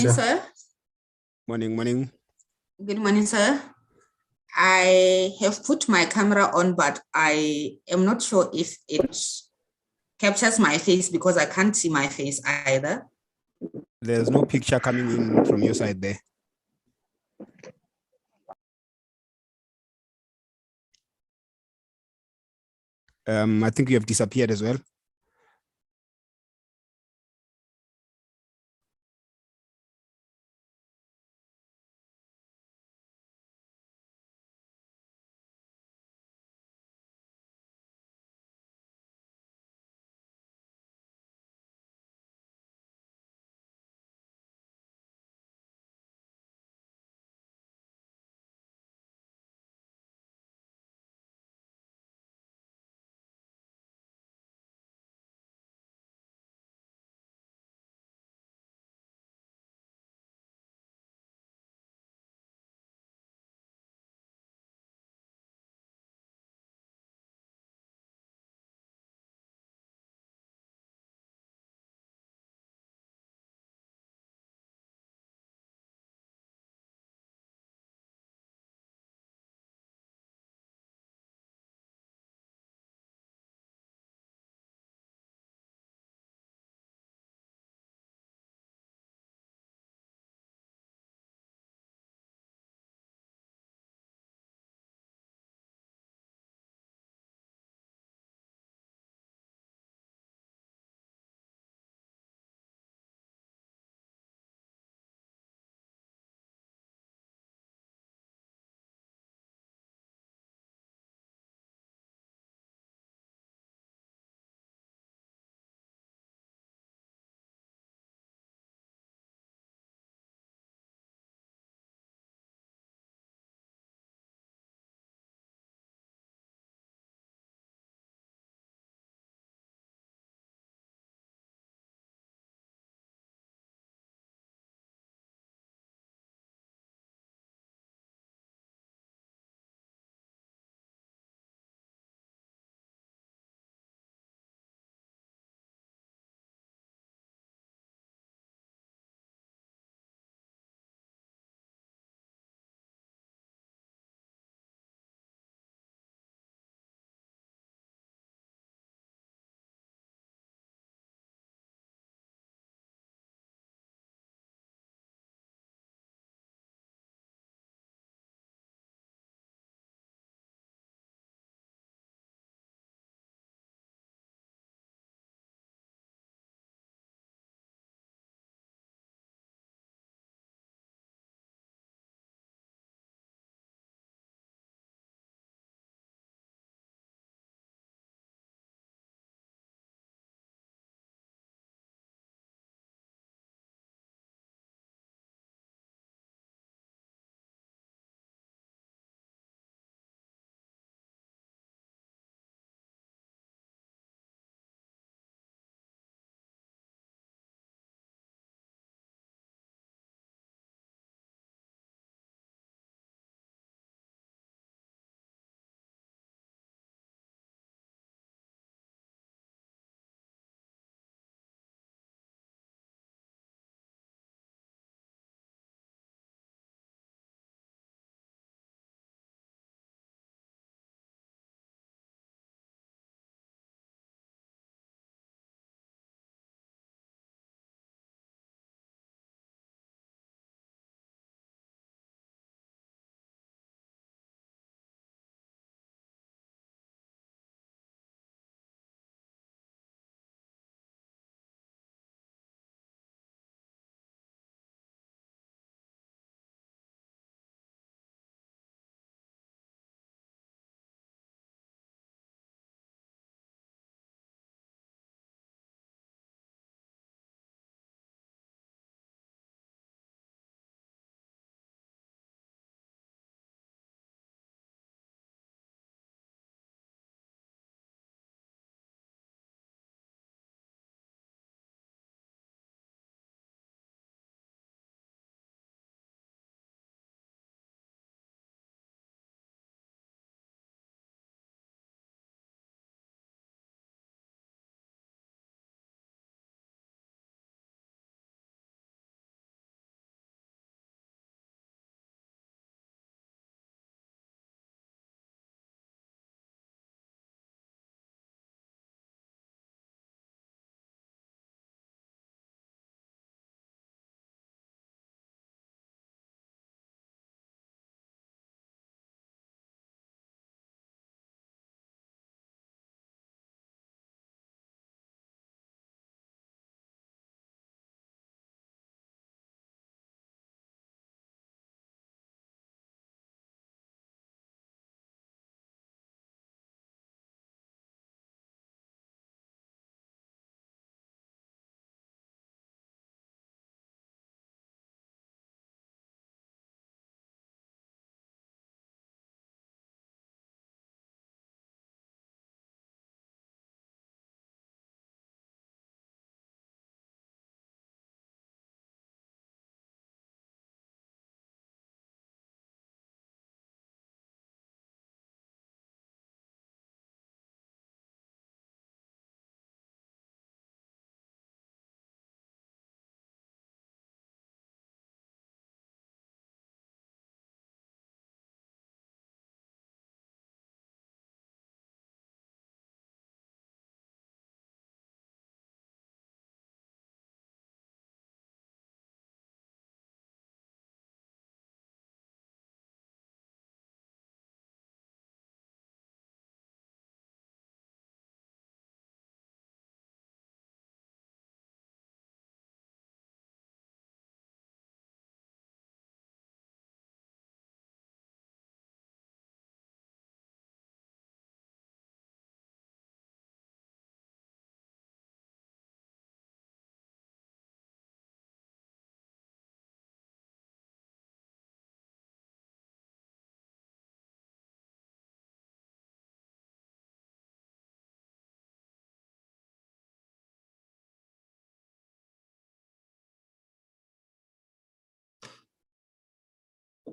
morning, sir. sir. Morning. Good morning, sir. I have put my camera on, but I am not sure if it captures my face because I can't see my face either. There's no picture coming in from your side there. I think you have disappeared as well.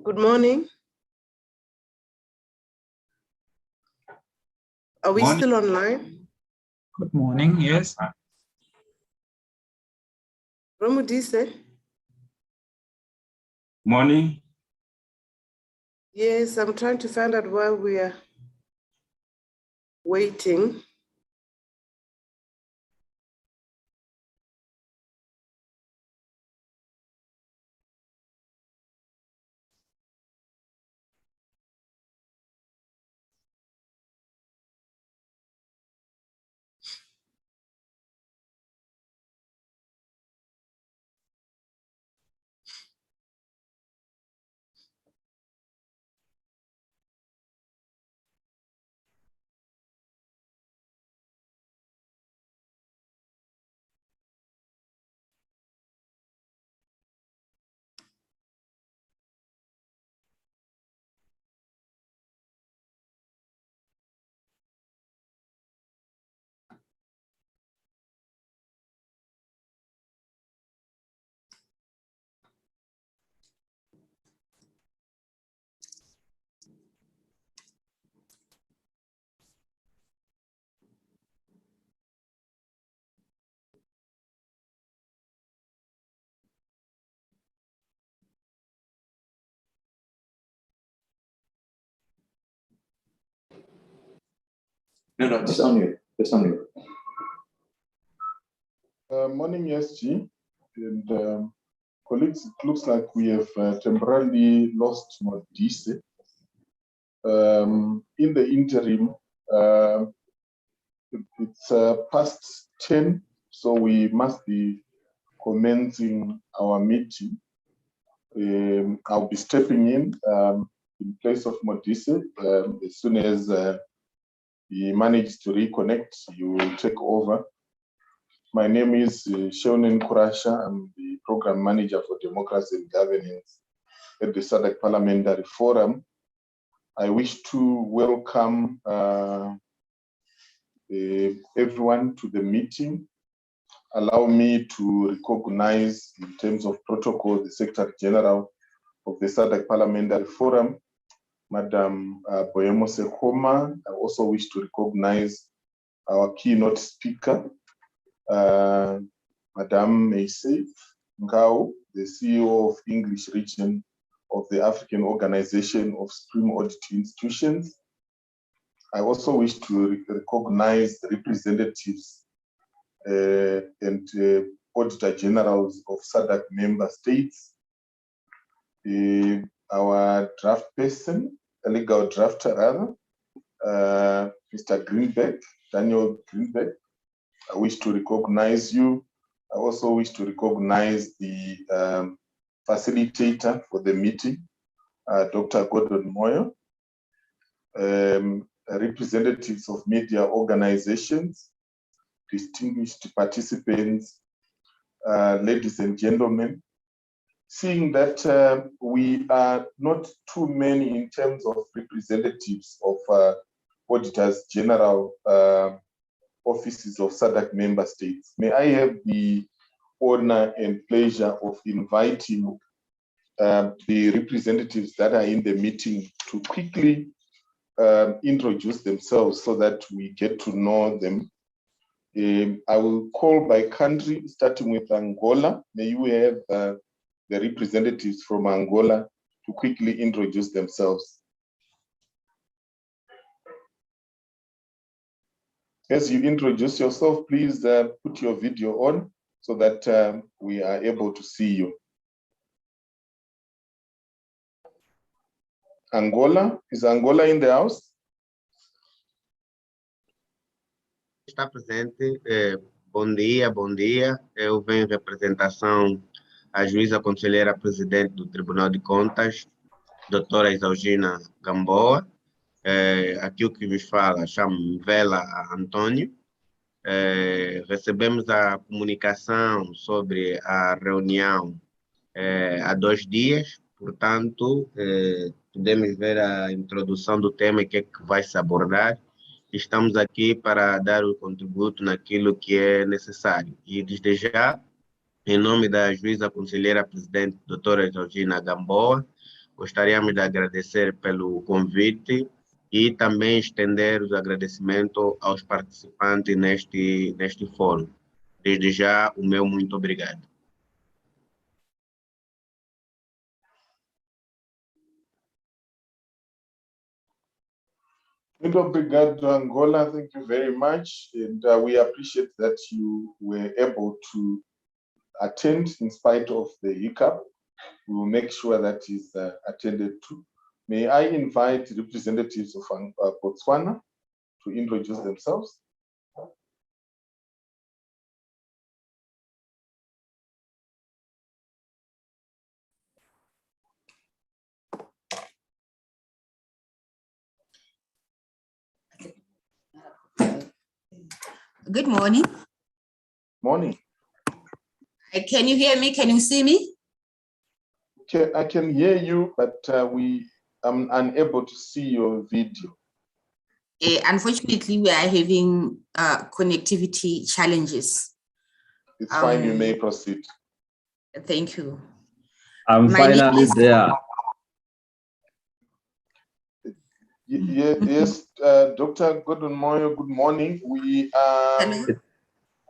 Good morning. Are we still online? Good morning, yes. Romudise? Morning. Yes, I'm trying to find out why we are waiting. No, it's on you. It's on you. Morning, SG. And colleagues, it looks like we have temporarily lost Modise. In the interim, it's past 10, so we must be commencing our meeting. I'll be stepping in place of Modise. As soon as he manages to reconnect, you will take over. My name is Shonen Kurasha. I'm the Program Manager for Democracy and Governance at the SADC Parliamentary Forum. I wish to welcome everyone to the meeting. Allow me to recognize, in terms of protocol, the Secretary General of the SADC Parliamentary Forum, Madam Boyemo Sekoma. I also wish to recognize our keynote speaker, Madam Meise Ngao, the CEO of English Region of the African Organization of Supreme Audit Institutions. I also wish to recognize the representatives and Auditor Generals of SADC member states, our draft person, a legal drafter rather, Mr. Greenberg, Daniel Greenberg. I wish to recognize you. I also wish to recognize the facilitator for the meeting, Dr. Gordon Moyo, representatives of media organizations, distinguished participants, ladies and gentlemen. Seeing that we are not too many in terms of representatives of Auditors General offices of SADC member states, may I have the honor and pleasure of inviting the representatives that are in the meeting to quickly introduce themselves so that we get to know them. I will call by country, starting with Angola. May you have the representatives from Angola to quickly introduce themselves. As you introduce yourself, please put your video on so that we are able to see you. Angola, is Angola in the house? Está presente. Bom dia, bom dia. Eu venho em representação à juíza conselheira presidente do Tribunal de Contas, doutora Exaugina Gamboa. Aqui o que vos fala, chamo-me Vela Antônio. Recebemos a comunicação sobre a reunião há 2 dias, portanto, podemos ver a introdução do tema e o que é que vai se abordar. Estamos aqui para dar o contributo naquilo que é necessário. E desde já, em nome da juíza conselheira presidente, doutora Georgina Gamboa, Gostaríamos de agradecer pelo convite e também estender os agradecimentos aos participantes neste fórum. Desde já, o meu muito obrigado. Muito obrigado, Angola. Thank you very much. And we appreciate that you were able to attend in spite of the hiccup. We will make sure that is attended to. May I invite representatives of Botswana to introduce themselves? Good morning. Morning. Can you hear me? Can you see me? I can hear you, but I'm unable to see your video. Unfortunately, we are having connectivity challenges. It's fine, you may proceed. Thank you. I'm My name finally is- there. Yes, Dr. Gordon Moyo, good morning. Hello.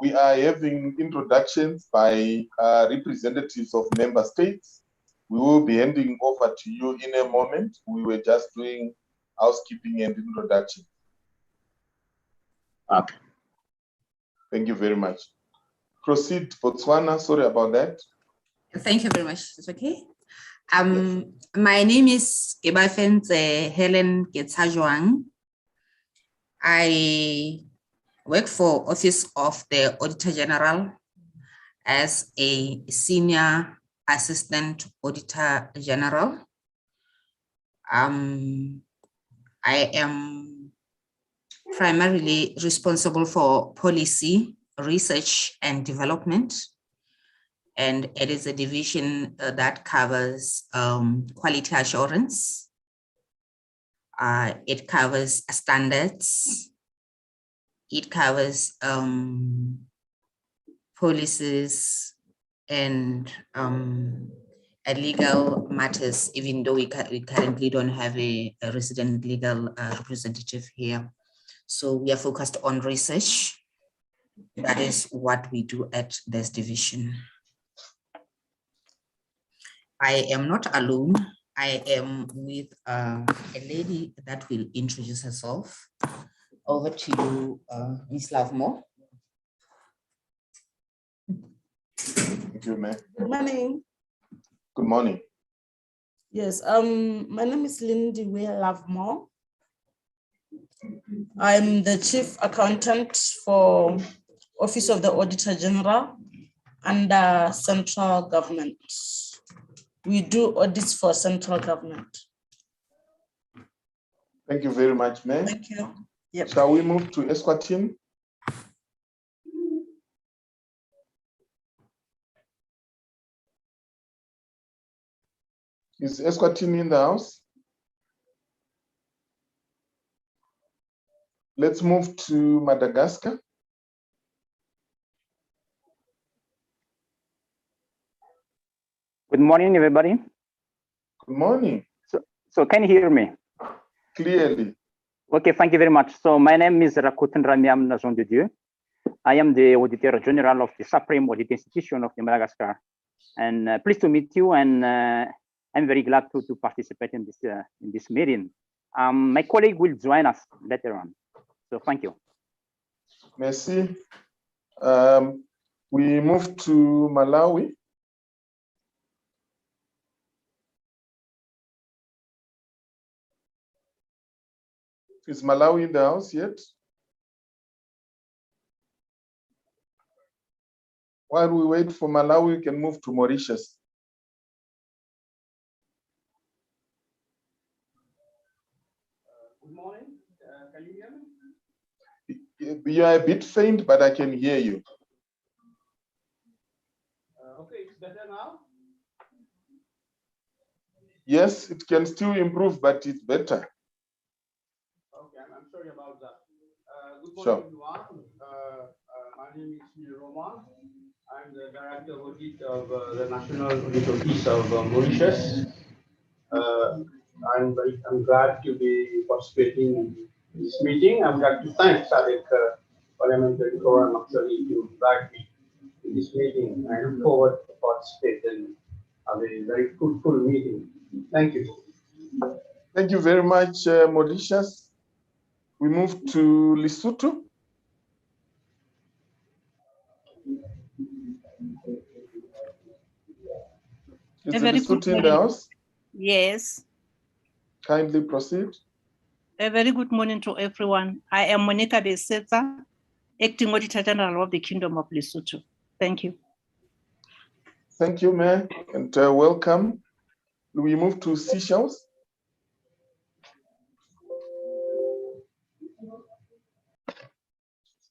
We are having introductions by representatives of member states. We will be handing over to you in a moment. We were just doing housekeeping and introduction. Okay. Thank you very much. Proceed, Botswana. Sorry about that. Thank you very much. It's okay. My name is Gebafenze Helen Getsajuang. I work for Office of the Auditor General as a Senior Assistant Auditor General. I am primarily responsible for policy, research, and development. And it is a division that covers quality assurance. It covers standards. It covers policies and legal matters, even though we currently don't have a resident legal representative here. So we are focused on research. That is what we do at this division. I am not alone. I am with a lady that will introduce herself. Over to you, Ms. Lovemore. Thank you, ma'am. Good morning. Good morning. Yes, my name is Lindy Lovemore. I'm the Chief Accountant for Office of the Auditor General under central government. We do audits for central government. Thank you very much, ma'am. Thank you. Yep. Shall we move to Eswatini? Is Eswatini in the house? Let's move to Madagascar. Good morning, everybody. Good morning. So can you hear me? Clearly. Okay, thank you very much. So my name is Rakuten Ramiam Nazon de Dieu. I am the Auditor General of the Supreme Audit Institution of Madagascar. And pleased to meet you, and I'm very glad to participate in this meeting. My colleague will join us later on. So thank you. Merci. We move to Malawi. Is Malawi in the house yet? While we wait for Malawi, we can move to Mauritius. Good morning. Can you hear me? You are a bit faint, but I can hear you. Okay, it's better now. Yes, it can still improve, but it's better. Okay, I'm sorry about that. Good morning, Sure. everyone. My name is Neil Roman. I'm the Director of Audit of the National Audit Office of Mauritius. I'm glad to be participating in this meeting. I'm glad to thank SADC Parliamentary Forum actually to invite me to this meeting. I look forward to participate and have a very fruitful meeting. Thank you. Thank you very much, Mauritius. We move to Lesotho. Is the Lesotho in the house? Yes. Kindly proceed. A very good morning to everyone. I am Monica Besetsa, Acting Auditor General of the Kingdom of Lesotho. Thank you. Thank you, Mayor, and welcome. We move to Seychelles.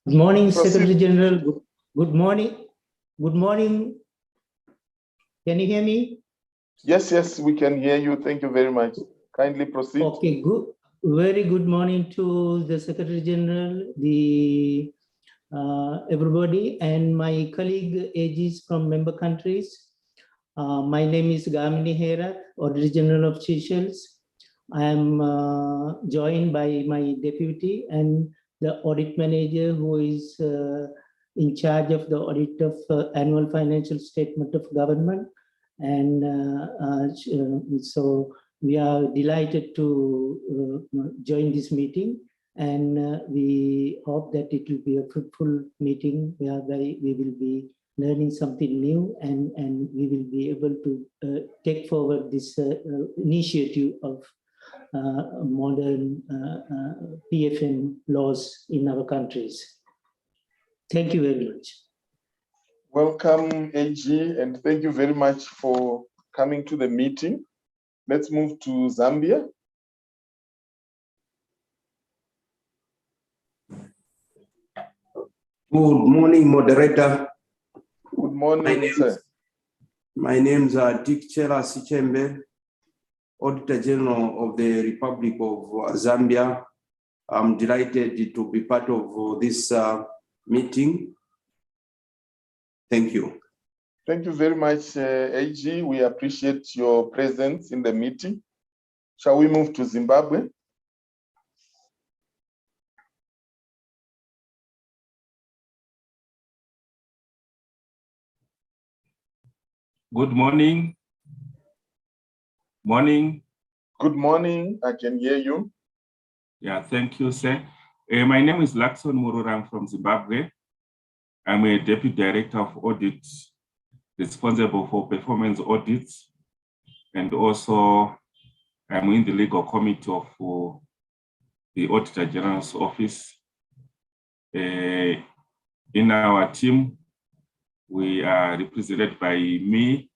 Good morning, Proceed. Secretary General. Good morning. Good morning. Can you hear me? Yes, yes, we can hear you. Thank you very much. Kindly proceed. Okay, good. Very good morning to the Secretary General, the everybody, and my colleague AGs from member countries. My name is Gamini Herat, Auditor General of Seychelles. I am joined by my deputy and the audit manager who is in charge of the audit of annual financial statement of government. And so we are delighted to join this meeting, and we hope that it will be a fruitful meeting whereby we will be learning something new, and we will be able to take forward this initiative of modern PFM laws in our countries. Thank you very much. Welcome, AG, and thank you very much for coming to the meeting. Let's move to Zambia. Good morning, moderator. Good morning, sir. My name is Dick Chela Sichembe, Auditor General of the Republic of Zambia. I'm delighted to be part of this meeting. Thank you. Thank you very much, AG. We appreciate your presence in the meeting. Shall we move to Zimbabwe? Good morning. Morning. Good morning. I can hear you. Yeah, thank you, sir. My name is Lakson Murura. I'm from Zimbabwe. I'm a Deputy Director of Audit, responsible for performance audits, and also I'm in the legal committee of the Auditor General's Office. In our team, we are represented by me,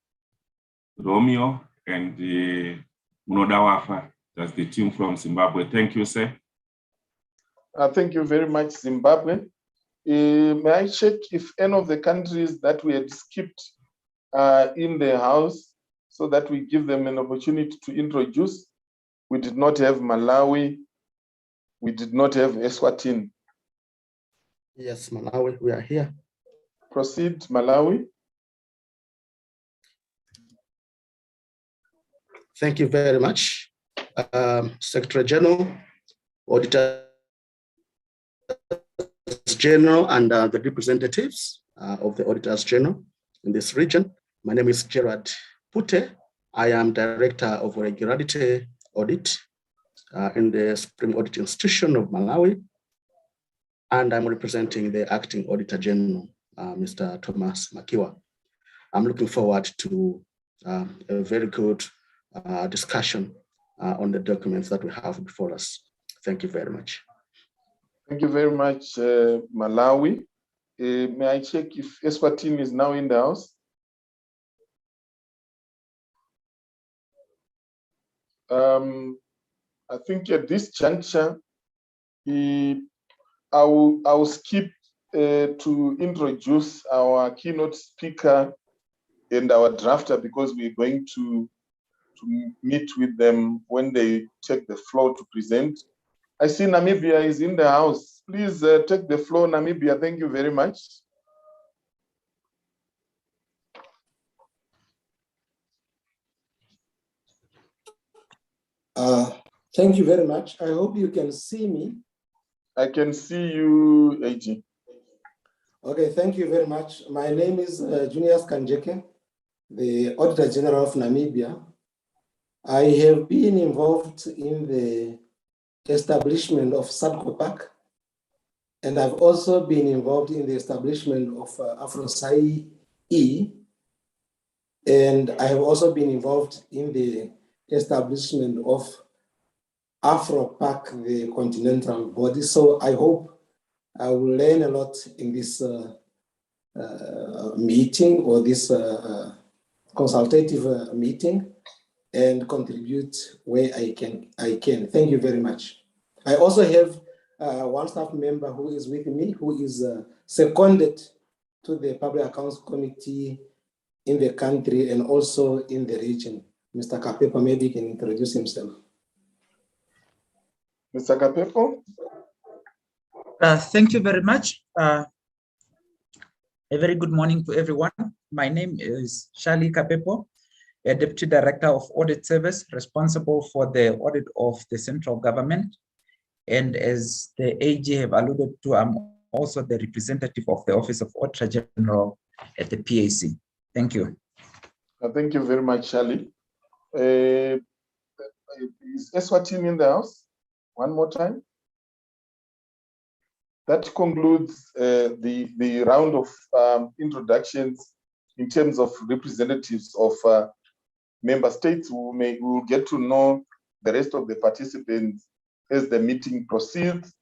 Romeo, and Munodawafa. That's the team from Zimbabwe. Thank you, sir. Thank you very much, Zimbabwe. May I check if any of the countries that we had skipped are in the house so that we give them an opportunity to introduce? We did not have Malawi. We did not have Eswatini. Yes, Malawi, we are here. Proceed, Malawi. Thank you very much. Secretary General, Auditor General, and the representatives of the Auditors General in this region. My name is Gerard Pute. I am Director of Regularity Audit in the Supreme Audit Institution of Malawi, and I'm representing the Acting Auditor General, Mr. Thomas Makiwa. I'm looking forward to a very good discussion on the documents that we have before us. Thank you very much. Thank you very much, Malawi. May I check if Eswatini is now in the house? I think at this juncture, I will skip to introduce our keynote speaker and our drafter, because we're going to meet with them when they take the floor to present. I see Namibia is in the house. Please take the floor, Namibia. Thank you very much. Thank you very much. I hope you can see me. I can see you, AG. Okay, thank you very much. My name is Junius Kanjeke, the Auditor General of Namibia. I have been involved in the establishment of SADC, and I've also been involved in the establishment of AfroSai-E, and I have also been involved in the establishment of AfroPac, the continental body. So I hope I will learn a lot in this meeting or this consultative meeting and contribute where I can. Thank you very much. I also have one staff member who is with me, who is seconded to the Public Accounts Committee in the country and also in the region. Mr. Kapepo, maybe he can introduce himself. Mr. Kapepo? Thank you very much. A very good morning to everyone. My name is Charlie Kapepo, a Deputy Director of Audit Service responsible for the audit of the central government. And as the AG have alluded to, I'm also the representative of the Office of Auditor General at the PAC. Thank you. Thank you very much, Charlie. Is Eswatini in the house? One more time. That concludes the round of introductions in terms of representatives of member states. We will get to know the rest of the participants as the meeting proceeds.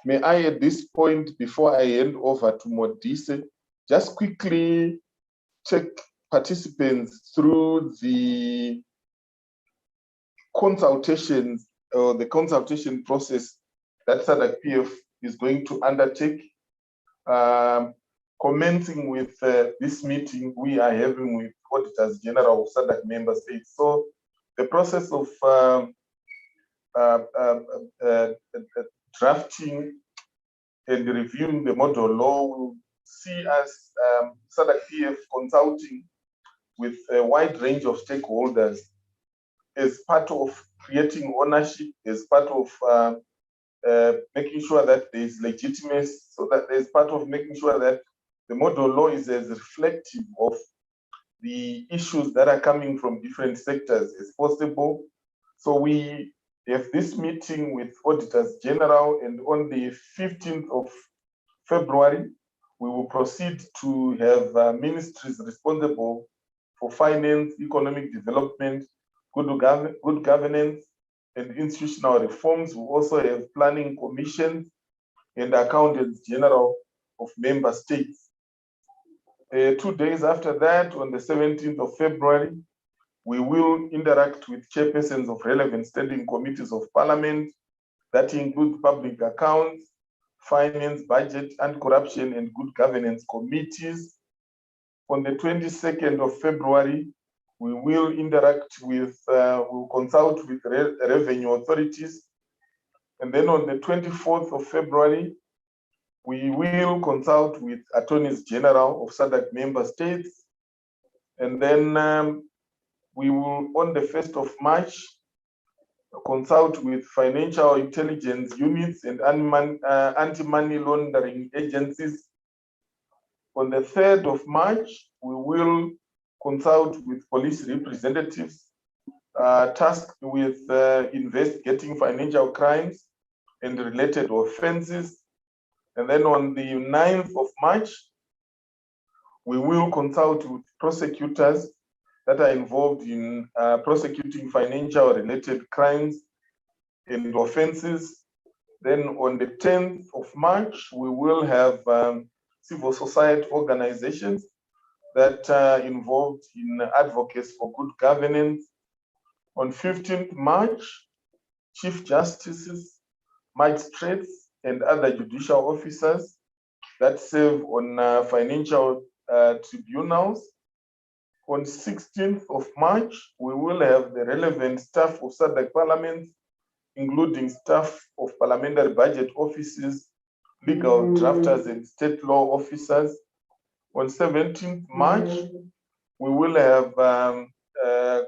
May I, at this point, before I hand over to Modise, just quickly check participants through the consultations or the consultation process that SADC PF is going to undertake. Commencing with this meeting we are having with Auditors General of SADC member states. So the process of drafting and reviewing the model law will see us SADC PF consulting with a wide range of stakeholders as part of creating ownership, as part of making sure that there is legitimacy, so that there's part of making sure that the model law is as reflective of the issues that are coming from different sectors as possible. So we have this meeting with Auditors General, and on the 15th of February, we will proceed to have ministries responsible for finance, economic development, good governance, and institutional reforms. We also have planning commissions and accountants general of member states. 2 days after that, on the 17th of February, we will interact with chairpersons of relevant standing committees of parliament that include public accounts, finance, budget, anti-corruption, and good governance committees. On the 22nd of February, we will interact with, we'll consult with revenue authorities. And then on the 24th of February, we will consult with attorneys general of SADC member states. And then we will, on the 1st of March, consult with financial intelligence units and anti-money laundering agencies. On the 3rd of March, we will consult with police representatives tasked with investigating financial crimes and related offenses. And then on the 9th of March, we will consult with prosecutors that are involved in prosecuting financial related crimes and offenses. Then on the 10th of March, we will have civil society organizations that are involved in advocacy for good governance. On 15th March, chief justices, magistrates, and other judicial officers that serve on financial tribunals. On 16th of March, we will have the relevant staff of SADC Parliament, including staff of parliamentary budget offices, legal drafters, and state law officers. On 17th March, we will have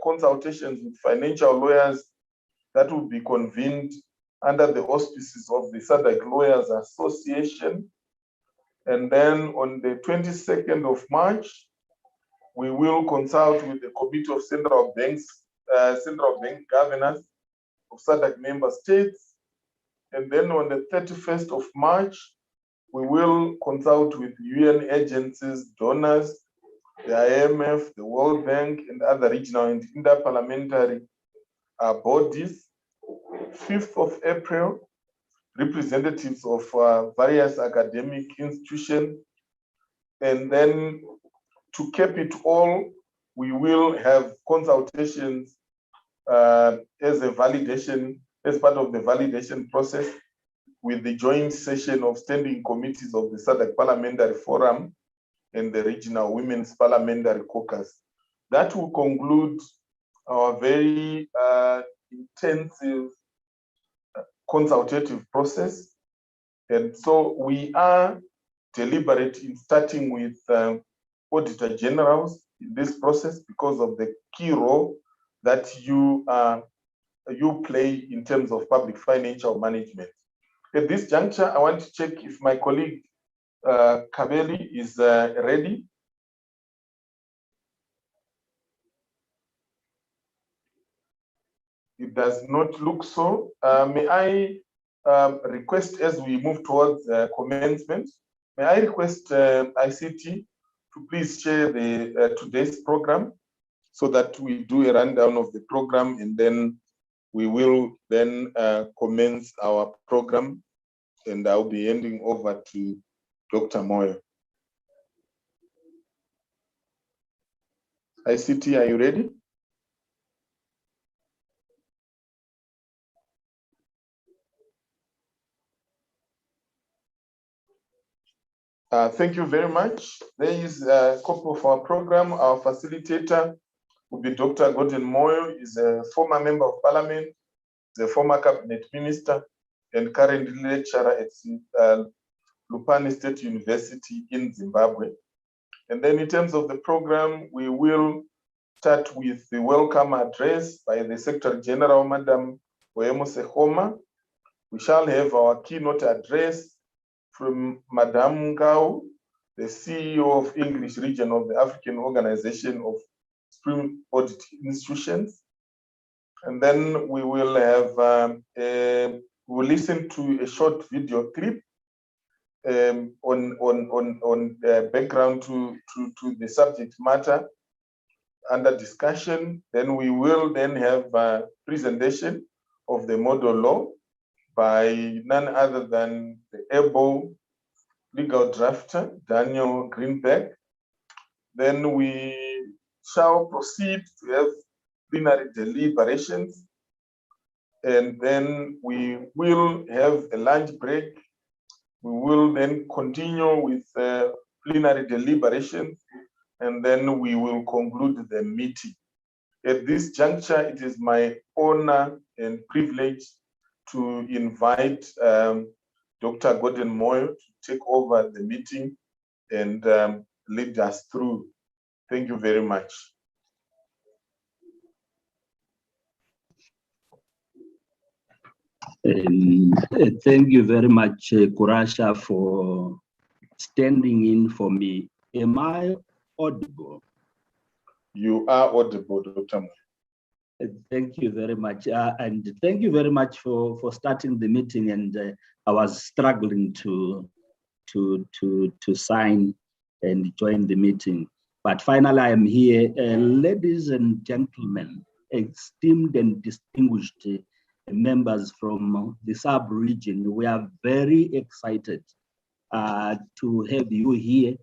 consultations with financial lawyers that will be convened under the auspices of the SADC Lawyers Association. And then on the 22nd of March, we will consult with the Committee of Central Bank Governors of SADC member states. And then on the 31st of March, we will consult with UN agencies, donors, the IMF, the World Bank, and other regional and interparliamentary bodies. 5th of April, representatives of various academic institutions. And then to cap it all, we will have consultations as part of the validation process with the joint session of standing committees of the SADC Parliamentary Forum and the Regional Women's Parliamentary Caucus. That will conclude our very intensive consultative process. And so we are deliberate in starting with Auditor Generals in this process because of the key role that you play in terms of public financial management. At this juncture, I want to check if my colleague Kabeli is ready. It does not look so. May I request, as we move towards commencement, may I request ICT to please share the today's program so that we do a rundown of the program, and then we will then commence our program, and I'll be handing over to Dr. Moyo. ICT, are you ready? Thank you very much. There is a copy of our program. Our facilitator will be Dr. Gordon Moyo. He's a former member of parliament, the former cabinet minister, and currently lecturer at Lupane State University in Zimbabwe. And then in terms of the program, we will start with the welcome address by the Secretary General, Madam Boemo Sehoma. We shall have our keynote address from Madam Ngau, the CEO of English region of the African Organization of Supreme Audit Institutions. And then we will have, we'll listen to a short video clip on background to the subject matter under discussion. Then we will then have a presentation of the model law by none other than the able legal drafter, Daniel Greenberg. Then we shall proceed to have plenary deliberations. And then we will have a lunch break. We will then continue with plenary deliberations, and then we will conclude the meeting. At this juncture, it is my honor and privilege to invite Dr. Gordon Moyo to take over the meeting and lead us through. Thank you very much. Thank you very much, Kurasha, for standing in for me. Am I audible? You are audible, Dr. Moyo. Thank you very much. And thank you very much for starting the meeting. And I was struggling to sign and join the meeting. But finally, I am here. Ladies and gentlemen, esteemed and distinguished members from the sub-region, we are very excited to have you here.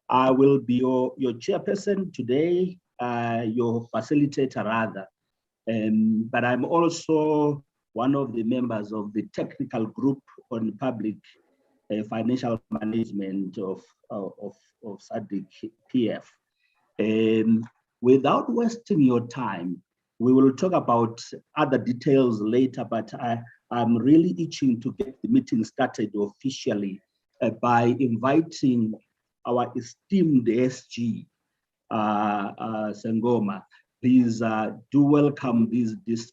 I will be your chairperson today, your facilitator rather. But I'm also one of the members of the technical group on public financial management of SADC PF. Without wasting your time, we will talk about other details later, but I'm really itching to get the meeting started officially by inviting our esteemed SG, Sangoma. Please do welcome this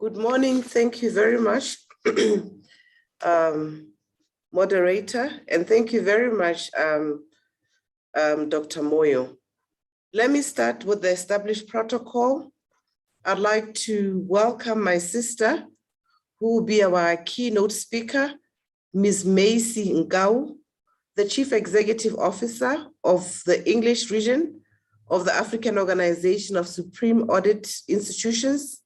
Good morning. Thank you very much, moderator, and thank you very much, Dr. Moyo. Let me start with the established protocol. I'd like to welcome my sister, who will be our keynote speaker, Ms. Macy Ngau, the Chief Executive Officer of the English region of the African Organization of Supreme Audit Institutions.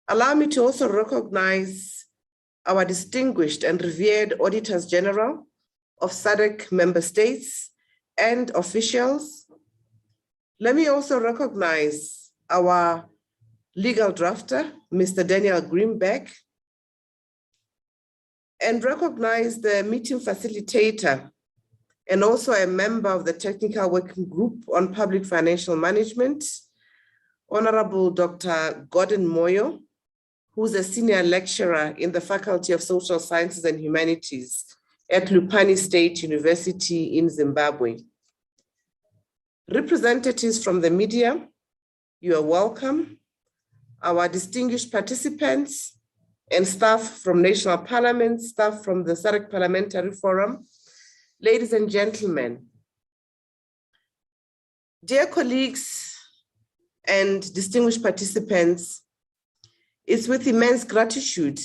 Allow me to also recognize our distinguished and revered Auditors General of SADC member states and officials. Let me also recognize our legal drafter, Mr. Daniel Greenberg, and recognize the meeting facilitator and also a member of the Technical Working Group on Public Financial Management, Honorable Dr. Gordon Moyo, who's a senior lecturer in the Faculty of Social Sciences and Humanities at Lupani State University in Zimbabwe. Representatives from the media, you are welcome. Our distinguished participants and staff from national parliaments, staff from the SADC Parliamentary Forum, ladies and gentlemen, dear colleagues and distinguished participants, it's with immense gratitude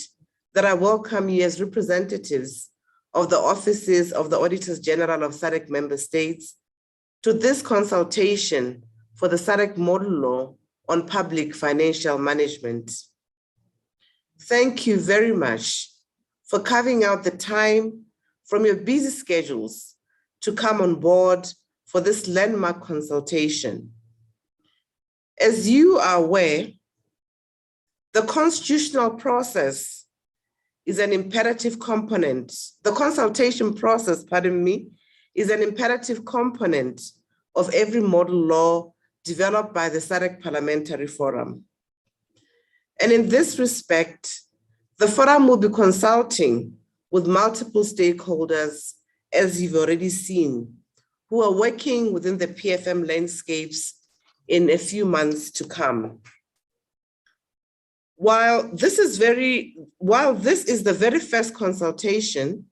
that I welcome you as representatives of the offices of the Auditors General of SADC member states to this consultation for the SADC Model Law on Public Financial Management. Thank you very much for carving out the time from your busy schedules to come on board for this landmark consultation. As you are aware, the constitutional process is an imperative component. The consultation process, pardon me, is an imperative component of every model law developed by the SADC Parliamentary Forum. And in this respect, the forum will be consulting with multiple stakeholders, as you've already seen, who are working within the PFM landscapes in a few months to come. While this is the very first consultation,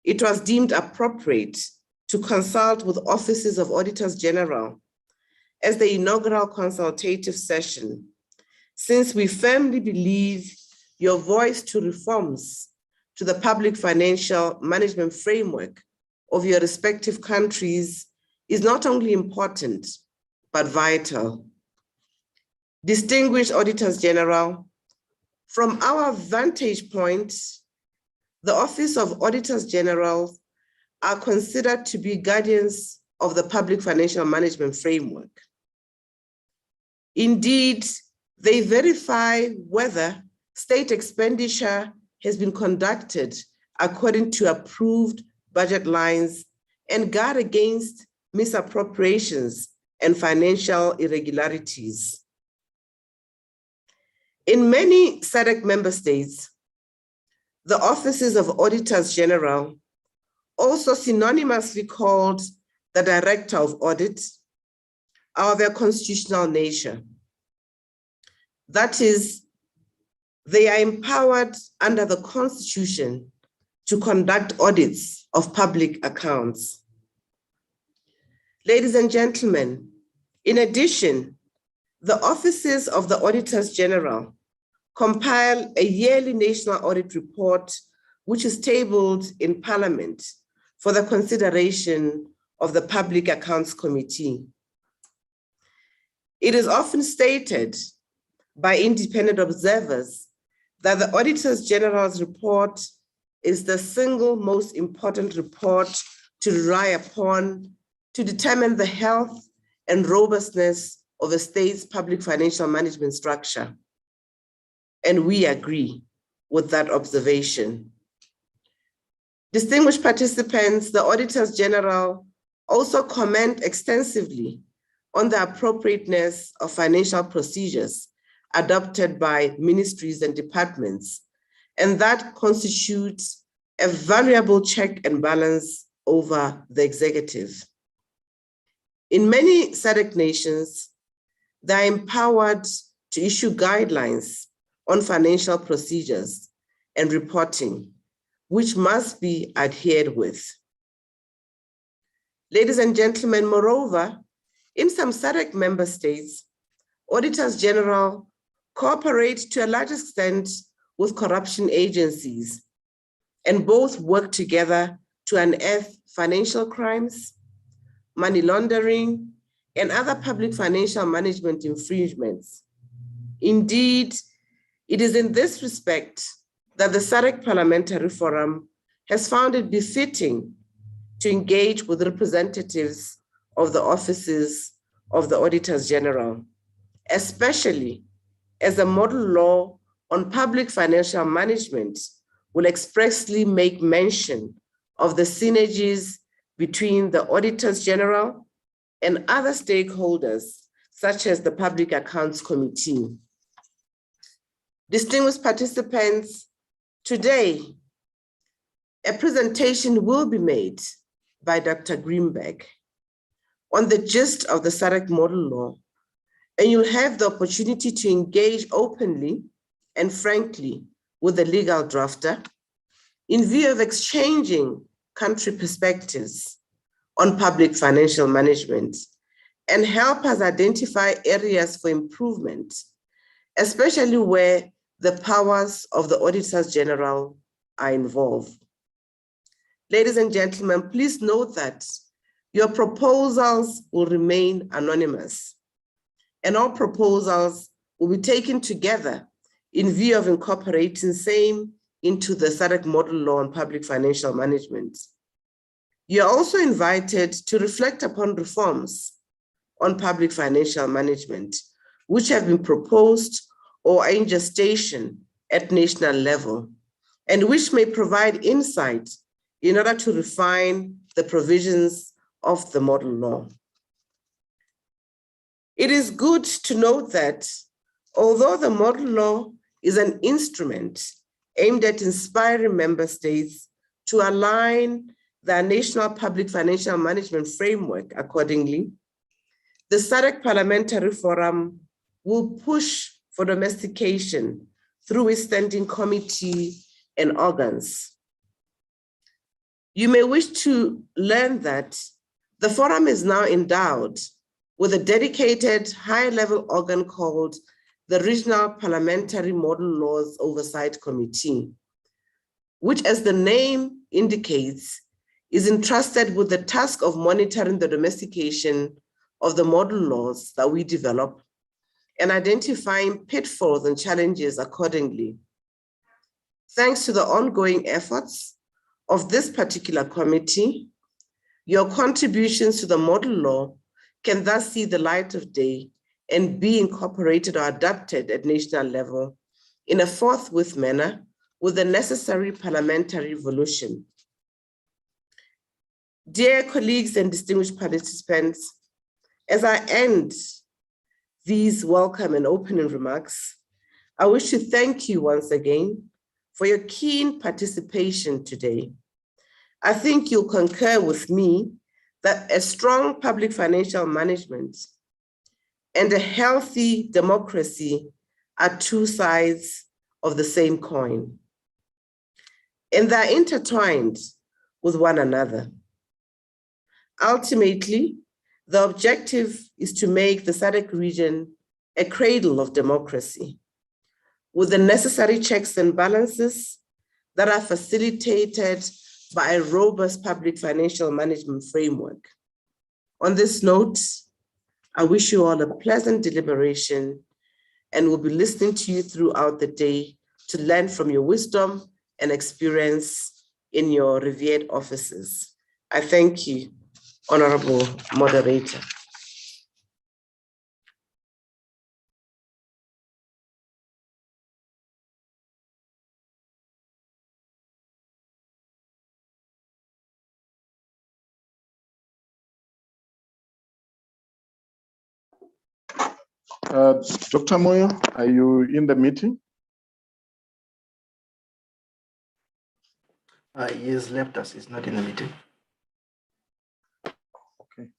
it was deemed appropriate to consult with offices of Auditors General as the inaugural consultative session, since we firmly believe your voice to reforms to the public financial management framework of your respective countries is not only important, but vital. Distinguished Auditors General, from our vantage point, the Office of Auditors General are considered to be guardians of the public financial management framework. Indeed, they verify whether state expenditure has been conducted according to approved budget lines and guard against misappropriations and financial irregularities. In many SADC member states, the offices of Auditors General, also synonymously called the Director of Audit, are of a constitutional nature. That is, they are empowered under the Constitution to conduct audits of public accounts. Ladies and gentlemen, in addition, the offices of the Auditors General compile a yearly national audit report, which is tabled in Parliament for the consideration of the Public Accounts Committee. It is often stated by independent observers that the Auditors General's report is the single most important report to rely upon to determine the health and robustness of a state's public financial management structure. And we agree with that observation. Distinguished participants, the Auditors General also comment extensively on the appropriateness of financial procedures adopted by ministries and departments, and that constitutes a valuable check and balance over the executive. In many SADC nations, they are empowered to issue guidelines on financial procedures and reporting, which must be adhered with. Ladies and gentlemen, moreover, in some SADC member states, auditors general cooperate to a large extent with corruption agencies, and both work together to unearth financial crimes, money laundering, and other public financial management infringements. Indeed, it is in this respect that the SADC Parliamentary Forum has found it befitting to engage with representatives of the offices of the Auditors General, especially as a model law on public financial management will expressly make mention of the synergies between the Auditors General and other stakeholders, such as the Public Accounts Committee. Distinguished participants, today, a presentation will be made by Dr. Greenberg on the gist of the SADC model law, and you'll have the opportunity to engage openly and frankly with the legal drafter in view of exchanging country perspectives on public financial management and help us identify areas for improvement, especially where the powers of the Auditors General are involved. Ladies and gentlemen, please note that your proposals will remain anonymous, and all proposals will be taken together in view of incorporating same into the SADC model law on public financial management. You're also invited to reflect upon reforms on public financial management, which have been proposed or are in gestation at national level, and which may provide insight in order to refine the provisions of the model law. It is good to note that although the model law is an instrument aimed at inspiring member states to align their national public financial management framework accordingly, the SADC Parliamentary Forum will push for domestication through its standing committee and organs. You may wish to learn that the forum is now endowed with a dedicated high-level organ called the Regional Parliamentary Model Laws Oversight Committee, which, as the name indicates, is entrusted with the task of monitoring the domestication of the model laws that we develop and identifying pitfalls and challenges accordingly. Thanks to the ongoing efforts of this particular committee, your contributions to the model law can thus see the light of day and be incorporated or adapted at national level in a forthwith manner with the necessary parliamentary evolution. Dear colleagues and distinguished participants, as I end these welcome and opening remarks, I wish to thank you once again for your keen participation today. I think you'll concur with me that a strong public financial management and a healthy democracy are two sides of the same coin, and they're intertwined with one another. Ultimately, the objective is to make the SADC region a cradle of democracy with the necessary checks and balances that are facilitated by a robust public financial management framework. On this note, I wish you all a pleasant deliberation and will be listening to you throughout the day to learn from your wisdom and experience in your revered offices. I thank you, Honorable Moderator. Dr. Moyo, are you in the meeting? He has left us, he's not in the meeting. Okay.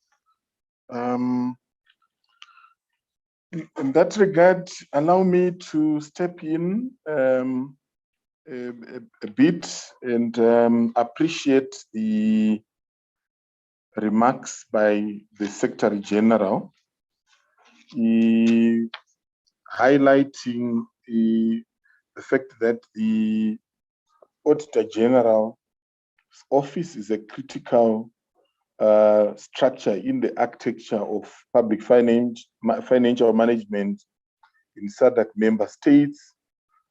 In that regard, allow me to step in a bit and appreciate the remarks by the Secretary General, highlighting the fact that the Auditor General's office is a critical structure in the architecture of public financial management in SADC member states.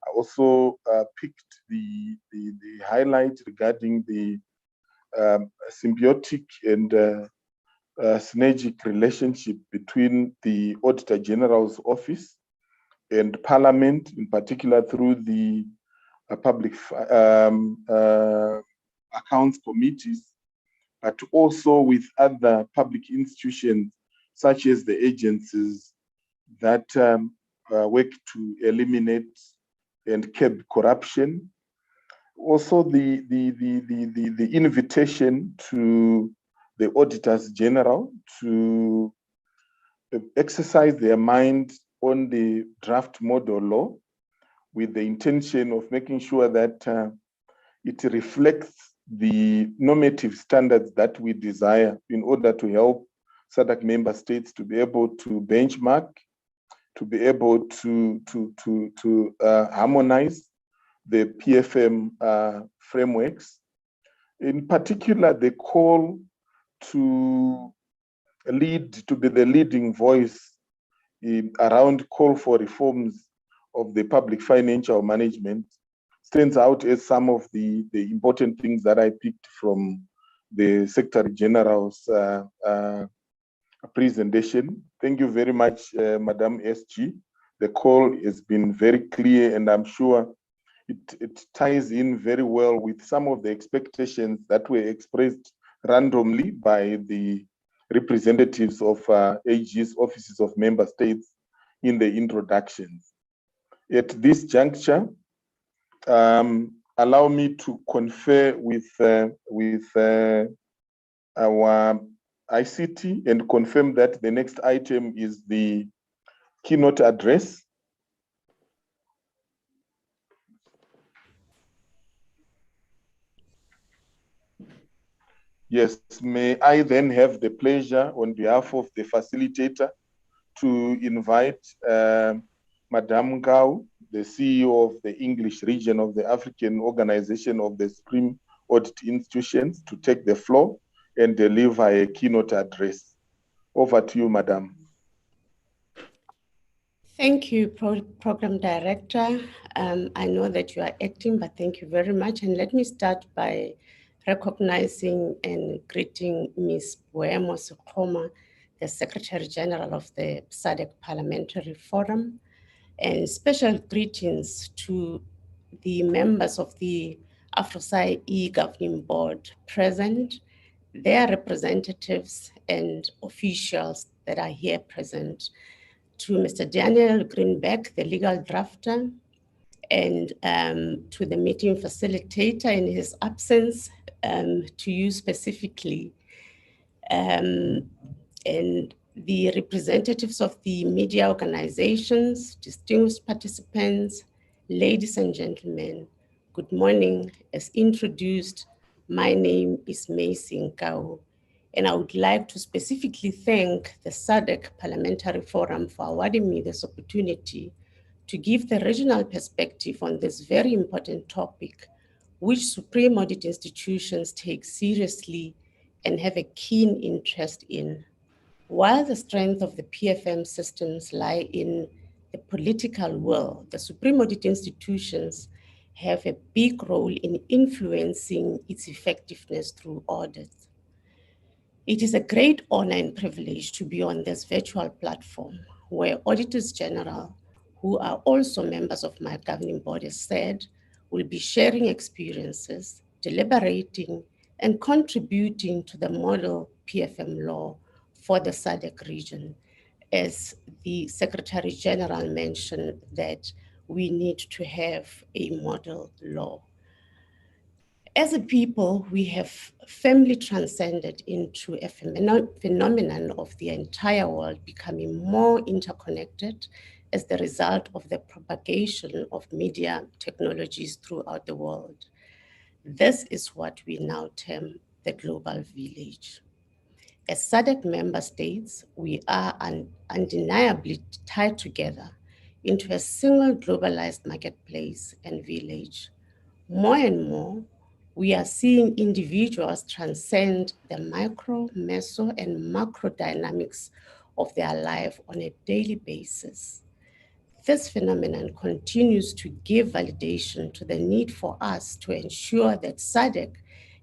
I also picked the highlight regarding the symbiotic and synergic relationship between the Auditor General's office and Parliament, in particular through the public accounts committees, but also with other public institutions such as the agencies that work to eliminate and curb corruption. Also, the invitation to the Auditors General to exercise their mind on the draft model law with the intention of making sure that it reflects the normative standards that we desire in order to help SADC member states to be able to benchmark, to be able to harmonize the PFM frameworks. In particular, the call to be the leading voice around call for reforms of the public financial management stands out as some of the important things that I picked from the Secretary General's presentation. Thank you very much, Madam SG. The call has been very clear, and I'm sure it ties in very well with some of the expectations that were expressed randomly by the representatives of AG's offices of member states in the introductions. At this juncture, allow me to confer with our ICT and confirm that the next item is the keynote address. Yes, may I then have the pleasure on behalf of the facilitator to invite Madame Gao, the CEO of the English region of the African Organization of the Supreme Audit Institutions, to take the floor and deliver a keynote address. Over to you, Madam. Thank you, Program Director. I know that you are acting, but thank you very much. And let me start by recognizing and greeting Ms. Boemo Sukoma, the Secretary General of the SADC Parliamentary Forum, and special greetings to the members of the AfroSci e-Governing Board present, their representatives and officials that are here present, to Mr. Daniel Greenbeck, the legal drafter, and to the meeting facilitator in his absence, to you specifically, and the representatives of the media organizations, distinguished participants, ladies and gentlemen, good morning. As introduced, my name is Macy Nkau, and I would like to specifically thank the SADC Parliamentary Forum for awarding me this opportunity to give the regional perspective on this very important topic, which Supreme Audit institutions take seriously and have a keen interest in. While the strength of the PFM systems lie in the political will, the Supreme Audit institutions have a big role in influencing its effectiveness through audits. It is a great honor and privilege to be on this virtual platform where Auditors General, who are also members of my governing body, said, will be sharing experiences, deliberating, and contributing to the model PFM law for the SADC region. As the Secretary General mentioned, that we need to have a model law. As a people, we have firmly transcended into a phenomenon of the entire world becoming more interconnected as the result of the propagation of media technologies throughout the world. This is what we now term the global village. As SADC member states, we are undeniably tied together into a single globalized marketplace and village. More and more, we are seeing individuals transcend the micro, meso, and macro dynamics of their life on a daily basis. This phenomenon continues to give validation to the need for us to ensure that SADC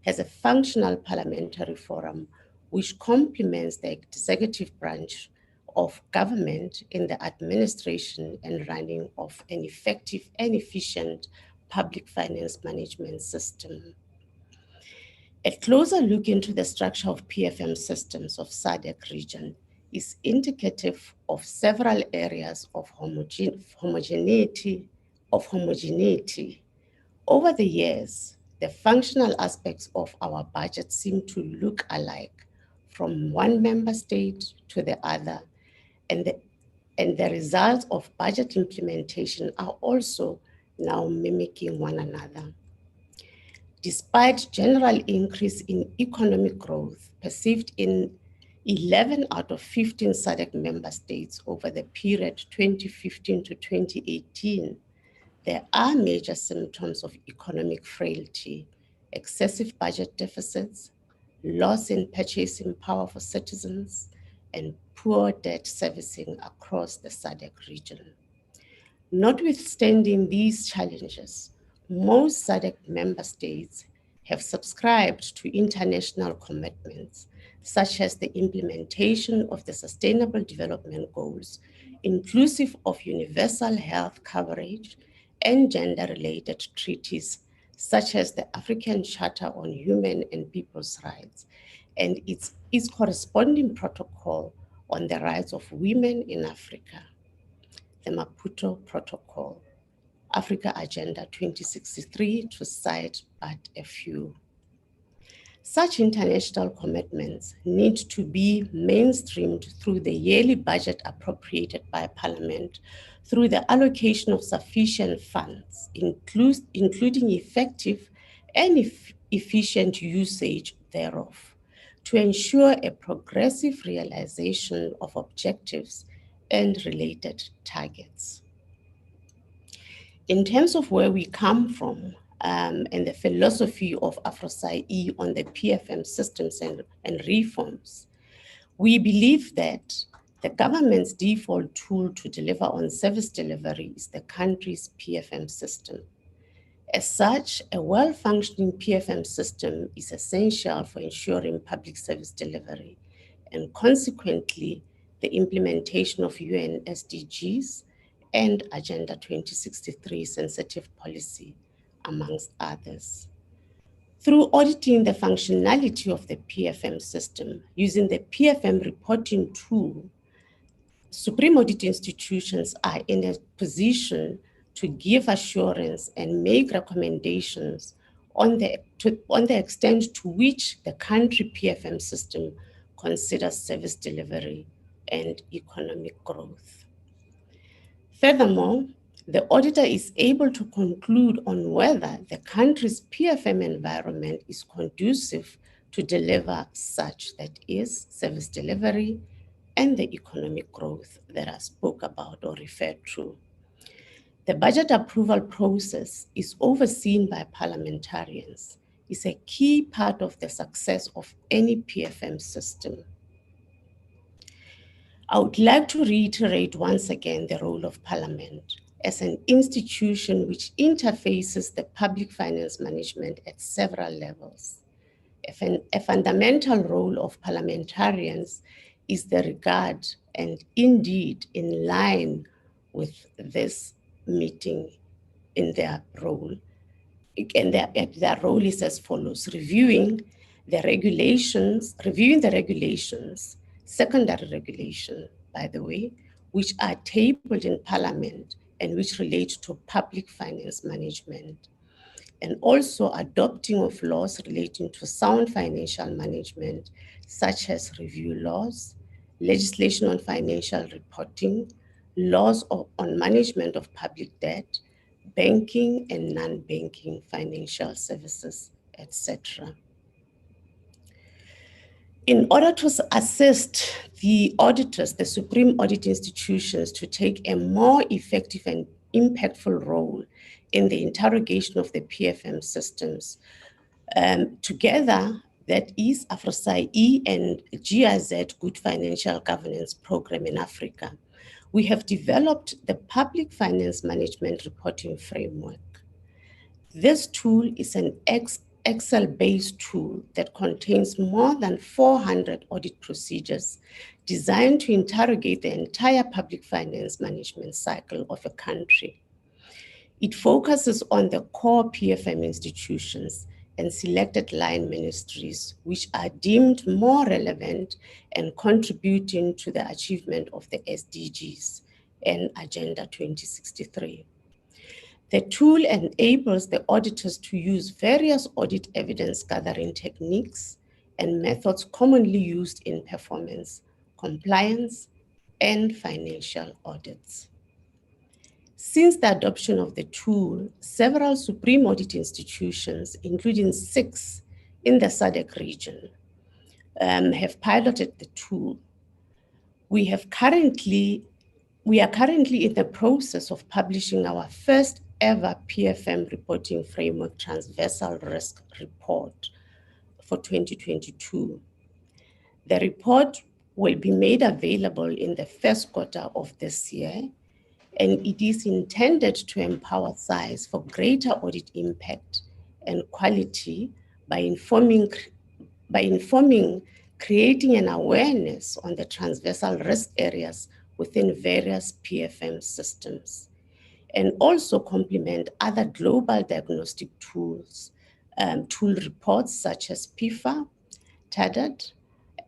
has a functional parliamentary forum which complements the executive branch of government in the administration and running of an effective and efficient public finance management system. A closer look into the structure of PFM systems of SADC region is indicative of several areas of homogeneity. Over the years, the functional aspects of our budget seem to look alike from one member state to the other, and the results of budget implementation are also now mimicking one another. Despite general increase in economic growth perceived in 11 out of 15 SADC member states over the period 2015 to 2018, there are major symptoms of economic frailty, excessive budget deficits, loss in purchasing power for citizens, and poor debt servicing across the SADC region. Notwithstanding these challenges, most SADC member states have subscribed to international commitments, such as the implementation of the Sustainable Development Goals, inclusive of universal health coverage and gender-related treaties, such as the African Charter on Human and People's Rights, and its corresponding protocol on the rights of women in Africa, the Maputo Protocol, Africa Agenda 2063, to cite but a few. Such international commitments need to be mainstreamed through the yearly budget appropriated by Parliament through the allocation of sufficient funds, including effective and efficient usage thereof, to ensure a progressive realization of objectives and related targets. In terms of where we come from and the philosophy of AfroSci on the PFM systems and reforms, we believe that the government's default tool to deliver on service delivery is the country's PFM system. As such, a well-functioning PFM system is essential for ensuring public service delivery and consequently the implementation of UN SDGs and Agenda 2063 sensitive policy, amongst others. Through auditing the functionality of the PFM system using the PFM reporting tool, Supreme Audit institutions are in a position to give assurance and make recommendations on the extent to which the country PFM system considers service delivery and economic growth. Furthermore, the auditor is able to conclude on whether the country's PFM environment is conducive to deliver such, that is, service delivery and the economic growth that I spoke about or referred to. The budget approval process is overseen by parliamentarians. It's a key part of the success of any PFM system. I would like to reiterate once again the role of Parliament as an institution which interfaces the public finance management at several levels. A fundamental role of parliamentarians is the regard, and indeed in line with this meeting in their role. And their role is as follows: reviewing the regulations, secondary regulation, by the way, which are tabled in Parliament and which relate to public finance management. and also adopting of laws relating to sound financial management, such as review laws, legislation on financial reporting, laws on management of public debt, banking and non-banking financial services, etc. In order to assist the auditors, the supreme audit institutions, to take a more effective and impactful role in the interrogation of the PFM systems, together, that is AfroSci and GIZ Good Financial Governance Program in Africa, we have developed the Public Finance Management Reporting Framework. This tool is an Excel-based tool that contains more than 400 audit procedures designed to interrogate the entire public finance management cycle of a country. It focuses on the core PFM institutions and selected line ministries, which are deemed more relevant and contributing to the achievement of the SDGs and Agenda 2063. The tool enables the auditors to use various audit evidence gathering techniques and methods commonly used in performance, compliance, and financial audits. Since the adoption of the tool, several supreme audit institutions, including 6 in the SADC region, have piloted the tool. We are currently in the process of publishing our first ever PFM reporting framework transversal risk report for 2022. The report will be made available in the first quarter of this year, and it is intended to empower SAIS for greater audit impact and quality by informing, creating an awareness on the transversal risk areas within various PFM systems, and also complement other global diagnostic tools, tool reports such as PIFA, TADAT,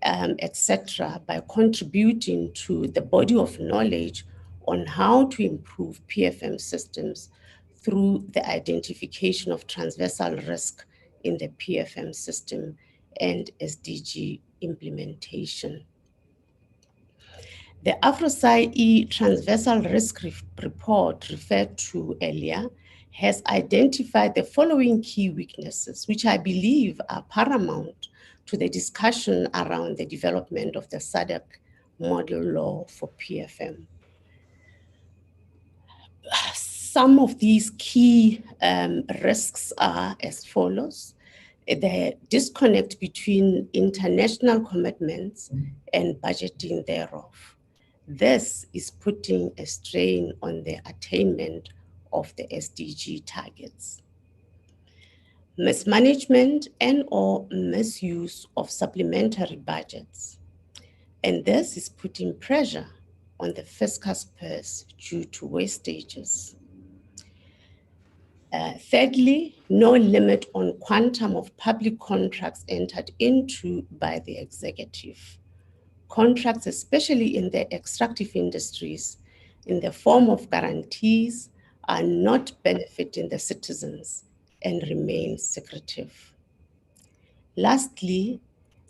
etc., by contributing to the body of knowledge on how to improve PFM systems through the identification of transversal risk in the PFM system and SDG implementation. The AfroSci Transversal Risk Report referred to earlier has identified the following key weaknesses, which I believe are paramount to the discussion around the development of the SADC model law for PFM. Some of these key risks are as follows: the disconnect between international commitments and budgeting thereof. This is putting a strain on the attainment of the SDG targets. Mismanagement and/or misuse of supplementary budgets. And this is putting pressure on the fiscus purse due to wastages. Thirdly, no limit on quantum of public contracts entered into by the executive. Contracts, especially in the extractive industries, in the form of guarantees, are not benefiting the citizens and remain secretive. Lastly,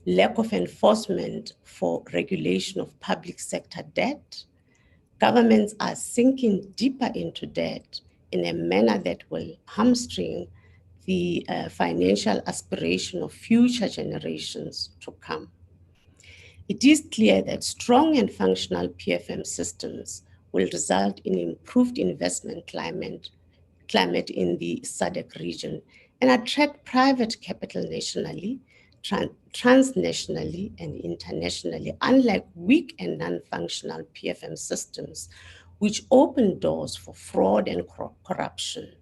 lack of enforcement for regulation of public sector debt. Governments are sinking deeper into debt in a manner that will hamstring the financial aspiration of future generations to come. It is clear that strong and functional PFM systems will result in improved investment climate in the SADC region and attract private capital nationally, transnationally, and internationally, unlike weak and non-functional PFM systems, which open doors for fraud and corruption,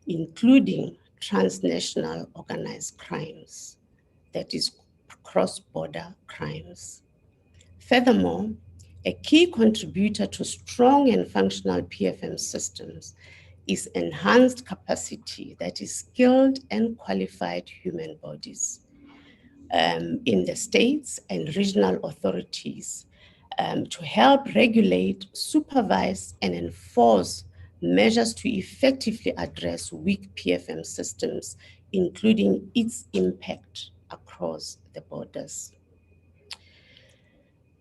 including transnational organized crimes, that is, cross-border crimes. Furthermore, a key contributor to strong and functional PFM systems is enhanced capacity, that is, skilled and qualified human bodies in the states and regional authorities to help regulate, supervise, and enforce measures to effectively address weak PFM systems, including its impact across the borders.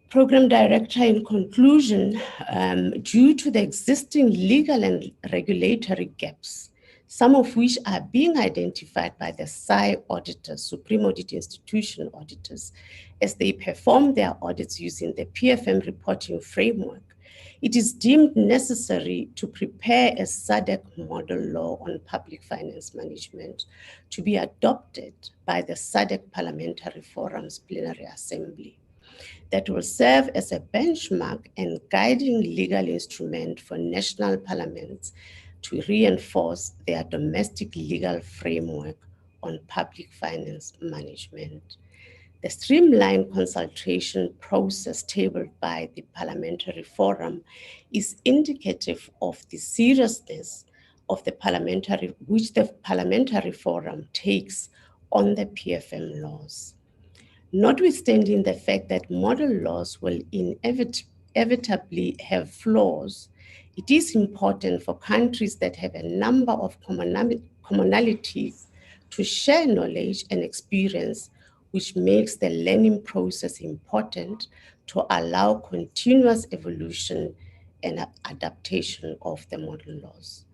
Program Director, in conclusion, due to the existing legal and regulatory gaps, some of which are being identified by the SAI auditors, Supreme Audit Institution auditors, as they perform their audits using the PFM reporting framework, it is deemed necessary to prepare a SADC model law on public finance management to be adopted by the SADC Parliamentary Forum's plenary assembly that will serve as a benchmark and guiding legal instrument for national parliaments to reinforce their domestic legal framework on public finance management. The streamlined consultation process tabled by the Parliamentary Forum is indicative of the seriousness of the which the Parliamentary Forum takes on the PFM laws. Notwithstanding the fact that model laws will inevitably have flaws, it is important for countries that have a number of commonalities to share knowledge and experience, which makes the learning process important to allow continuous evolution and adaptation of the model laws.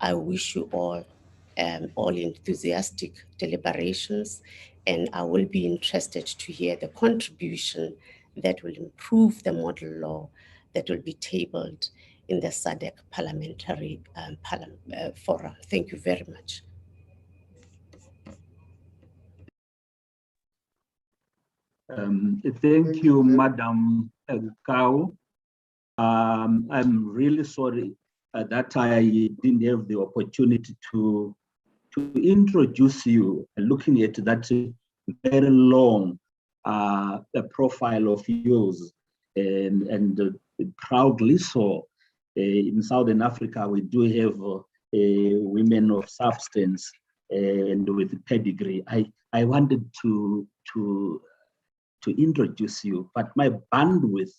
I wish you all enthusiastic deliberations, and I will be interested to hear the contribution that will improve the model law that will be tabled in the SADC Parliamentary Forum. Thank you very much. Thank you, Madam Kau. I'm really sorry that I didn't have the opportunity to introduce you, looking at that very long profile of yours, and proudly so. In Southern Africa, we do have women of substance and with pedigree. I wanted to introduce you, but my bandwidth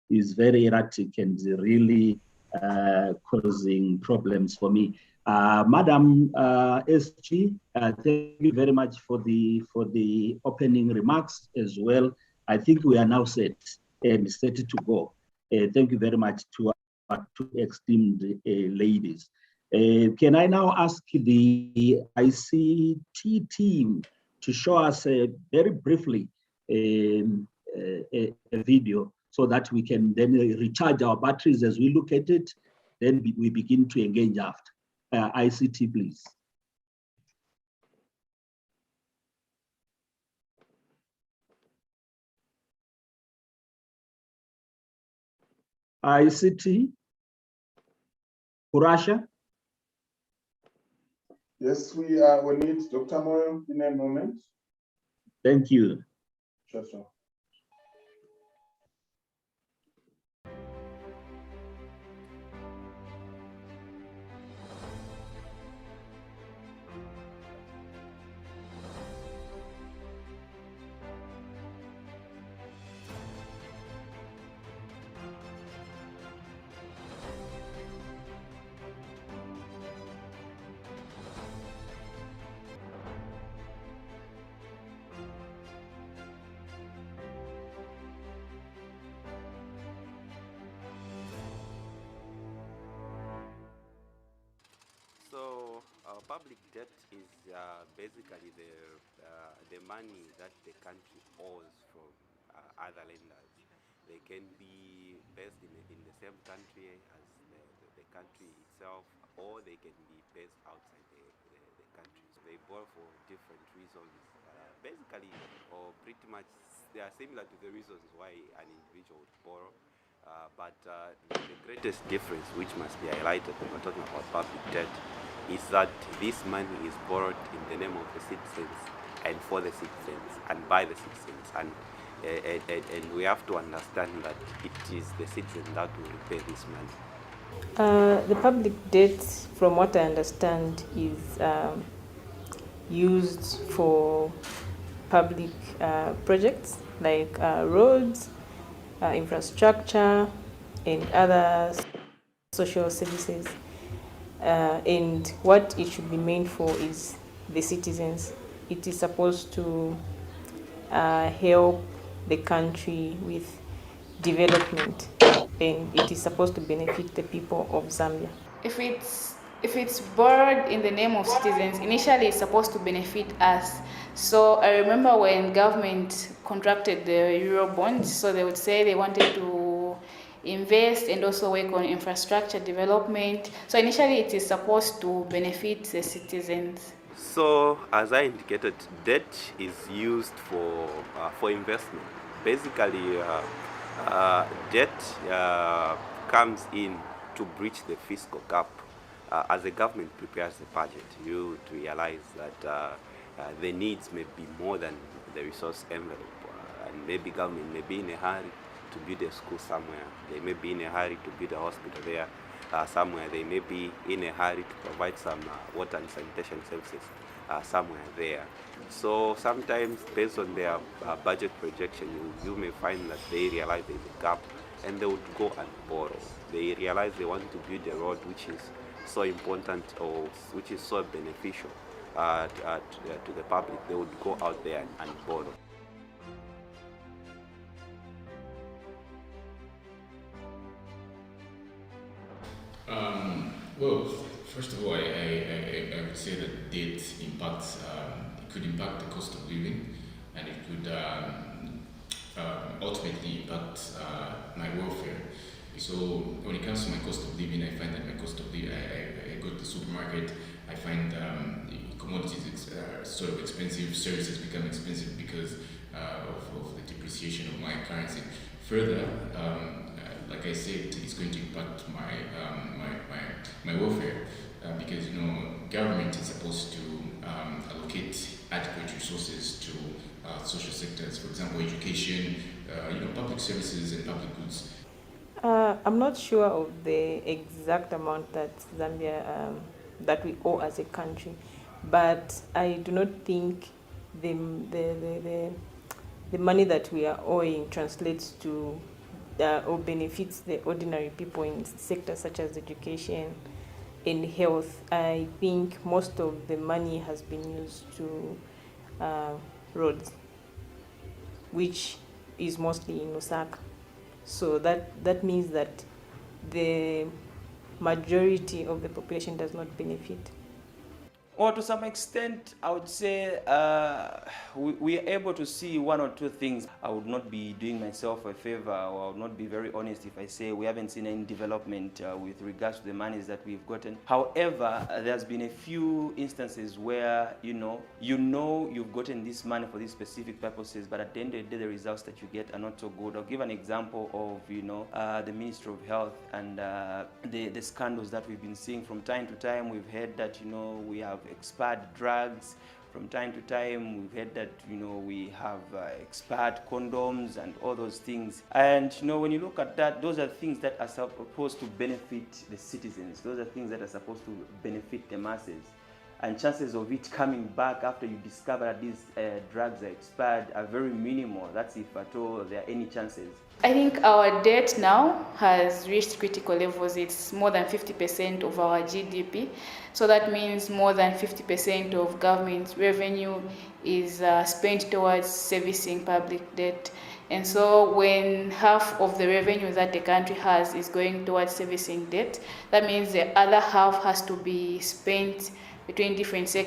is very erratic and really causing problems for me. Madam SG, thank you very much for the opening remarks as well. I think we are now set to go. Thank you very much to our two esteemed ladies. Can I now ask the ICT team to show us very briefly a video so that we can then recharge our batteries as we look at it, then we begin to engage after. ICT, please. ICT, Kurasha? Yes, we will need Dr. Moyo in a moment. Thank you. Sure, sure. So public debt is basically the money that the country owes from other lenders. They can be based in the same country as the country itself, or they can be based outside the country. So they borrow for different reasons. Basically, or pretty much, they are similar to the reasons why an individual would borrow. But the greatest difference, which must be highlighted when we're talking about public debt, is that this money is borrowed in the name of the citizens and for the citizens and by the citizens. And we have to understand that it is the citizen that will repay this money. The public debt, from what I understand, is used for public projects like roads, infrastructure, and other social services. And what it should be meant for is the citizens. It is supposed to help the country with development, and it is supposed to benefit the people of Zambia. If it's borrowed in the name of citizens, initially it's supposed to benefit us. So I remember when government contracted the Euro bonds, so they would say they wanted to invest and also work on infrastructure development. So initially it is supposed to benefit the citizens. So, as I indicated, debt is used for investment. Basically, debt comes in to breach the fiscal gap. As the government prepares the budget, you would realize that the needs may be more than the resource envelope. And maybe government may be in a hurry to build a school somewhere. They may be in a hurry to build a hospital there. Somewhere they may be in a hurry to provide some water and sanitation services somewhere there. So sometimes based on their budget projection, you may find that they realize there's a gap and they would go and borrow. They realize they want to build a road which is so important or which is so beneficial to the public. They would go out there and borrow. Well, first of all, I would say that debt impacts, it could impact the cost of living, and it could ultimately impact my welfare. So when it comes to my cost of living, I find that my cost of living, I go to the supermarket, I find commodities sort of expensive, services become expensive because of the depreciation of my currency. Further, like I said, it's going to impact my welfare because government is supposed to allocate adequate resources to social sectors, for example, education, public services and public goods. I'm not sure of the exact amount that Zambia that we owe as a country, but I do not think the money that we are owing translates to or benefits the ordinary people in sectors such as education and health. I think most of the money has been used to roads, which is mostly in Lusaka. So that means that the majority of the population does not benefit. Or to some extent, I would say we are able to see one or two things. I would not be doing myself a favor, or I would not be very honest if I say we haven't seen any development with regards to the monies that we've gotten. However, there's been a few instances where you've gotten this money for these specific purposes, but at the end of the day, the results that you get are not so good. I'll give an example of the Ministry of Health and the scandals that we've been seeing from time to time. We've heard that we have expired drugs. From time to time, we've heard that we have expired condoms and all those things. And when you look at that, those are things that are supposed to benefit the citizens. Those are things that are supposed to benefit the masses. And chances of it coming back after you discover that these drugs are expired are very minimal. That's if at all there are any chances. I think our debt now has reached critical levels. It's more than 50% of our GDP. So that means more than 50% of government revenue is spent towards servicing public debt. And so when half of the revenue that the country has is going towards servicing debt, that means the other half has to be spent between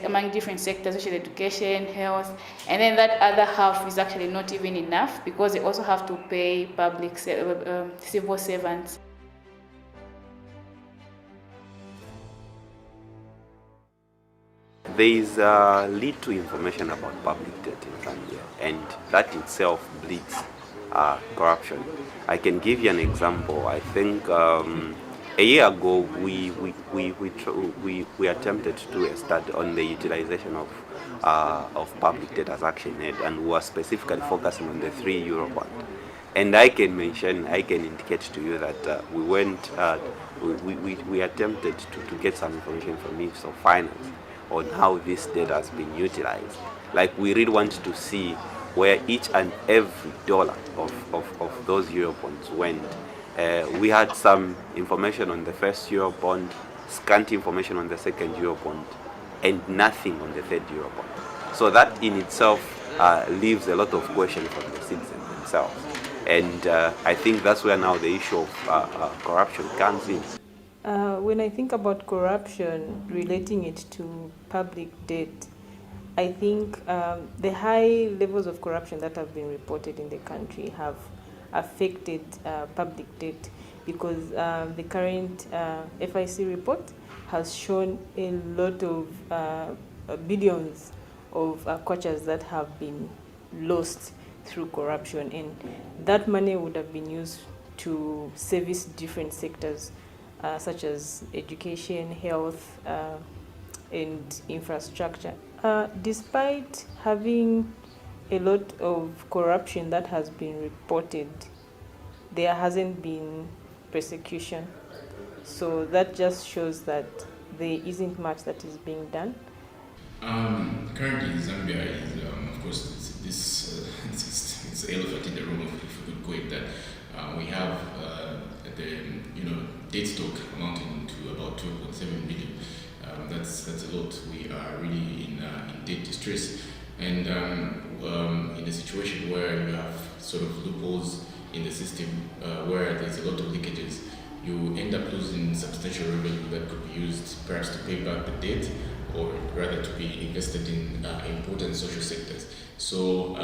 among different sectors, such as education, health, and then that other half is actually not even enough because they also have to pay public civil servants. There is little information about public debt in Zambia, and that itself bleeds corruption. I can give you an example. I think a year ago, we attempted to do a study on the utilization of public debt as action aid, and we were specifically focusing on the 3 euro bond. And I can indicate to you that we attempted to get some information from Ministry of Finance on how this debt has been utilized. Like, we really want to see where each and every dollar of those euro bonds went. We had some information on the first euro bond, scanty information on the second Eurobond and nothing on the third Eurobond. So that in itself leaves a lot of questions from the citizens themselves. And I think that's where now the issue of corruption comes in. When I think about corruption, relating it to public debt, I think the high levels of corruption that have been reported in the country have affected public debt, because the current FIC report has shown a lot of billions of kwachas that have been lost through corruption, and that money would have been used to service different sectors such as education, health, and infrastructure. Despite having a lot of corruption that has been reported, there hasn't been persecution. So that just shows that there isn't much that is being done. Currently, Zambia is, of course, it's the elephant in the room, if we could call it that. We have the debt stock amounting to about 2.7 billion. That's a lot. We are really in debt distress, and in a situation where you have sort of loopholes in the system, where there's a lot of leakages, you end up losing substantial revenue that could be used perhaps to pay back the debt, or rather to be invested in important social sectors. So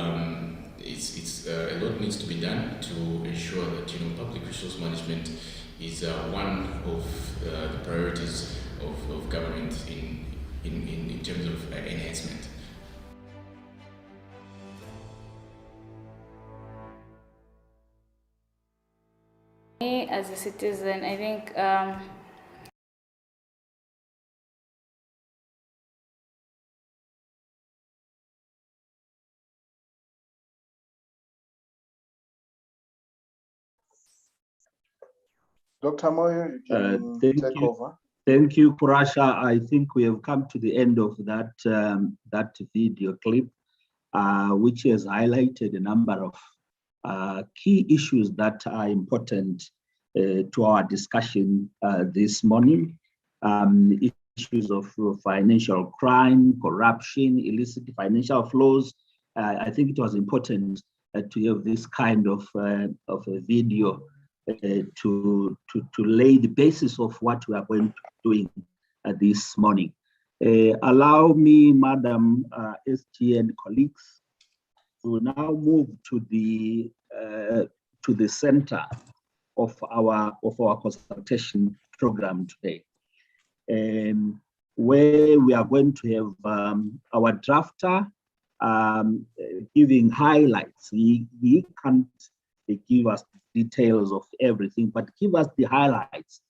it's a lot needs to be done to ensure that public resource management is one of the priorities of government in terms of enhancement. Me as a citizen, I think Dr. Moyo, you can take over. Thank you, Kurasha. I think we have come to the end of that that video clip, which has highlighted a number of key issues that are important to our discussion this morning. Issues of financial crime, corruption, illicit financial flows. I think it was important to have this kind of a video to lay the basis of what we are going to be doing this morning. Allow me, Madam SG and colleagues, to now move to the center of our consultation program today, where we are going to have our drafter giving highlights. He can't give us details of everything, but give us the highlights,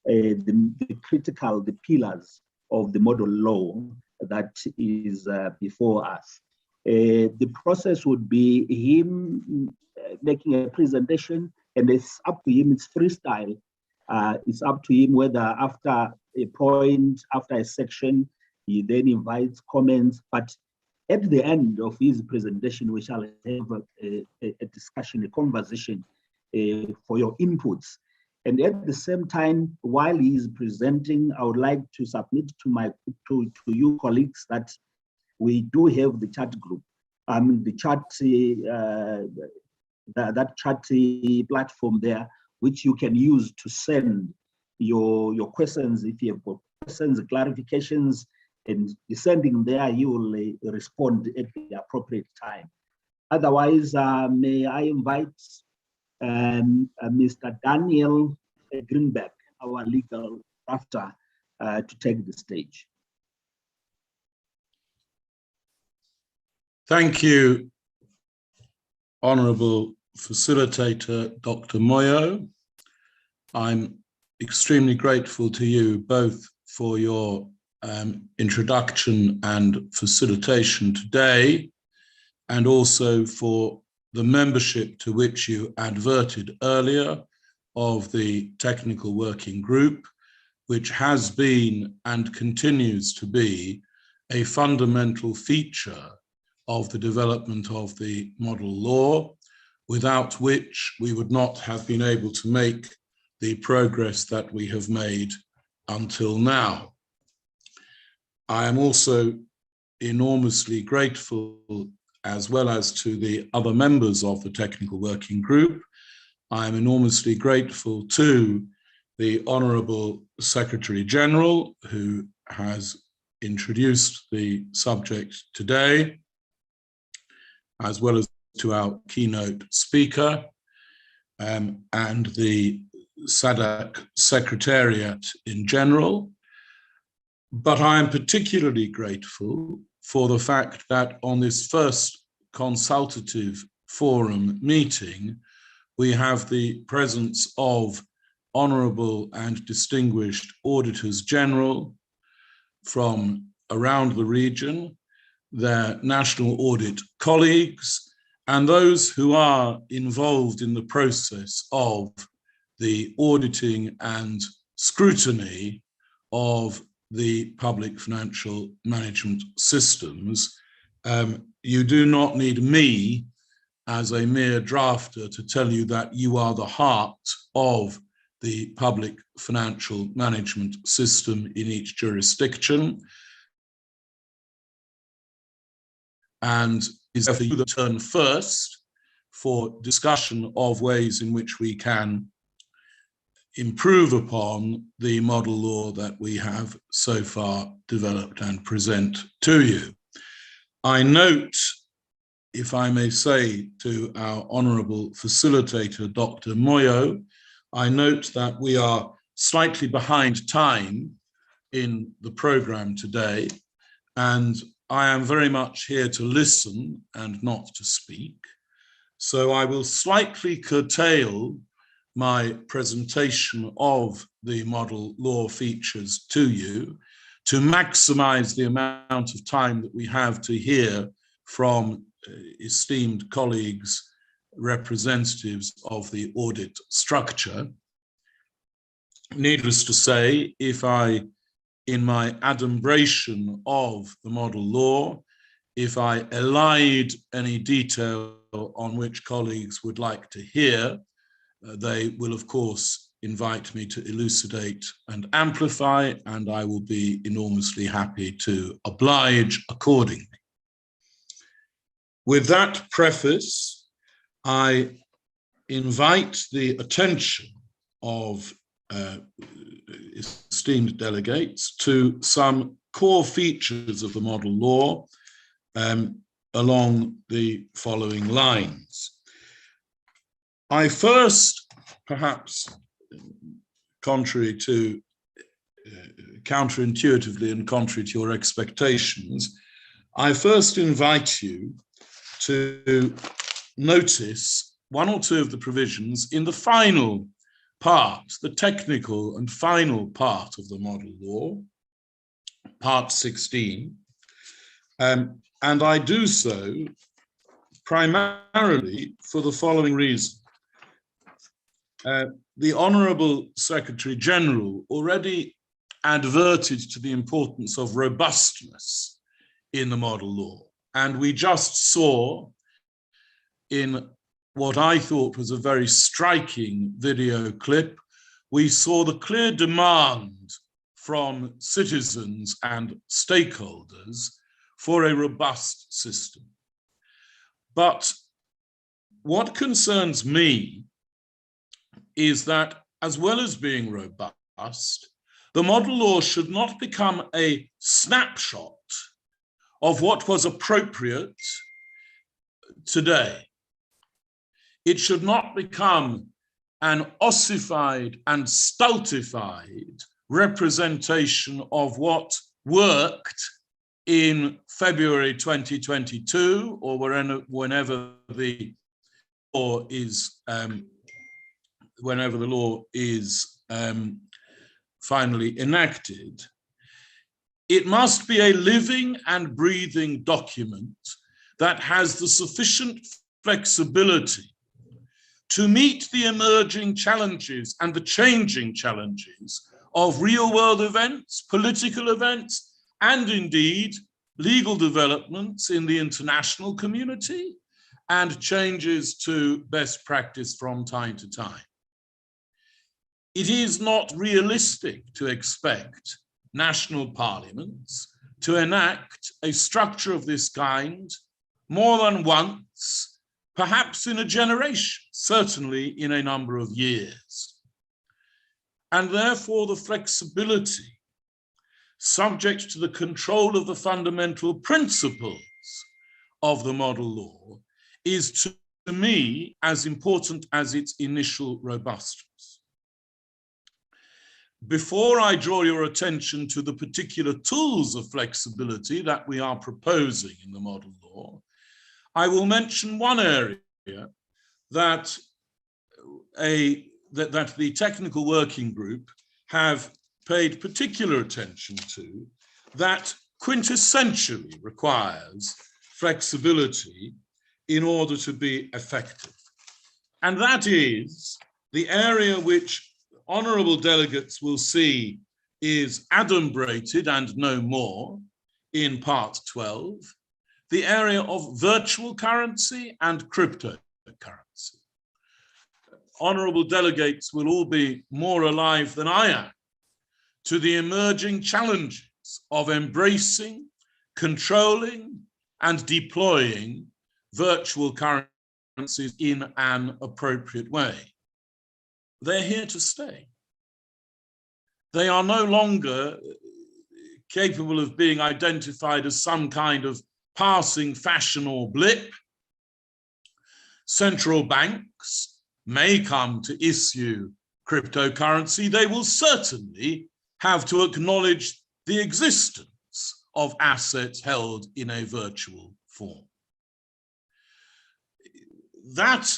the critical, the pillars of the model law that is before us. The process would be him making a presentation, and it's up to him, it's freestyle. It's up to him whether after a point, after a section, he then invites comments, but at the end of his presentation, we shall have a discussion, a conversation for your inputs. And at the same time, while he is presenting, I would like to submit to you colleagues that we do have the chat group. The chat, that chat platform there, which you can use to send your questions. If you have got questions, clarifications, and sending there, you will respond at the appropriate time. Otherwise, may I invite Mr. Daniel Greenberg, our legal drafter, to take the stage. Thank you, Honourable Facilitator Dr. Moyo. I'm extremely grateful to you both for your introduction and facilitation today, and also for the membership to which you adverted earlier of the technical working group, which has been and continues to be a fundamental feature of the development of the model law, without which we would not have been able to make the progress that we have made until now. I am also enormously grateful, as well as to the other members of the technical working group. I am enormously grateful to the Honourable Secretary General, who has introduced the subject today, as well as to our keynote speaker, and the SADC Secretariat in general. But I am particularly grateful for the fact that on this first consultative forum meeting, we have the presence of honourable and distinguished auditors general from around the region, their national audit colleagues, and those who are involved in the process of the auditing and scrutiny of the public financial management systems. You do not need me as a mere drafter to tell you that you are the heart of the public financial management system in each jurisdiction. And is for you to turn first for discussion of ways in which we can improve upon the model law that we have so far developed and present to you. I note, if I may say, to our honourable facilitator, Dr. Moyo, I note that we are slightly behind time in the programme today, and I am very much here to listen and not to speak. So I will slightly curtail my presentation of the model law features to you to maximize the amount of time that we have to hear from esteemed colleagues, representatives of the audit structure. Needless to say, if I, in my adumbration of the model law, if I elide any detail on which colleagues would like to hear, they will, of course, invite me to elucidate and amplify, and I will be enormously happy to oblige accordingly. With that preface, I invite the attention of esteemed delegates to some core features of the model law along the following lines. I first, perhaps counterintuitively and contrary to your expectations, I first invite you to notice one or two of the provisions in the final part, the technical and final part of the model law, part 16. And I do so primarily for the following reason. The Honourable Secretary General already adverted to the importance of robustness in the model law. And we just saw in what I thought was a very striking video clip, we saw the clear demand from citizens and stakeholders for a robust system. But what concerns me is that, as well as being robust, the model law should not become a snapshot of what was appropriate today. It should not become an ossified and stultified representation of what worked in February 2022 or whenever the law is finally enacted. It must be a living and breathing document that has the sufficient flexibility to meet the emerging challenges and the changing challenges of real-world events, political events, and indeed legal developments in the international community and changes to best practice from time to time. it is not realistic to expect national parliaments to enact a structure of this kind more than once, perhaps in a generation, certainly in a number of years. And therefore the flexibility subject to the control of the fundamental principles of the model law is to me as important as its initial robustness. Before I draw your attention to the particular tools of flexibility that we are proposing in the model law, I will mention one area that the technical working group have paid particular attention to, that quintessentially requires flexibility in order to be effective. And that is the area which honourable delegates will see is adumbrated and no more in part 12, the area of virtual currency and cryptocurrency. Honourable delegates will all be more alive than I am to the emerging challenges of embracing, controlling, and deploying virtual currencies in an appropriate way. They're here to stay. They are no longer capable of being identified as some kind of passing fashion or blip. Central banks may come to issue cryptocurrency. They will certainly have to acknowledge the existence of assets held in a virtual form. That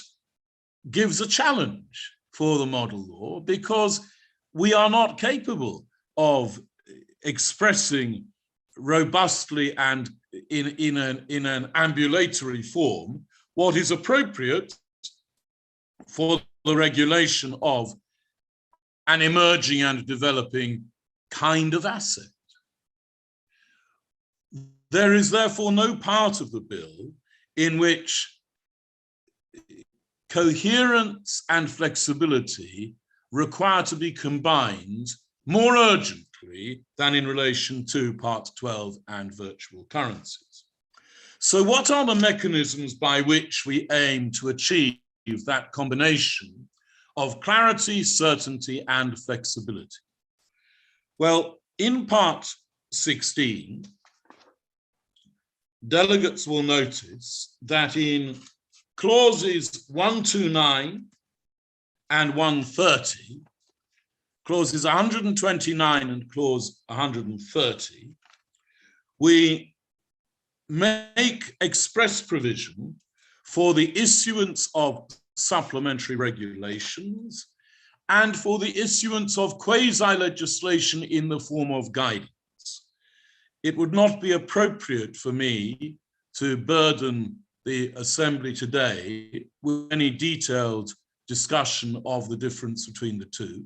gives a challenge for the model law because we are not capable of expressing robustly and in an ambulatory form what is appropriate for the regulation of an emerging and developing kind of asset. There is therefore no part of the bill in which coherence and flexibility require to be combined more urgently than in relation to Part 12 and virtual currencies. So what are the mechanisms by which we aim to achieve that combination of clarity, certainty, and flexibility? Well, in Part 16, delegates will notice that in clauses 129 and 130, clauses 129 and clause 130, we make express provision for the issuance of supplementary regulations and for the issuance of quasi-legislation in the form of guidance. It would not be appropriate for me to burden the Assembly today with any detailed discussion of the difference between the two.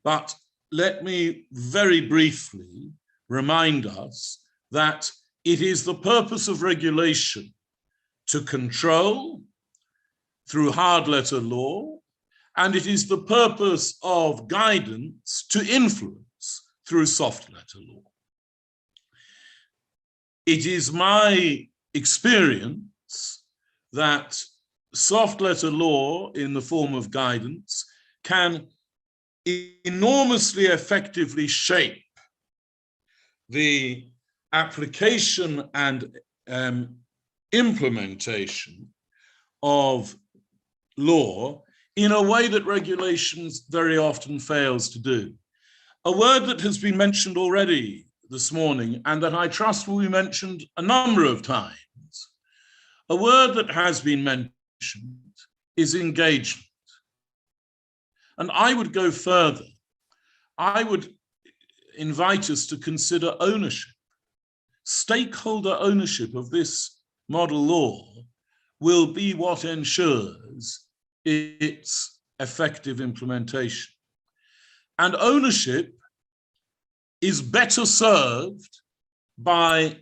But let me very briefly remind us that it is the purpose of regulation to control through hard letter law, and it is the purpose of guidance to influence through soft letter law. It is my experience that soft letter law in the form of guidance can enormously effectively shape the application and implementation of law in a way that regulations very often fails to do. A word that has been mentioned already this morning and that I trust will be mentioned a number of times, a word that has been mentioned is engagement. And I would go further. I would invite us to consider ownership. Stakeholder ownership of this model law will be what ensures its effective implementation. And ownership is better served by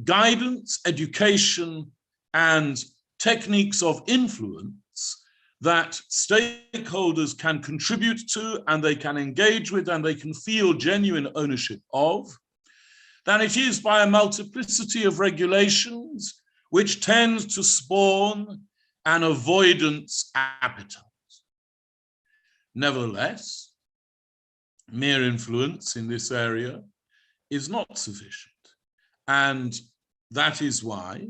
guidance, education, and techniques of influence that stakeholders can contribute to and they can engage with and they can feel genuine ownership of, than it is by a multiplicity of regulations which tend to spawn an avoidance appetite. Nevertheless, mere influence in this area is not sufficient. And that is why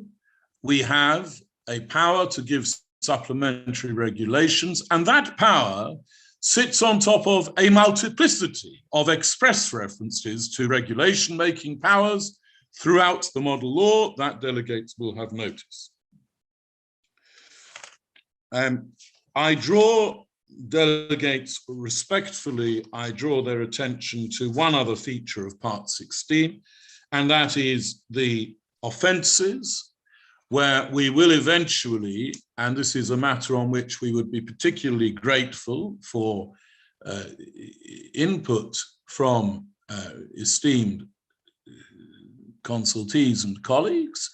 we have a power to give supplementary regulations, and that power sits on top of a multiplicity of express references to regulation-making powers throughout the model law that delegates will have noticed. I draw delegates respectfully, I draw their attention to one other feature of Part 16, and that is the offences, where we will eventually, and this is a matter on which we would be particularly grateful for input from esteemed consultees and colleagues,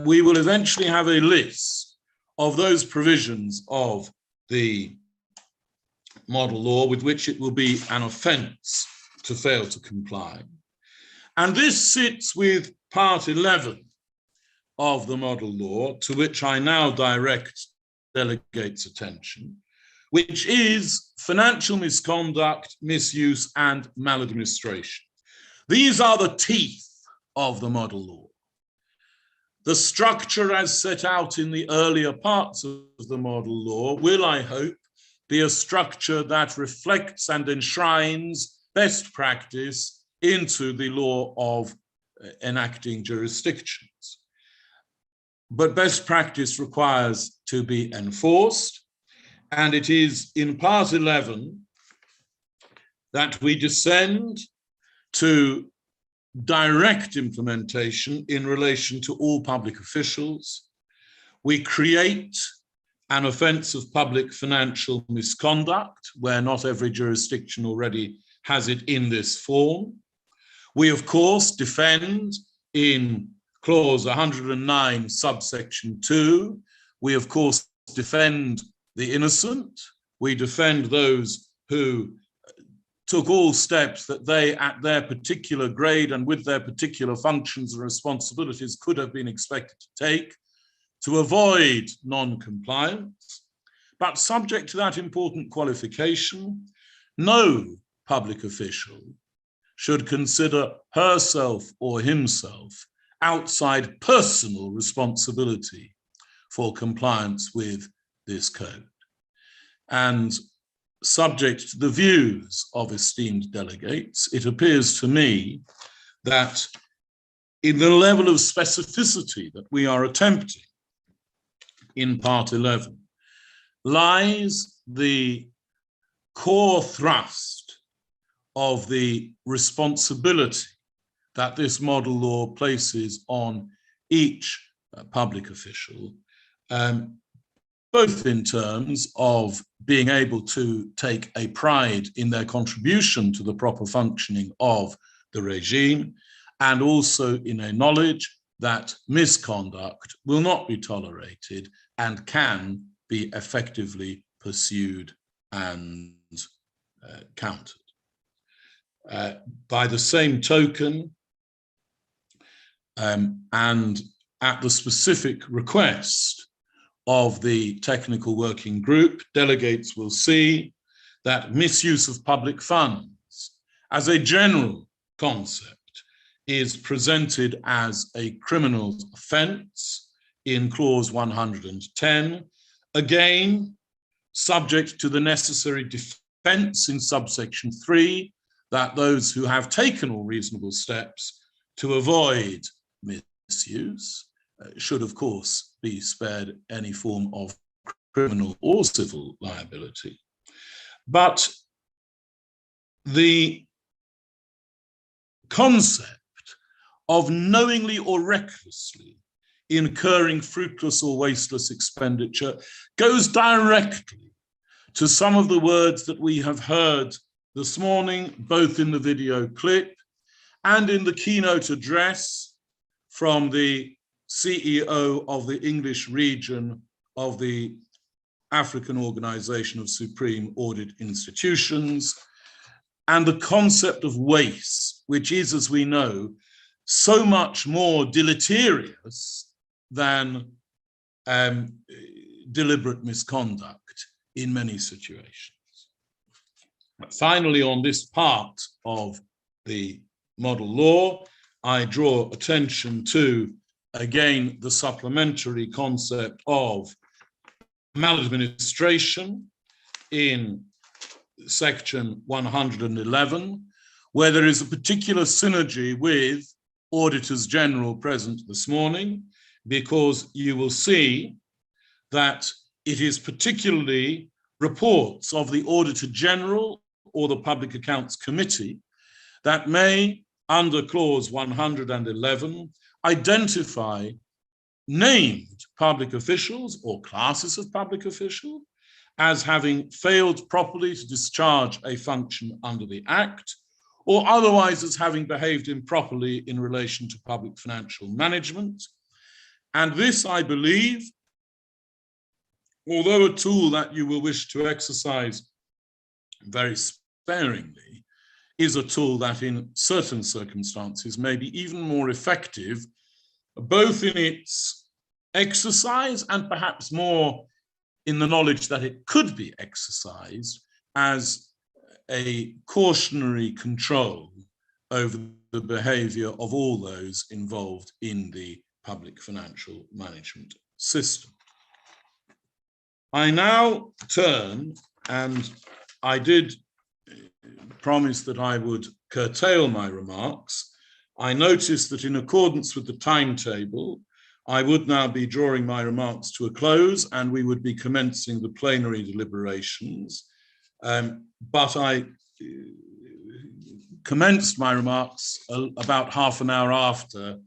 we will eventually have a list of those provisions of the model law with which it will be an offence to fail to comply. And this sits with Part 11 of the model law, to which I now direct delegates' attention, which is financial misconduct, misuse, and maladministration. These are the teeth of the model law. The structure as set out in the earlier parts of the model law will, I hope, be a structure that reflects and enshrines best practice into the law of enacting jurisdictions. But best practice requires to be enforced, and it is in Part 11 that we descend to direct implementation in relation to all public officials. We create an offence of public financial misconduct, where not every jurisdiction already has it in this form. We, of course, defend in Clause 109, subsection 2. We, of course, defend the innocent. We defend those who took all steps that they, at their particular grade and with their particular functions and responsibilities, could have been expected to take to avoid non-compliance. But subject to that important qualification, no public official should consider herself or himself outside personal responsibility for compliance with this code. And subject to the views of esteemed delegates, it appears to me that in the level of specificity that we are attempting in Part 11 lies the core thrust of the responsibility that this model law places on each public official, both in terms of being able to take a pride in their contribution to the proper functioning of the regime, and also in a knowledge that misconduct will not be tolerated and can be effectively pursued and countered. By the same token, and at the specific request of the technical working group, delegates will see that misuse of public funds as a general concept is presented as a criminal offence in Clause 110, again, subject to the necessary defence in subsection 3, that those who have taken all reasonable steps to avoid misuse should, of course, be spared any form of criminal or civil liability. But the concept of knowingly or recklessly incurring fruitless or wasteless expenditure goes directly to some of the words that we have heard this morning, both in the video clip and in the keynote address from the CEO of the English region of the African Organization of Supreme Audit Institutions, and the concept of waste, which is, as we know, so much more deleterious than deliberate misconduct in many situations. Finally, on this part of the model law, I draw attention to, again, the supplementary concept of maladministration in section 111, where there is a particular synergy with Auditors General present this morning, because you will see that it is particularly reports of the Auditor General or the Public Accounts Committee that may, under clause 111, identify named public officials or classes of public official as having failed properly to discharge a function under the Act, or otherwise as having behaved improperly in relation to public financial management. And this, I believe, although a tool that you will wish to exercise very sparingly, is a tool that in certain circumstances may be even more effective, both in its exercise and perhaps more in the knowledge that it could be exercised as a cautionary control over the behavior of all those involved in the public financial management system. I now turn, and I did promise that I would curtail my remarks. I noticed that in accordance with the timetable, I would now be drawing my remarks to a close and we would be commencing the plenary deliberations. But I commenced my remarks about half an hour after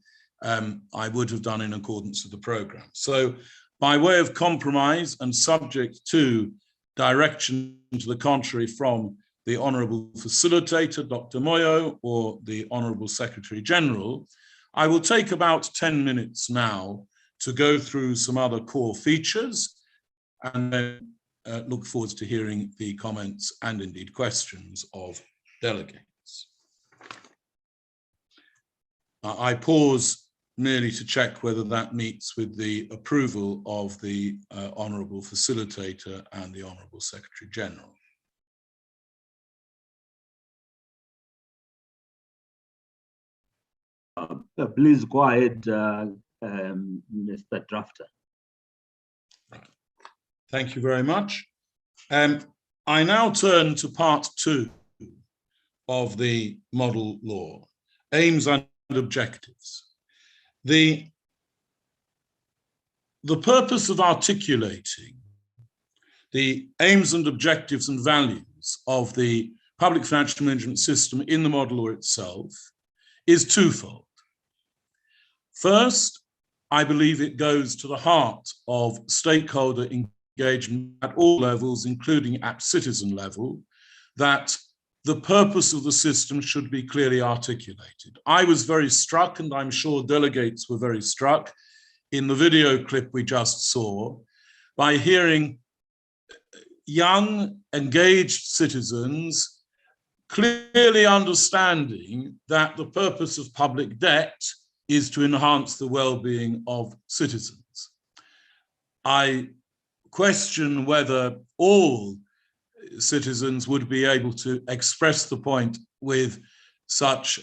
I would have done in accordance with the programme. So by way of compromise and subject to direction to the contrary from the Honourable Facilitator, Dr. Moyo, or the Honourable Secretary General, I will take about 10 minutes now to go through some other core features and then look forward to hearing the comments and indeed questions of delegates. I pause merely to check whether that meets with the approval of the Honourable Facilitator and the Honourable Secretary General. Please go ahead, Mr. Drafter. Thank you very much. I now turn to part 2 of the model law, aims and objectives. The purpose of articulating the aims and objectives and values of the public financial management system in the model law itself is twofold. First, I believe it goes to the heart of stakeholder engagement at all levels, including at citizen level, that the purpose of the system should be clearly articulated. I was very struck, and I'm sure delegates were very struck, in the video clip we just saw, by hearing young, engaged citizens clearly understanding that the purpose of public debt is to enhance the well-being of citizens. I question whether all citizens would be able to express the point with such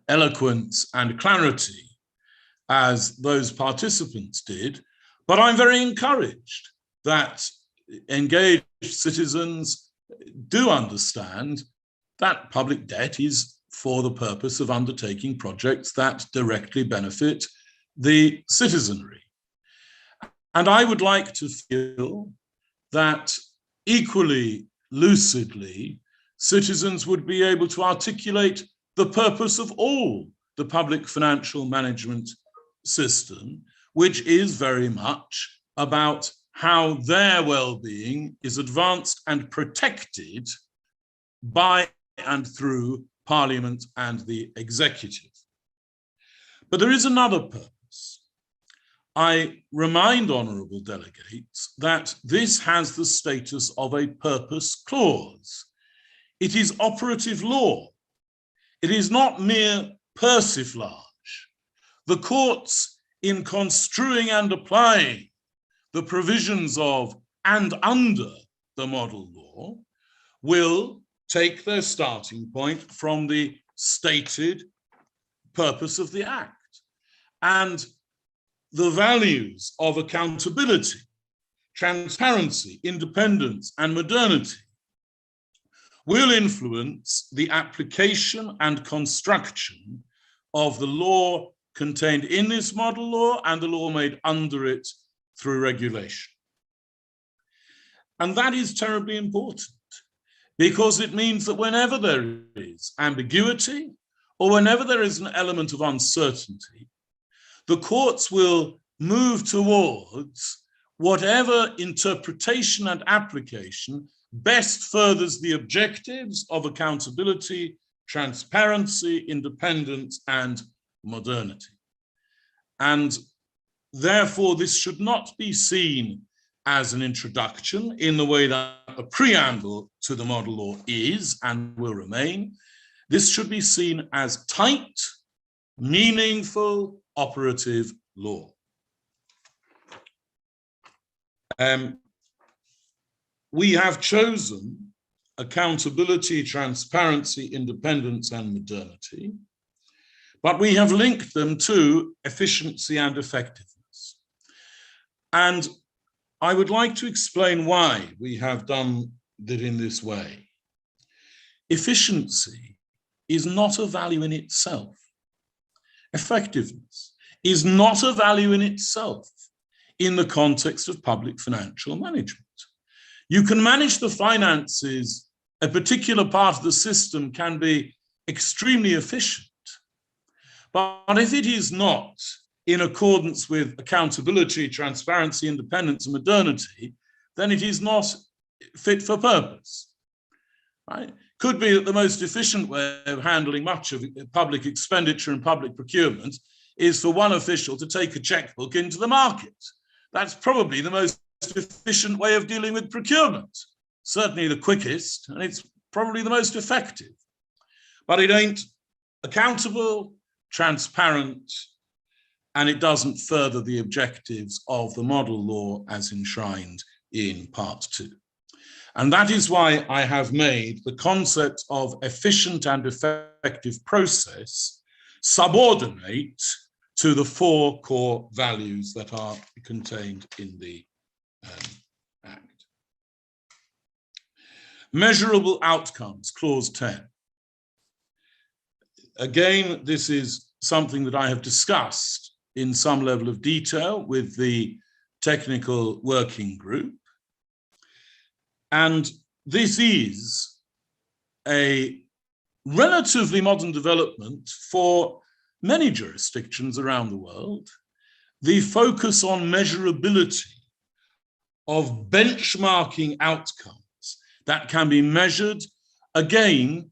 eloquence and clarity as those participants did, but I'm very encouraged that engaged citizens do understand that public debt is for the purpose of undertaking projects that directly benefit the citizenry. And I would like to feel that equally lucidly, citizens would be able to articulate the purpose of all the public financial management system, which is very much about how their well-being is advanced and protected by and through Parliament and the executive. But there is another purpose. I remind honourable delegates that this has the status of a purpose clause. It is operative law. It is not mere persiflage. The courts, in construing and applying the provisions of and under the model law, will take their starting point from the stated purpose of the Act. And the values of accountability, transparency, independence, and modernity will influence the application and construction of the law contained in this model law and the law made under it through regulation. And that is terribly important, because it means that whenever there is ambiguity or whenever there is an element of uncertainty, the courts will move towards whatever interpretation and application best furthers the objectives of accountability, transparency, independence, and modernity. And therefore, this should not be seen as an introduction in the way that a preamble to the model law is and will remain. This should be seen as tight, meaningful, operative law. We have chosen accountability, transparency, independence, and modernity, but we have linked them to efficiency and effectiveness. And I would like to explain why we have done it in this way. Efficiency is not a value in itself. Effectiveness is not a value in itself in the context of public financial management. You can manage the finances, a particular part of the system can be extremely efficient, but if it is not in accordance with accountability, transparency, independence, and modernity, then it is not fit for purpose. Right? Could be that the most efficient way of handling much of public expenditure and public procurement is for one official to take a checkbook into the market. That's probably the most efficient way of dealing with procurement. Certainly the quickest, and it's probably the most effective. But it ain't accountable, transparent, and it doesn't further the objectives of the model law as enshrined in Part 2. And that is why I have made the concept of efficient and effective process subordinate to the 4 core values that are contained in the Act. Measurable outcomes, Clause 10. Again, this is something that I have discussed in some level of detail with the technical working group. And this is a relatively modern development for many jurisdictions around the world. The focus on measurability of benchmarking outcomes that can be measured. Again,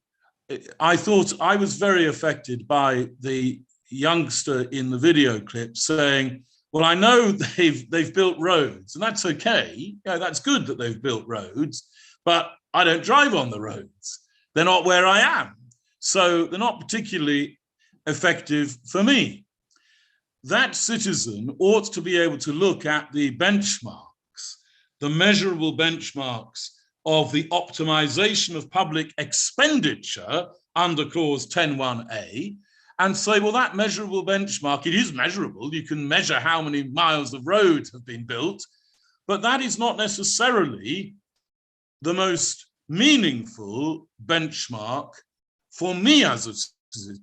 I thought I was very affected by the youngster in the video clip saying, well, I know they've built roads, and that's okay. Yeah, that's good that they've built roads, but I don't drive on the roads. They're not where I am. So they're not particularly effective for me. That citizen ought to be able to look at the benchmarks, the measurable benchmarks of the optimization of public expenditure under Clause 10.1a, and say, well, that measurable benchmark, it is measurable. You can measure how many miles of roads have been built, but that is not necessarily the most meaningful benchmark for me as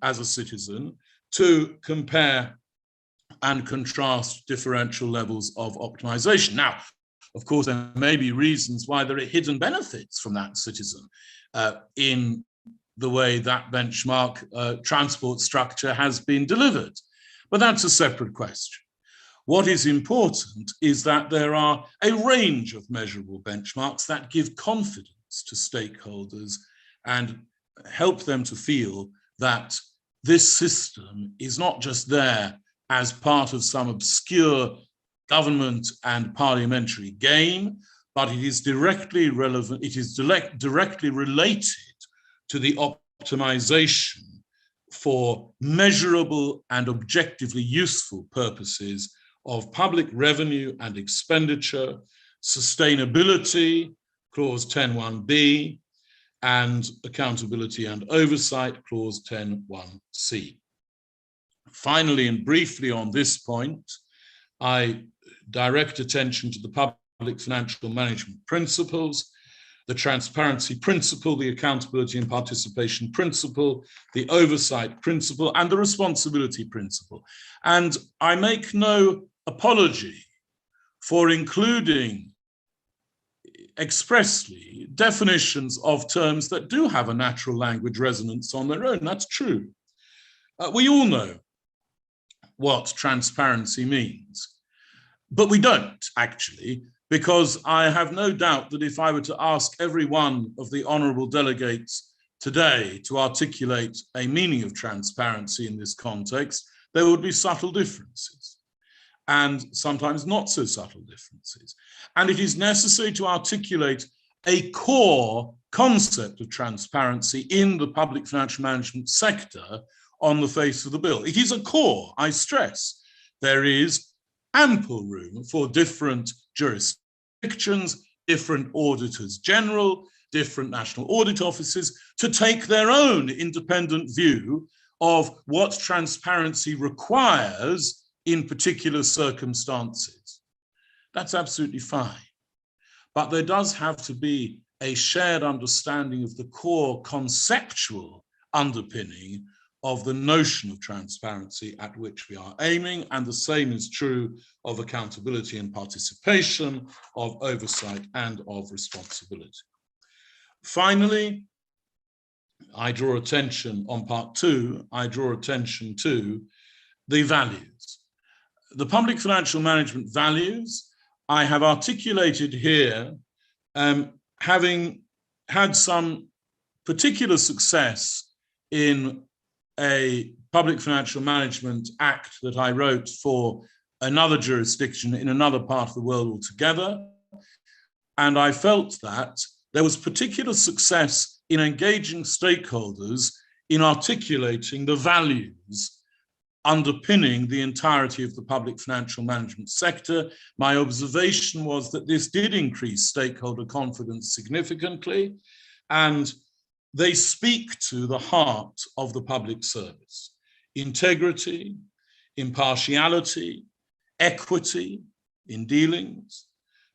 a citizen to compare and contrast differential levels of optimization. Now, of course, there may be reasons why there are hidden benefits from that citizen in the way that benchmark transport structure has been delivered. But that's a separate question. What is important is that there are a range of measurable benchmarks that give confidence to stakeholders and help them to feel that this system is not just there as part of some obscure government and parliamentary game, but it is directly relevant, it is directly related to the optimization for measurable and objectively useful purposes of public revenue and expenditure, sustainability, clause 10.1b, and accountability and oversight, clause 10.1c. Finally, and briefly on this point, I direct attention to the public financial management principles, the transparency principle, the accountability and participation principle, the oversight principle, and the responsibility principle. And I make no apology for including expressly definitions of terms that do have a natural language resonance on their own. That's true. We all know what transparency means, but we don't actually, because I have no doubt that if I were to ask every one of the honourable delegates today to articulate a meaning of transparency in this context, there would be subtle differences, and sometimes not so subtle differences. And it is necessary to articulate a core concept of transparency in the public financial management sector on the face of the bill. It is a core, I stress. There is ample room for different jurisdictions, different auditors general, different national audit offices to take their own independent view of what transparency requires in particular circumstances. That's absolutely fine. But there does have to be a shared understanding of the core conceptual underpinning of the notion of transparency at which we are aiming, and the same is true of accountability and participation, of oversight and of responsibility. Finally, I draw attention on part 2, I draw attention to the values. The public financial management values I have articulated here, having had some particular success in a public financial management act that I wrote for another jurisdiction in another part of the world altogether. And I felt that there was particular success in engaging stakeholders in articulating the values underpinning the entirety of the public financial management sector. My observation was that this did increase stakeholder confidence significantly, and they speak to the heart of the public service: integrity, impartiality, equity in dealings,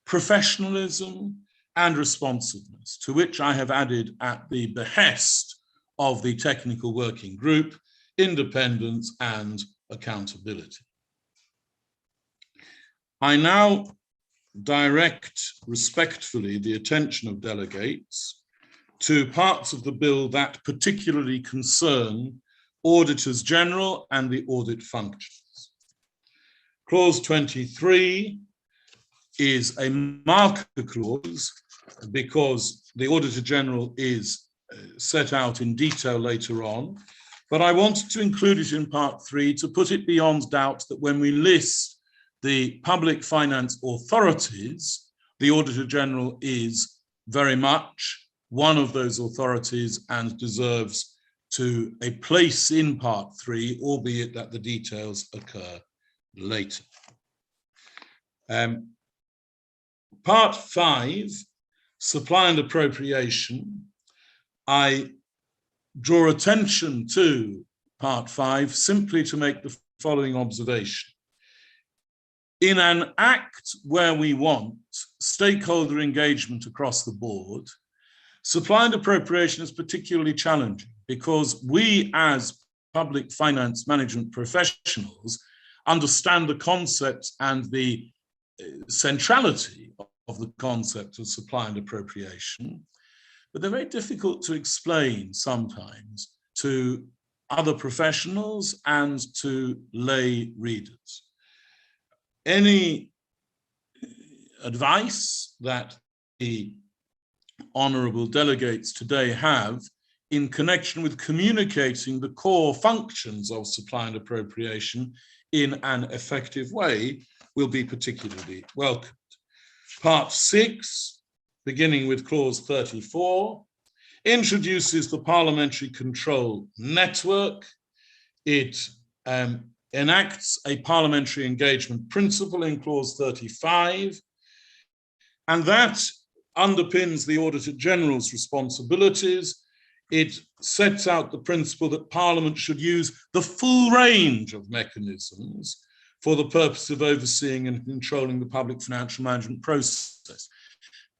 professionalism, and responsiveness, to which I have added, at the behest of the technical working group, independence and accountability. I now direct respectfully the attention of delegates to parts of the bill that particularly concern auditors general and the audit functions. Clause 23 is a marker clause because the Auditor General is set out in detail later on, but I wanted to include it in part 3 to put it beyond doubt that when we list the public finance authorities, the Auditor General is very much one of those authorities and deserves to a place in part 3, albeit that the details occur later. Part 5, supply and appropriation. I draw attention to part 5 simply to make the following observation. In an act where we want stakeholder engagement across the board, supply and appropriation is particularly challenging because we as public finance management professionals understand the concept and the centrality of the concept of supply and appropriation, but they're very difficult to explain sometimes to other professionals and to lay readers. Any advice that the honourable delegates today have in connection with communicating the core functions of supply and appropriation in an effective way will be particularly welcomed. Part 6, beginning with clause 34, introduces the parliamentary control network. It enacts a parliamentary engagement principle in clause 35, and that underpins the Auditor General's responsibilities. It sets out the principle that Parliament should use the full range of mechanisms for the purpose of overseeing and controlling the public financial management process.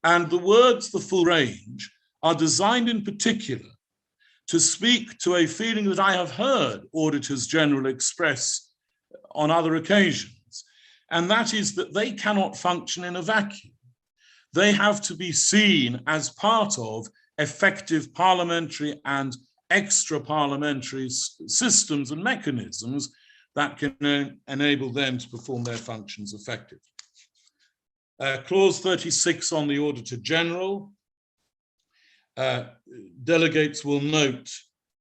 And the words "the full range" are designed in particular to speak to a feeling that I have heard Auditors General express on other occasions, and that is that they cannot function in a vacuum. They have to be seen as part of effective parliamentary and extra-parliamentary systems and mechanisms that can enable them to perform their functions effectively. Clause 36 on the Auditor General. Delegates will note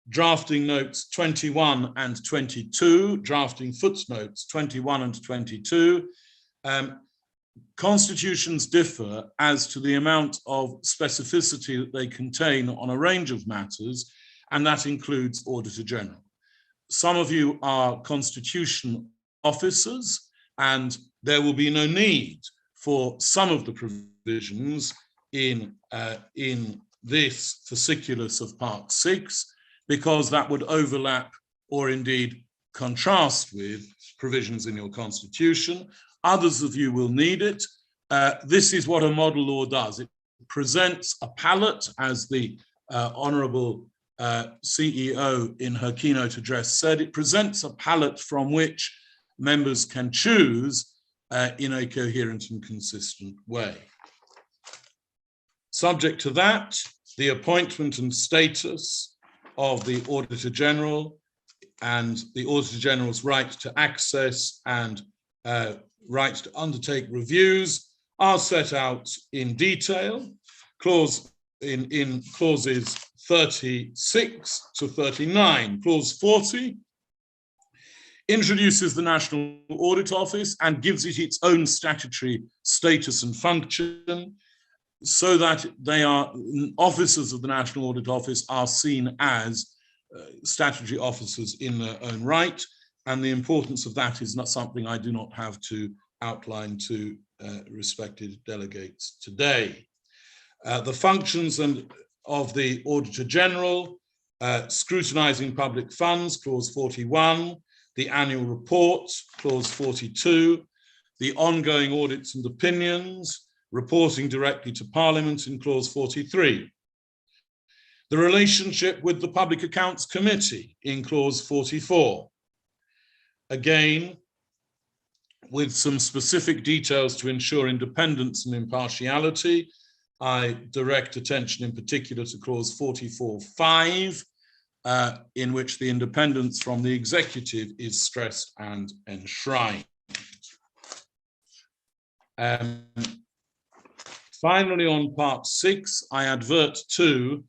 drafting notes 21 and 22, drafting footnotes 21 and 22. Constitutions differ as to the amount of specificity that they contain on a range of matters, and that includes Auditor General. Some of you are constitution officers, and there will be no need for some of the provisions in this fasciculus of Part 6, because that would overlap or indeed contrast with provisions in your constitution. Others of you will need it. This is what a model law does. It presents a palette, as the Honourable CEO in her keynote address said. It presents a palette from which members can choose in a coherent and consistent way. Subject to that, the appointment and status of the Auditor General and the Auditor General's right to access and right to undertake reviews are set out in detail. In clauses 36 to 39. Clause 40 introduces the National Audit Office and gives it its own statutory status and function, so that they are officers of the National Audit Office are seen as statutory officers in their own right, and the importance of that is not something I do not have to outline to respected delegates today. The functions of the Auditor General, scrutinising public funds, clause 41, the annual report, clause 42, the ongoing audits and opinions, reporting directly to Parliament in clause 43. The relationship with the Public Accounts Committee in clause 44. Again, with some specific details to ensure independence and impartiality, I direct attention in particular to clause 44.5, in which the independence from the executive is stressed and enshrined. Finally, on part 6, I advert to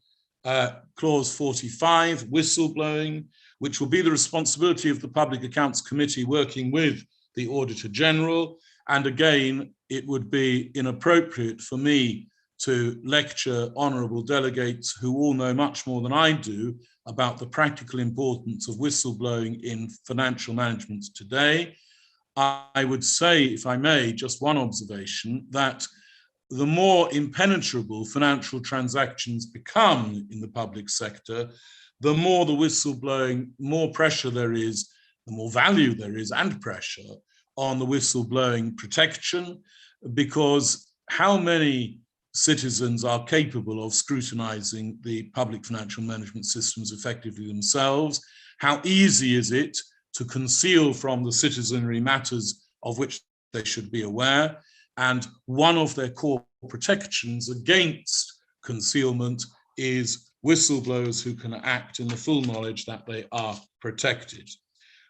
clause 45, whistleblowing, which will be the responsibility of the Public Accounts Committee working with the Auditor General. And again, it would be inappropriate for me to lecture honourable delegates who all know much more than I do about the practical importance of whistleblowing in financial management today. I would say, if I may, just one observation, that the more impenetrable financial transactions become in the public sector, the more the whistleblowing, more pressure there is, the more value there is and pressure on the whistleblowing protection, because how many citizens are capable of scrutinizing the public financial management systems effectively themselves? How easy is it to conceal from the citizenry matters of which they should be aware? And one of their core protections against concealment is whistleblowers who can act in the full knowledge that they are protected.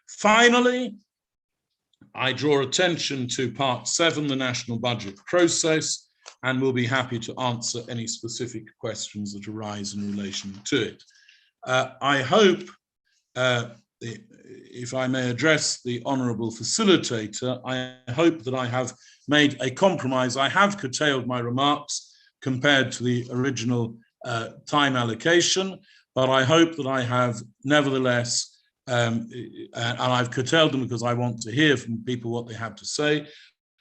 Finally, I draw attention to part 7, the national budget process, and will be happy to answer any specific questions that arise in relation to it. I hope if I may address the honourable facilitator, I hope that I have made a compromise. I have curtailed my remarks compared to the original time allocation, but I hope that I have nevertheless, and I've curtailed them because I want to hear from people what they have to say,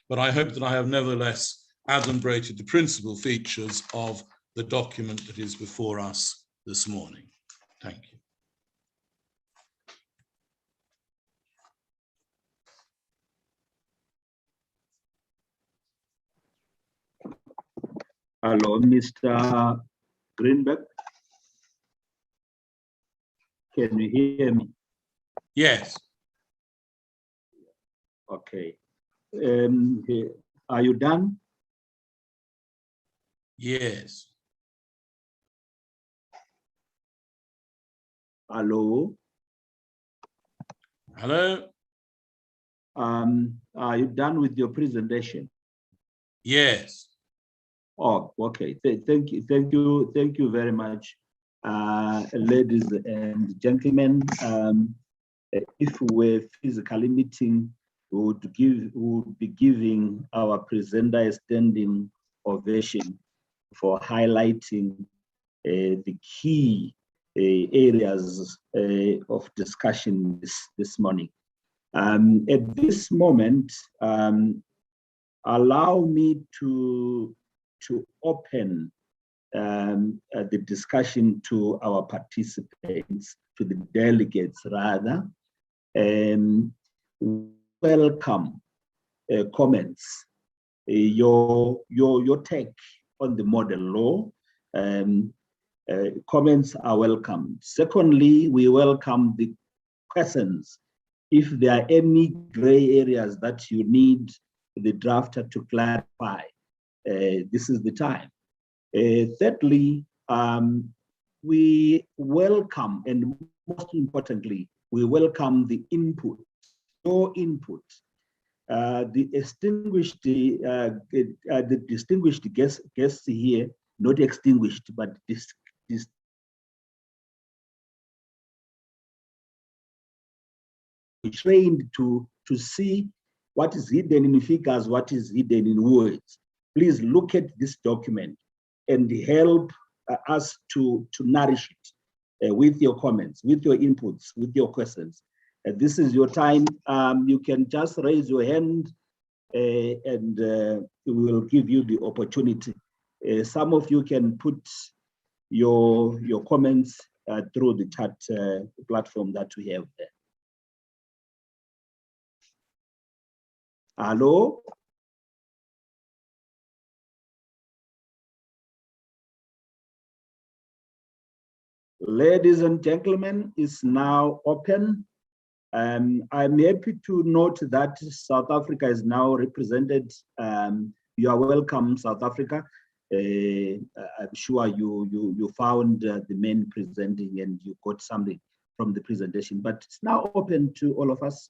but I hope that I have nevertheless adumbrated the principal features of the document that is before us this morning. Thank you. Hello, Mr. Greenberg. Can you hear me? Yes. Okay. Are you done? Yes. Hello. Hello. Are you done with your presentation? Yes. Oh, okay. Thank you very much, ladies and gentlemen. If we were physically meeting, we would be giving our presenter a standing ovation for highlighting the key areas of discussion this morning. At this moment, allow me to open the discussion to our participants, to the delegates rather. Welcome comments, your take on the model law. Comments are welcome. Secondly, we welcome the questions. If there are any gray areas that you need the drafter to clarify, this is the time. Thirdly, we welcome, and most importantly, we welcome the input, your input. The distinguished guests here, not extinguished, but trained to see what is hidden in figures, what is hidden in words. Please look at this document and help us to nourish it with your comments, with your inputs, with your questions. This is your time. You can just raise your hand and we will give you the opportunity. Some of you can put your comments through the chat platform that we have there. Hello? Ladies and gentlemen, it's now open. I'm happy to note that South Africa is now represented. You are welcome, South Africa. I'm sure you found the men presenting and you got something from the presentation, but it's now open to all of us.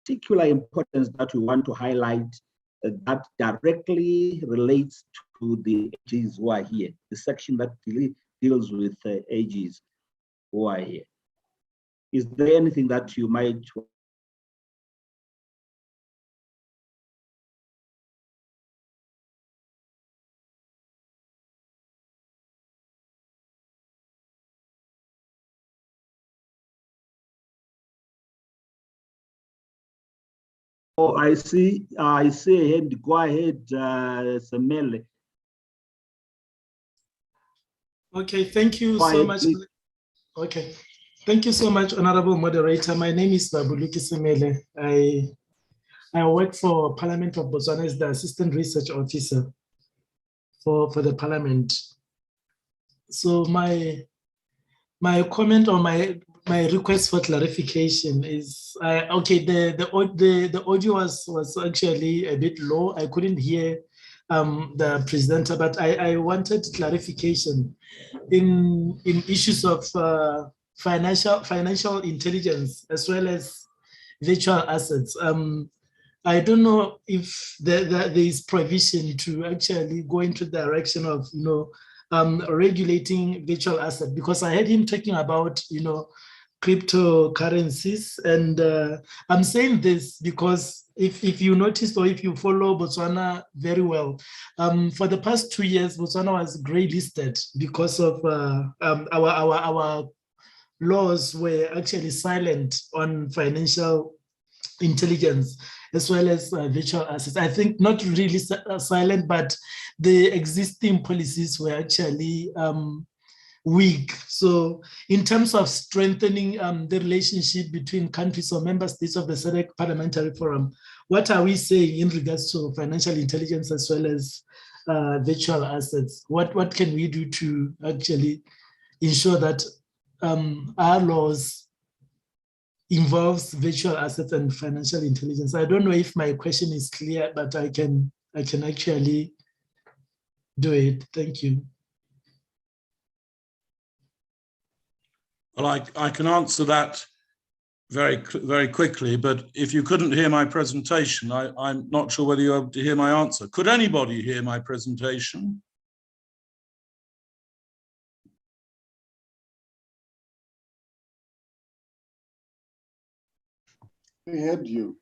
Particular importance that we want to highlight that directly relates to the AGs who are here, the section that deals with AGs who are here. Is there anything that you might Oh, I see a hand. Go ahead, Samele. Okay, thank you so much. Okay, thank you so much, Honorable Moderator. My name is Babuluki Semele. I work for Parliament of Botswana as the Assistant Research Officer for the Parliament. So my comment or my my request for clarification is okay. The audio was actually a bit low. I couldn't hear the presenter, but I wanted clarification in issues of financial intelligence as well as virtual assets. I don't know if there is provision to actually go into the direction of regulating virtual assets, because I heard him talking about cryptocurrencies, and I'm saying this because if you noticed or if you follow Botswana very well, for the past 2 years, Botswana was grey listed because of our laws were actually silent on financial intelligence as well as virtual assets. I think not really silent, but the existing policies were actually weak. So in terms of strengthening the relationship between countries or member states of the SADC Parliamentary Forum, what are we saying in regards to financial intelligence as well as virtual assets? What can we do to actually ensure that our laws involves virtual assets and financial intelligence? I don't know if my question is clear, but I can actually do it. Thank you. Well, I can answer that very quickly, but if you couldn't hear my presentation, I'm not sure whether you're able to hear my answer. Could anybody hear my presentation? We heard you.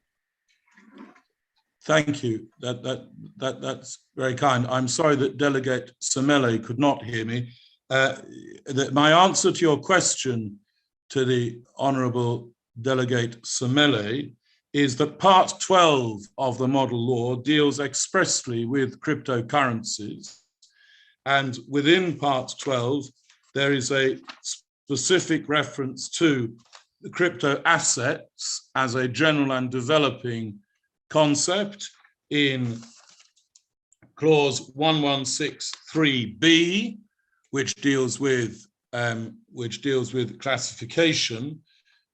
Thank you. That's very kind. I'm sorry that Delegate Semele could not hear me. My answer to your question to the Honourable Delegate Semele is that Part 12 of the Model Law deals expressly with cryptocurrencies. And within Part 12, there is a specific reference to the crypto assets as a general and developing concept in clause 1163B, which deals with classification,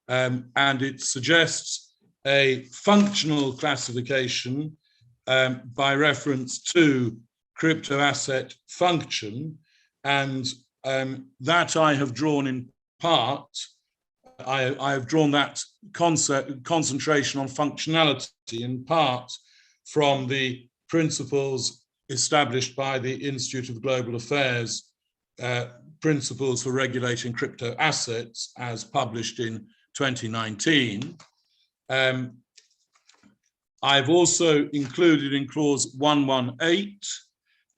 and it suggests a functional classification by reference to crypto asset function, and that I have drawn in part. I have drawn that concentration on functionality in part from the principles established by the Institute of Global Affairs, Principles for Regulating Crypto Assets, as published in 2019. I've also included in clause 118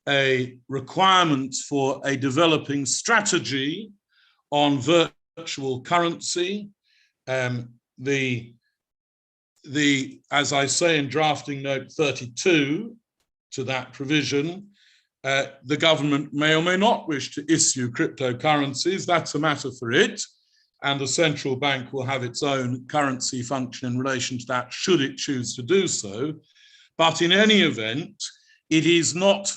a requirement for a developing strategy on virtual currency. As I say in drafting note 32 to that provision, the government may or may not wish to issue cryptocurrencies. That's a matter for it. And the central bank will have its own currency function in relation to that, should it choose to do so. But in any event, it is not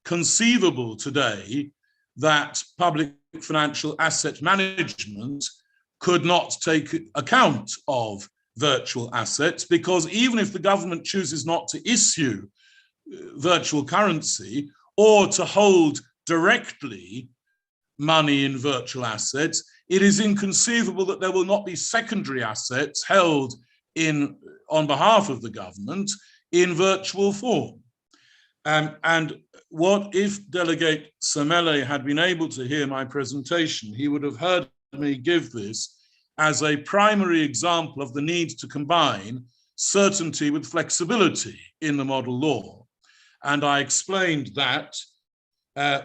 conceivable today that public financial asset management could not take account of virtual assets, because even if the government chooses not to issue virtual currency or to hold directly money in virtual assets, it is inconceivable that there will not be secondary assets held on behalf of the government in virtual form. And what if Delegate Semele had been able to hear my presentation, he would have heard me give this as a primary example of the need to combine certainty with flexibility in the model law. And I explained that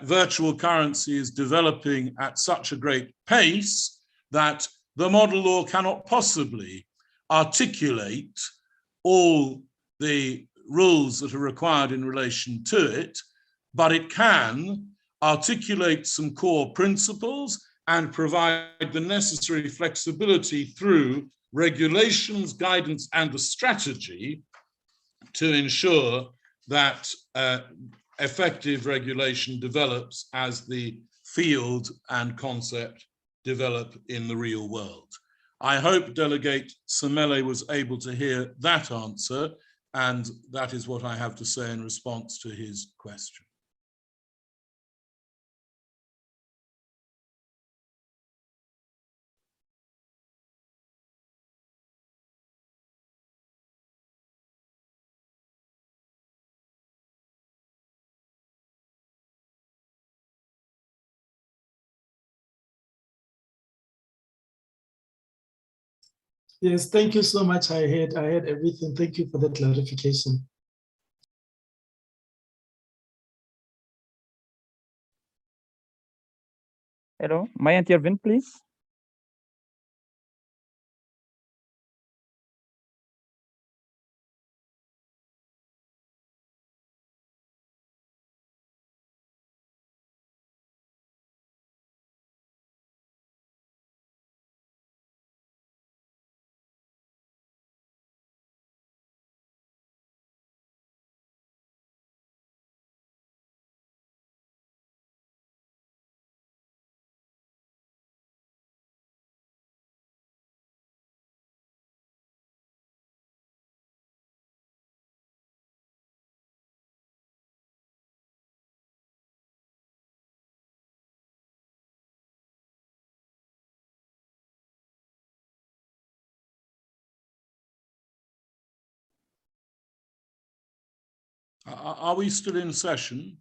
virtual currency is developing at such a great pace that the model law cannot possibly articulate all the rules that are required in relation to it, but it can articulate some core principles and provide the necessary flexibility through regulations, guidance, and the strategy to ensure that effective regulation develops as the field and concept develop in the real world. I hope Delegate Semele was able to hear that answer, and that is what I have to say in response to his question. Yes, thank you so much. I heard everything. Thank you for the clarification. Hello, may I intervene, please? Are we still in session?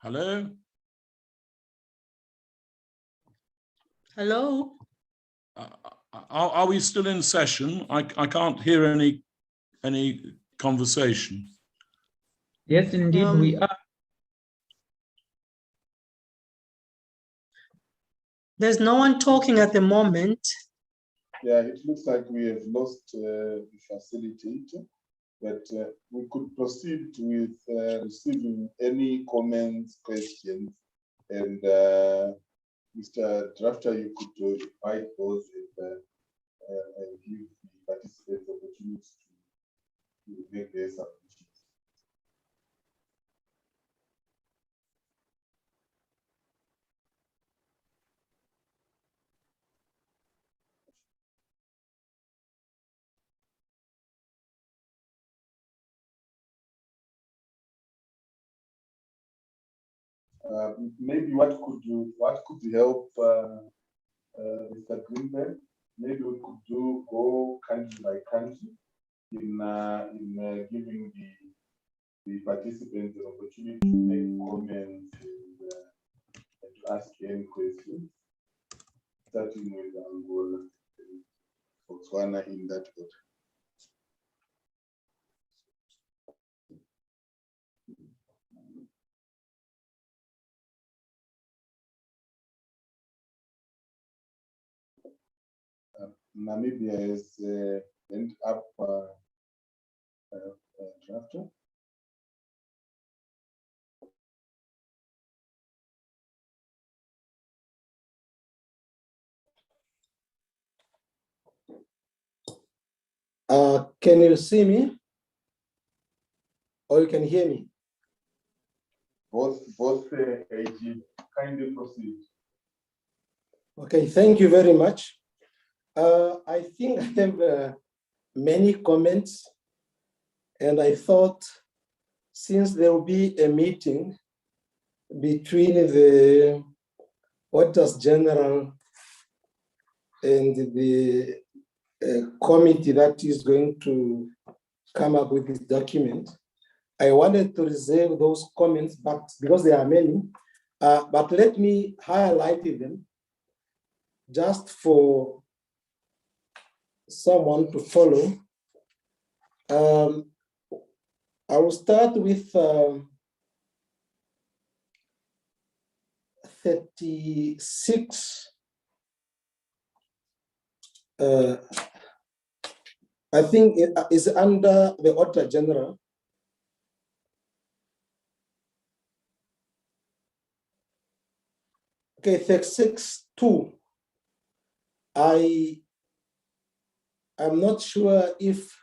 Hello? Hello? Are we still in session? I can't hear any conversation. Yes, indeed, we are. There's no one talking at the moment. Yeah, it looks like we have lost the facilitator, but we could proceed with receiving any comments, questions, and Mr. Drafter, you could invite those and give the participants opportunities to make their submissions. Maybe what could help Mr. Greenberg? Maybe we could go country by country in giving the participants an opportunity to make comments and to ask any questions, starting with Angola and Botswana in that order. Namibia has end up drafter. Can you see me? Or you can hear me? Both AG, kindly proceed. Okay, thank you very much. I think I have many comments, and I thought since there will be a meeting between the Auditors General and the committee that is going to come up with this document, I wanted to reserve those comments, but because there are many, but let me highlight them just for someone to follow. I will start with 36. I think it is under the Auditor General. Okay, 36.2. I I'm not sure if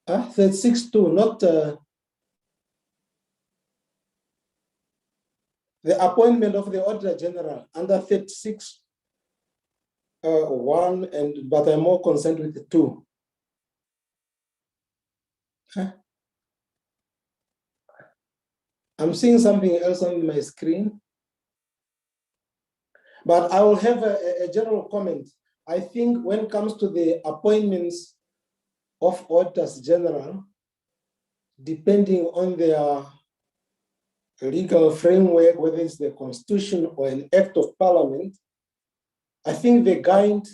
that 6.2, not the appointment of the Auditor General under 36 1, but I'm more concerned with the 2. I'm seeing something else on my screen, but I will have a general comment. I think when it comes to the appointments of Auditors General, depending on their legal framework, whether it's the Constitution or an Act of Parliament, I think they guide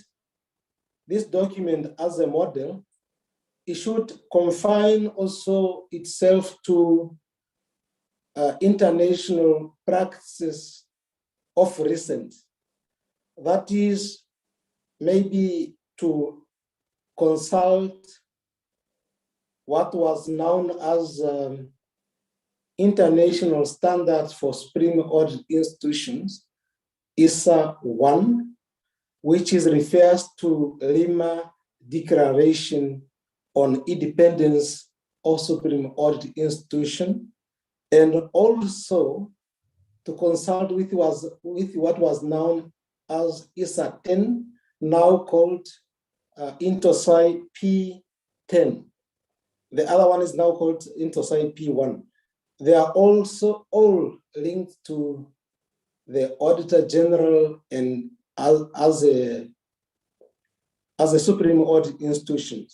this document as a model. It should confine also itself to international practices of recent. That is, maybe to consult what was known as international standards for supreme audit institutions, ISA 1, which refers to Lima Declaration on Independence of Supreme Audit Institution, and also to consult with what was known as ISA 10, now called Intosai P10. The other one is now called Intosai P1. They are also all linked to the Auditor General and as a Supreme Audit institution.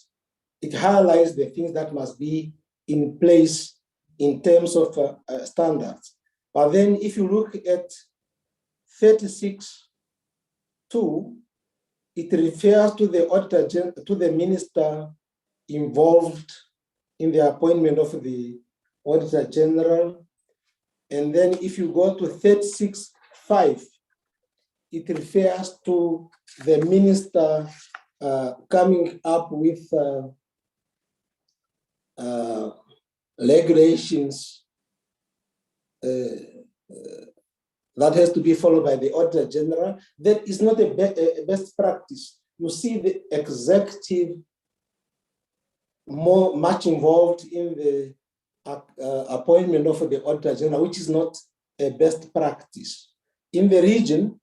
It highlights the things that must be in place in terms of standards. But then if you look at 36.2, it refers to the Auditor, to the minister involved in the appointment of the Auditor General. And then if you go to 36.5, it refers to the minister coming up with regulations that has to be followed by the Auditor General. That is not a best practice. You see the executive much involved in the appointment of the Auditor General, which is not a best practice. In the region,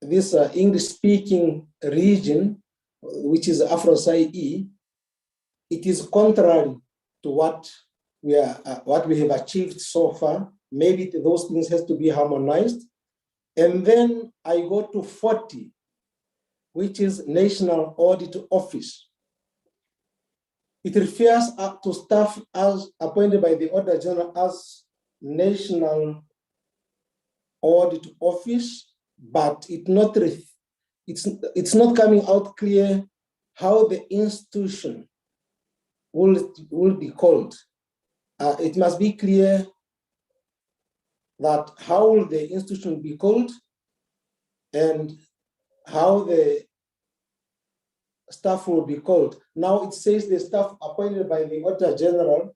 this English-speaking region, which is Afro-CIE, it is contrary to what we have achieved so far. Maybe those things has to be harmonized. And then I go to 40, which is National Audit Office. It refers to staff as appointed by the Auditor General as National Audit Office, but it's not coming out clear how the institution will be called. It must be clear that how will the institution be called and how the staff will be called. Now it says the staff appointed by the Auditor General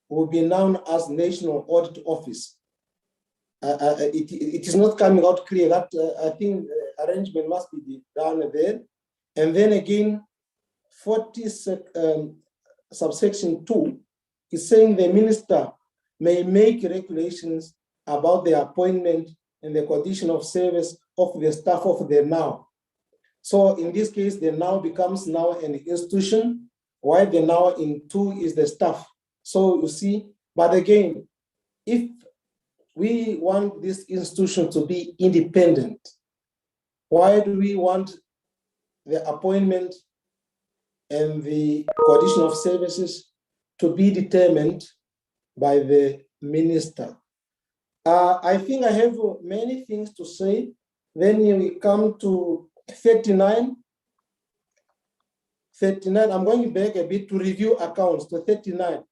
will be known as National Audit Office. It is not coming out clear. That I think arrangement must be done there. And then again, 40 subsection 2 is saying the minister may make regulations about the appointment and the condition of service of the staff of the now. So in this case, the now becomes now an institution, while the now in 2 is the staff. So you see, but again, if we want this institution to be independent, why do we want the appointment and the condition of services to be determined by the minister? I think I have many things to say. Then we come to 39. 39, I'm going back a bit to review accounts to 39.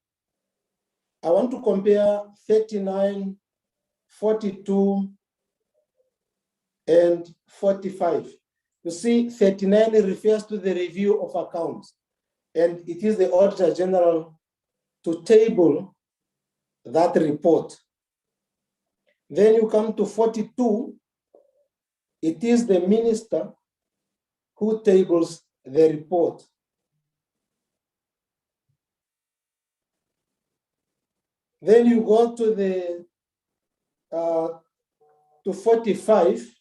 I want to compare 39, 42, and 45. You see, 39 refers to the review of accounts, and it is the Auditor General to table that report. Then you come to 42. It is the minister who tables the report. Then you go to the to 45,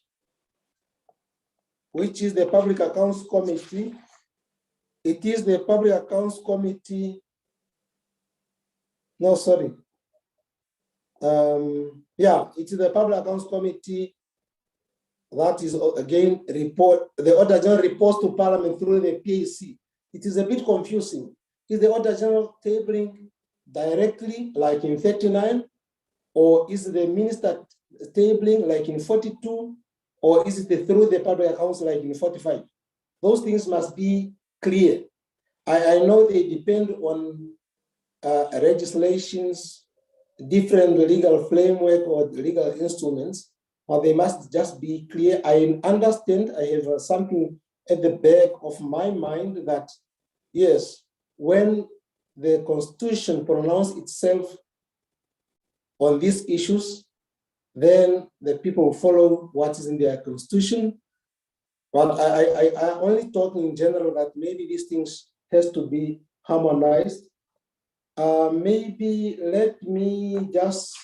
which is the Public Accounts Committee. It is the Public Accounts Committee. No, sorry. Yeah, it's the Public Accounts Committee that is again report. The Auditor General reports to Parliament through the PAC. It is a bit confusing. Is the Auditor General tabling directly, like in 39, or is the minister tabling like in 42, or is it through the Public Accounts like in 45? Those things must be clear. I know they depend on legislations, different legal framework or legal instruments, but they must just be clear. I understand, I have something at the back of my mind that, yes, when the Constitution pronounced itself on these issues, then the people follow what is in their Constitution. But I only talk in general that maybe these things has to be harmonized. Maybe let me just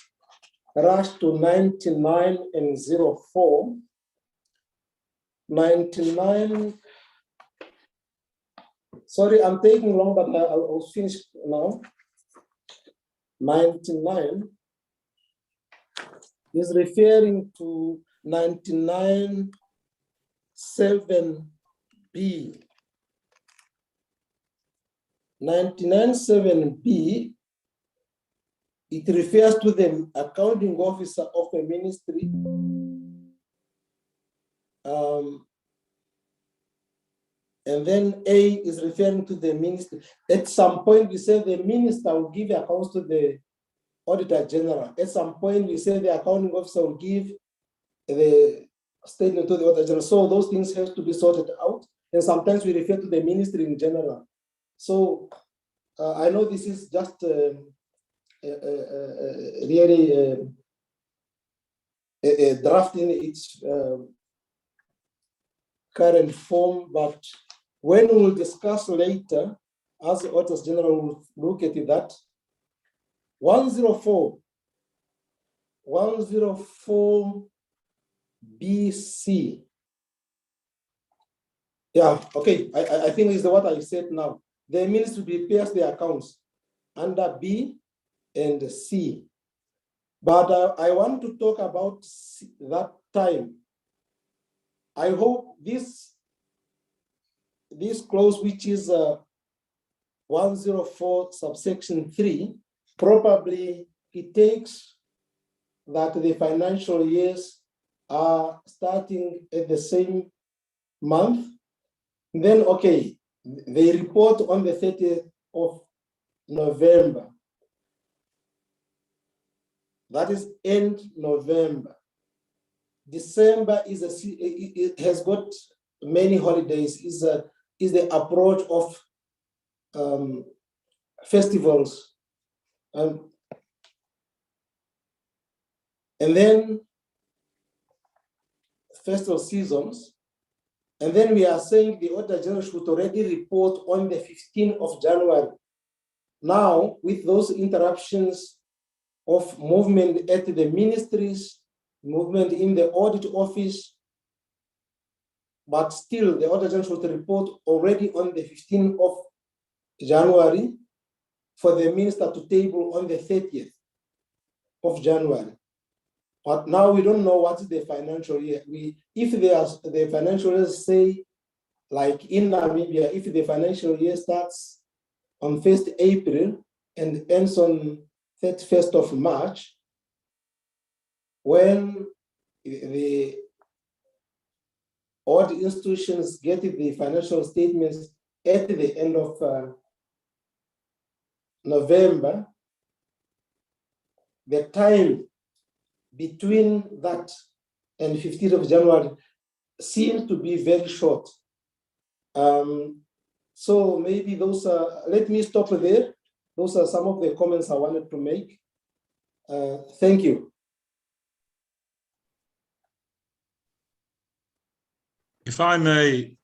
rush to 99 and 04. 99, sorry, I'm taking long, but I'll finish now. 99 is referring to 99 7B. 99.7b, it refers to the accounting officer of a ministry. And then A is referring to the ministry. At some point, we say the minister will give accounts to the Auditor General. At some point, we say the accounting officer will give the statement to the Auditor General. So those things have to be sorted out. And sometimes we refer to the ministry in general. So I know this is just really a draft in its current form, but when we'll discuss later, as the Auditors General will look at it, that 104 BC. Yeah, okay, I think is what I said now. The ministry prepares the accounts under B and C. But I want to talk about that time. I hope this clause, which is 104 subsection 3, probably it takes that the financial years are starting at the same month. Then, okay, they report on the 30th of November. That is end November. December it has got many holidays. Is the approach of festivals, and then festival seasons. And then we are saying the Auditor General should already report on the 15th of January. Now, with those interruptions of movement at the ministries, movement in the audit office, but still the Auditor General should report already on the 15th of January for the minister to table on the 30th of January. But now we don't know what is the financial year. If the financial year, say, like in Namibia, if the financial year starts on 1st April and ends on 31st of March, when the audit institutions get the financial statements at the end of November, the time between that and 15th of January seems to be very short. So maybe those are, let me stop there. Those are some of the comments I wanted to make. Thank you. If I may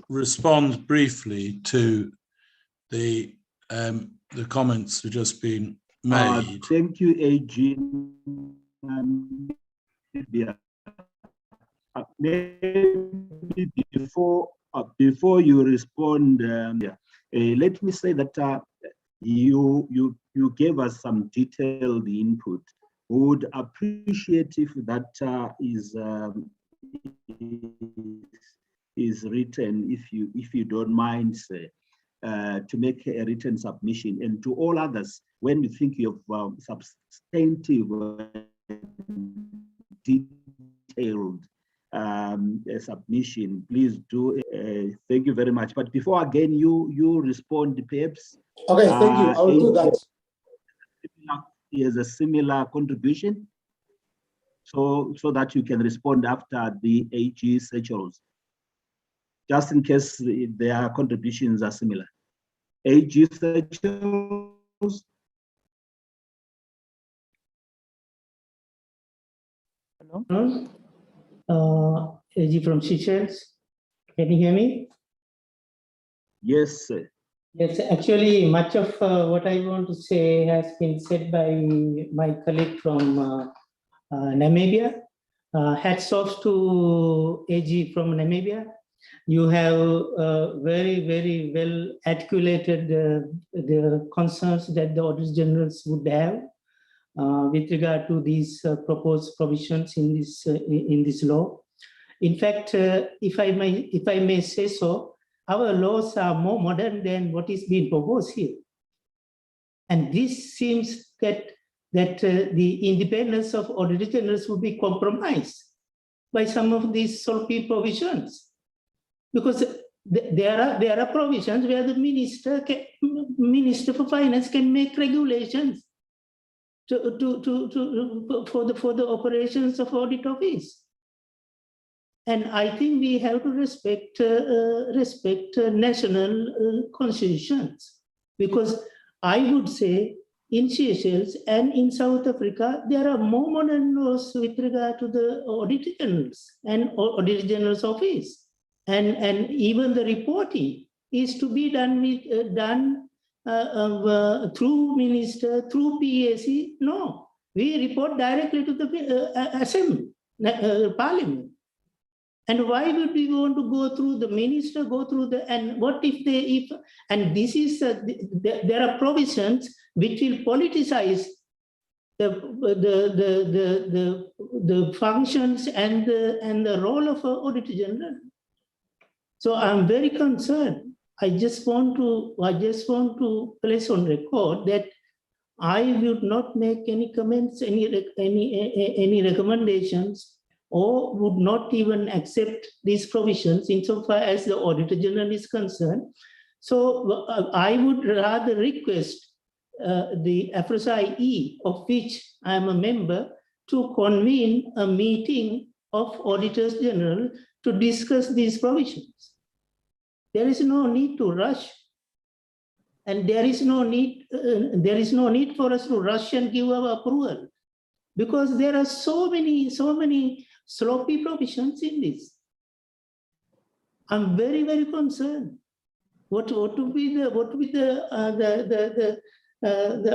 respond briefly to the comments that have just been made. Thank you, AG. Maybe before you respond, let me say that you gave us some detailed input. We would appreciate if that is written, if you don't mind, say, to make a written submission. And to all others, when you think you have substantive, detailed submission, please do. Thank you very much. But before again you respond, perhaps. Okay, thank you. I will do that. He has a similar contribution, so that you can respond after the AG Seychelles, just in case their contributions are similar. AG Seychelles. Hello. AG from Seychelles. Can you hear me? Yes, sir. Yes, actually, much of what I want to say has been said by my colleague from Namibia. Hats off to AG from Namibia. You have very, very well articulated the concerns that the Auditors General would have with regard to these proposed provisions in this law. In fact, if I may say so, our laws are more modern than what is being proposed here. And this seems that the independence of Auditor Generals would be compromised by some of these SOLPI provisions. Because there are provisions where the Minister for Finance can make regulations for the operations of audit office. And I think we have to respect national constitutions, because I would say in Seychelles and in South Africa, there are more modern laws with regard to the Auditor Generals and Auditor General's office. And even the reporting is to be done through Minister, through PAC. No, we report directly to the Assembly, Parliament. And why would we want to go through the minister, and what if and this is, there are provisions which will politicize the functions and the role of an Auditor General. So I'm very concerned. I just want to place on record that I would not make any comments, any recommendations, or would not even accept these provisions insofar as the Auditor General is concerned. So I would rather request the AFROSA-E, of which I am a member, to convene a meeting of Auditors General to discuss these provisions. There is no need to rush, and there is no need for us to rush and give our approval, because there are so many sloppy provisions in this. I'm very, very concerned. What would be the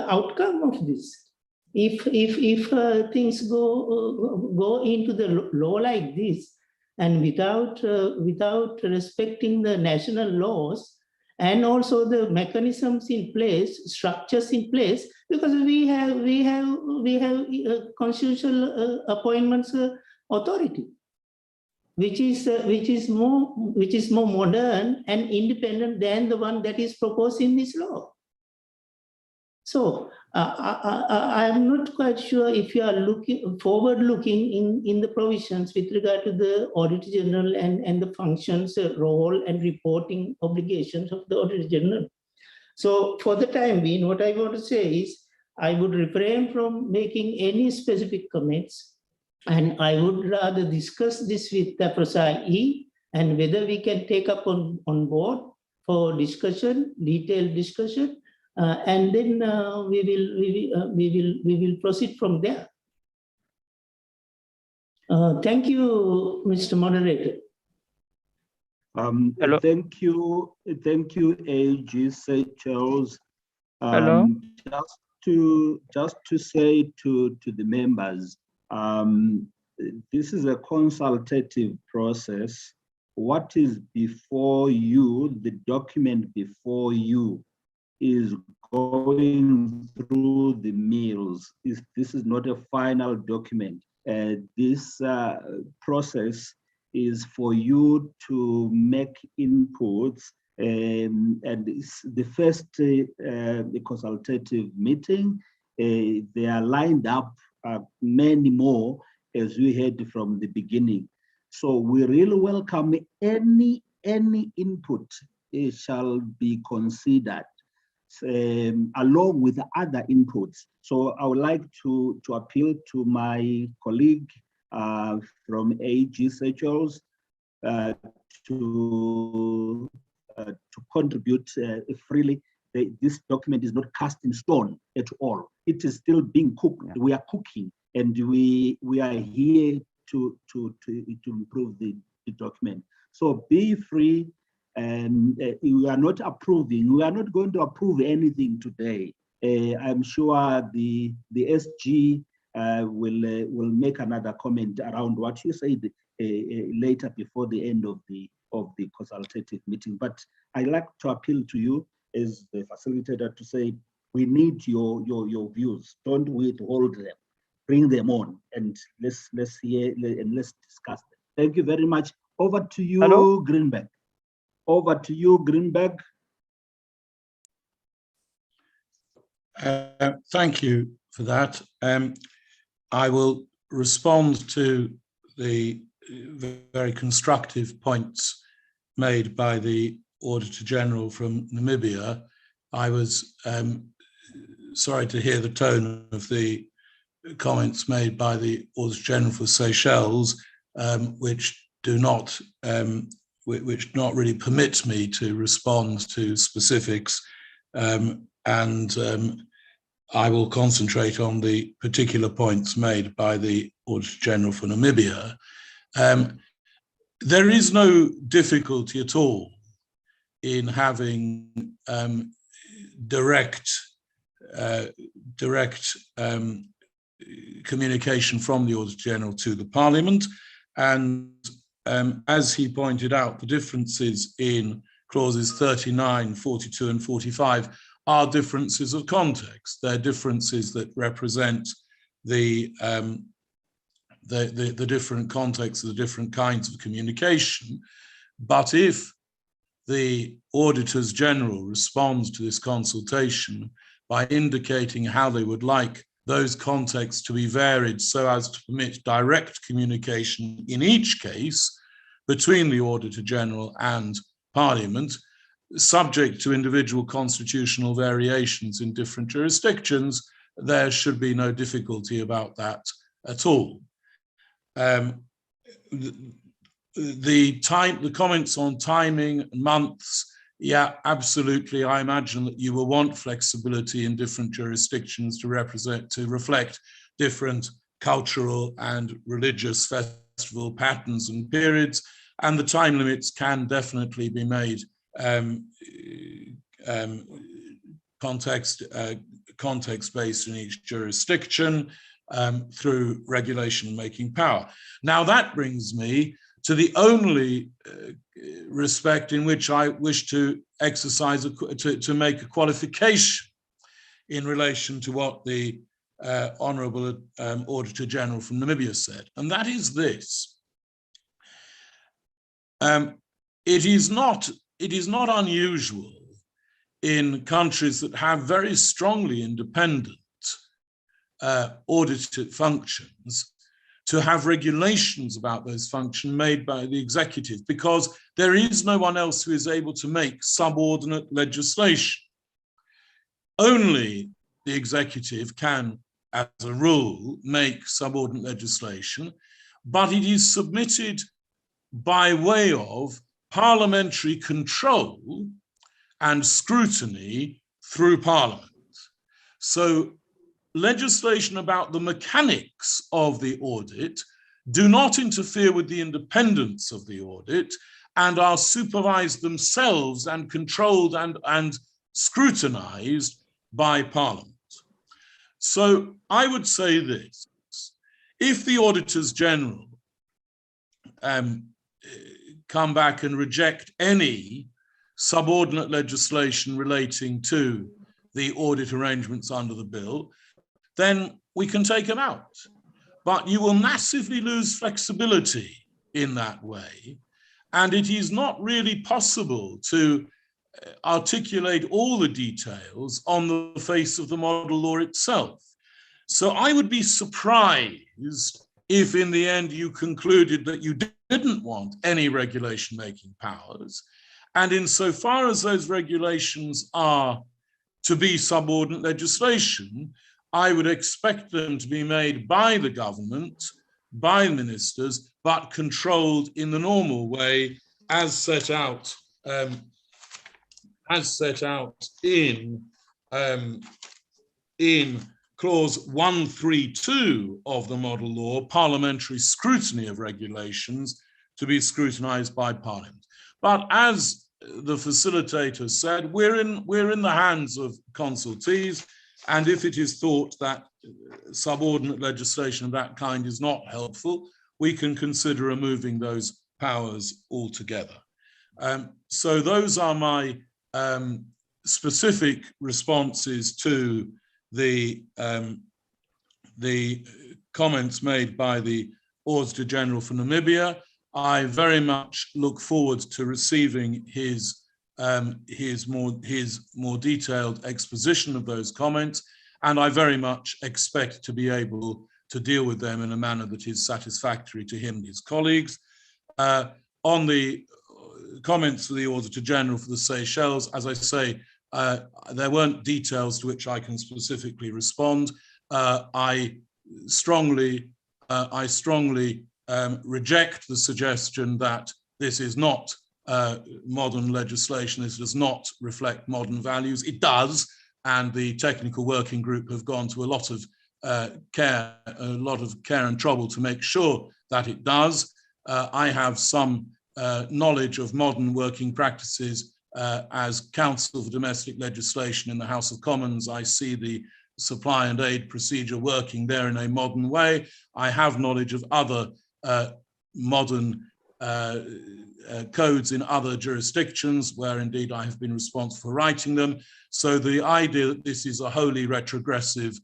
outcome of this? If things go into the law like this, and without respecting the national laws and also the mechanisms in place, structures in place, because we have constitutional appointments authority, which is more modern and independent than the one that is proposed in this law. So I am not quite sure if you are forward-looking in the provisions with regard to the Auditor General and the functions, role, and reporting obligations of the Auditor General. So for the time being, what I want to say is I would refrain from making any specific comments, and I would rather discuss this with the AFROSA-E and whether we can take up on board for discussion, detailed discussion. And then we will proceed from there. Thank you, Mr. Moderator. Hello. Thank you, AG Charles. Hello. Just to say to the members, this is a consultative process. What is before you, the document before you, is going through the mills. This is not a final document. This process is for you to make inputs, and it's the first the consultative meeting. They are lined up many more, as we heard from the beginning. So we really welcome any input. It shall be considered along with other inputs. So I would like to appeal to my colleague from AG Seychelles to contribute freely. This document is not cast in stone at all. It is still being cooked. Yeah. We are cooking, and we are here to improve the document. So be free. And we are not approving. We are not going to approve anything today. I'm sure the SG will make another comment around what you said later before the end of the consultative meeting. But I'd like to appeal to you as the facilitator to say we need your views. Don't withhold them. Bring them on, and let's hear and let's discuss them. Thank you very much. Over to you, Hello? Greenberg. Over to you, Greenberg. Thank you for that. I will respond to the very constructive points made by the Auditor General from Namibia. I was sorry to hear the tone of the comments made by the Auditor General for Seychelles, which do not really permit me to respond to specifics, and I will concentrate on the particular points made by the Auditor General for Namibia. There is no difficulty at all in having direct communication from the Auditor General to the Parliament, and as he pointed out, the differences in clauses 39, 42, and 45 are differences of context. They're differences that represent the different contexts of the different kinds of communication. But if the Auditors General responds to this consultation by indicating how they would like those contexts to be varied so as to permit direct communication in each case between the Auditor General and Parliament, subject to individual constitutional variations in different jurisdictions, there should be no difficulty about that at all. The comments on timing, months, yeah, absolutely. I imagine that you will want flexibility in different jurisdictions to reflect different cultural and religious festival patterns and periods, and the time limits can definitely be made context-based in each jurisdiction through regulation-making power. Now that brings me to the only respect in which I wish to exercise, to make a qualification in relation to what the Honourable Auditor General from Namibia said, and that is this. It is not unusual in countries that have very strongly independent audited functions to have regulations about those functions made by the executive, because there is no one else who is able to make subordinate legislation. Only the executive can, as a rule, make subordinate legislation, but it is submitted by way of parliamentary control and scrutiny through Parliament. So legislation about the mechanics of the audit do not interfere with the independence of the audit, and are supervised themselves and controlled and scrutinized by Parliament. So I would say this: if the Auditors General come back and reject any subordinate legislation relating to the audit arrangements under the bill, then we can take them out. But you will massively lose flexibility in that way, and it is not really possible to articulate all the details on the face of the model law itself. So I would be surprised if in the end you concluded that you didn't want any regulation-making powers. And insofar as those regulations are to be subordinate legislation, I would expect them to be made by the government, by ministers, but controlled in the normal way as set out in clause 132 of the model law, parliamentary scrutiny of regulations to be scrutinized by Parliament. But as the facilitator said, we're in the hands of consultees, and if it is thought that subordinate legislation of that kind is not helpful, we can consider removing those powers altogether. So those are my specific responses to the comments made by the Auditor General for Namibia. I very much look forward to receiving his more detailed exposition of those comments, and I very much expect to be able to deal with them in a manner that is satisfactory to him and his colleagues. On the comments of the Auditor General for the Seychelles, as I say, there weren't details to which I can specifically respond. I strongly reject the suggestion that this is not modern legislation. This does not reflect modern values. It does, and the technical working group have gone to a lot of care and trouble to make sure that it does. I have some knowledge of modern working practices as Counsel for Domestic Legislation in the House of Commons. I see the supply and aid procedure working there in a modern way. I have knowledge of other modern codes in other jurisdictions where indeed I have been responsible for writing them. So the idea that this is a wholly retrogressive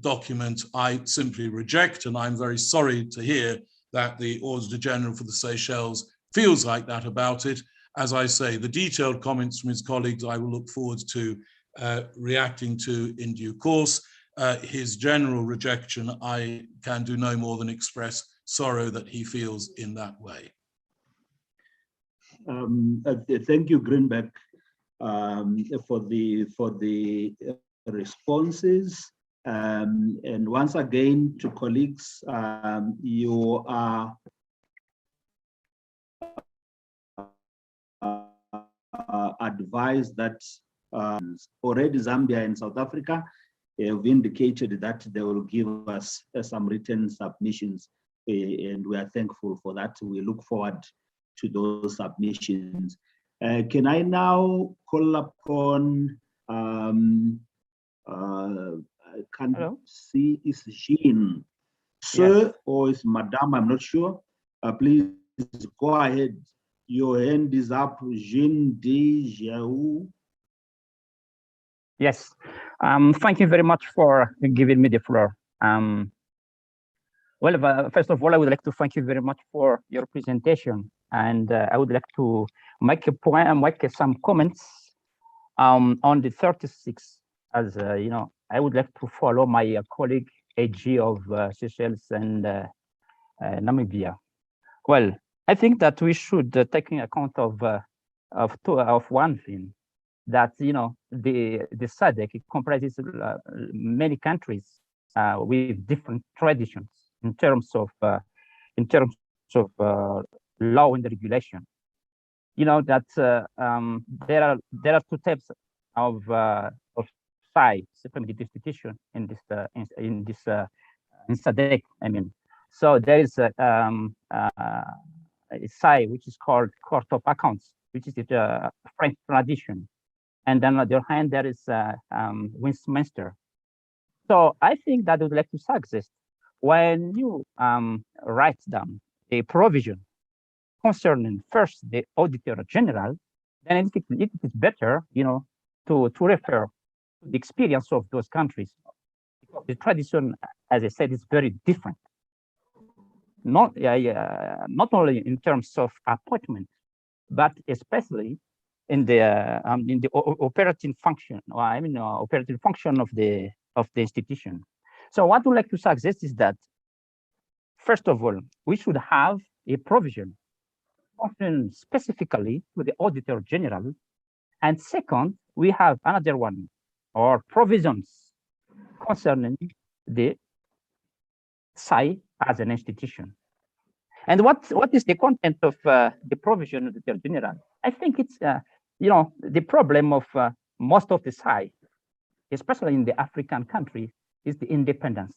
document, I simply reject, and I'm very sorry to hear that the Auditor General for the Seychelles feels like that about it. As I say, the detailed comments from his colleagues I will look forward to reacting to in due course. His general rejection, I can do no more than express sorrow that he feels in that way. Thank you, Greenberg, for the responses. And once again, to colleagues, you are advised that already Zambia and South Africa have indicated that they will give us some written submissions, and we are thankful for that. We look forward to those submissions. Can I now call upon, I can't see, is Jean, sir, yes, or is Madame, I'm not sure. Please go ahead. Your hand is up, Jean de Jaou. Yes, thank you very much for giving me the floor. Well, first of all, I would like to thank you very much for your presentation, and I would like to make a point and make some comments on the 36. As you know, I would like to follow my colleague AG of Seychelles and Namibia. Well, I think that we should take in account of one thing, that you know the SADC, it comprises many countries with different traditions in terms of law and regulation. You know that there are two types of sides from the institution in SADC. I mean, so there is SAI, which is called Court of Accounts, which is the French tradition. And then on the other hand, there is Westminster. So I think that would like to suggest when you write down a provision concerning first the Auditor General, then it is better, to refer to the experience of those countries. Because the tradition, as I said, is very different. Not only in terms of appointment, but especially in the operating function, or operating function of the institution. So what we'd like to suggest is that, first of all, we should have a provision specifically to the Auditor General, and second, we have another one, or provisions concerning the SAI as an institution. And what is the content of the provision of the Auditor General? I think it's the problem of most of the SAI, especially in the African countries, is the independence.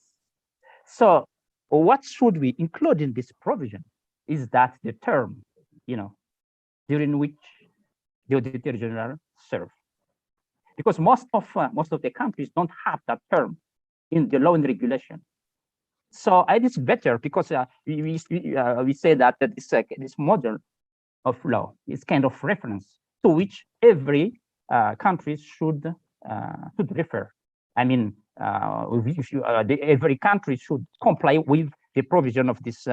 So what should we include in this provision is that the term, during which the Auditor General serve, because most of the countries don't have that term in the law and regulation. So it is better because we say that this model of law is kind of reference to which every country should refer. I mean, every country should comply with the provision of this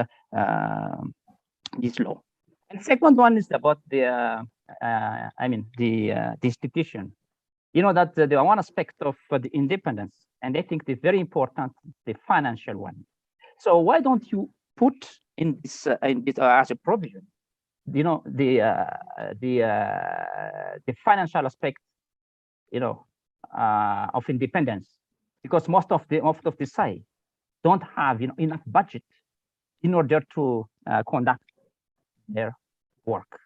law. And second one is about the institution. That the one aspect of the independence, and I think the very important, the financial one. So why don't you put in this as a provision, the financial aspect, of independence, because most of the SAI don't have enough budget in order to conduct their work.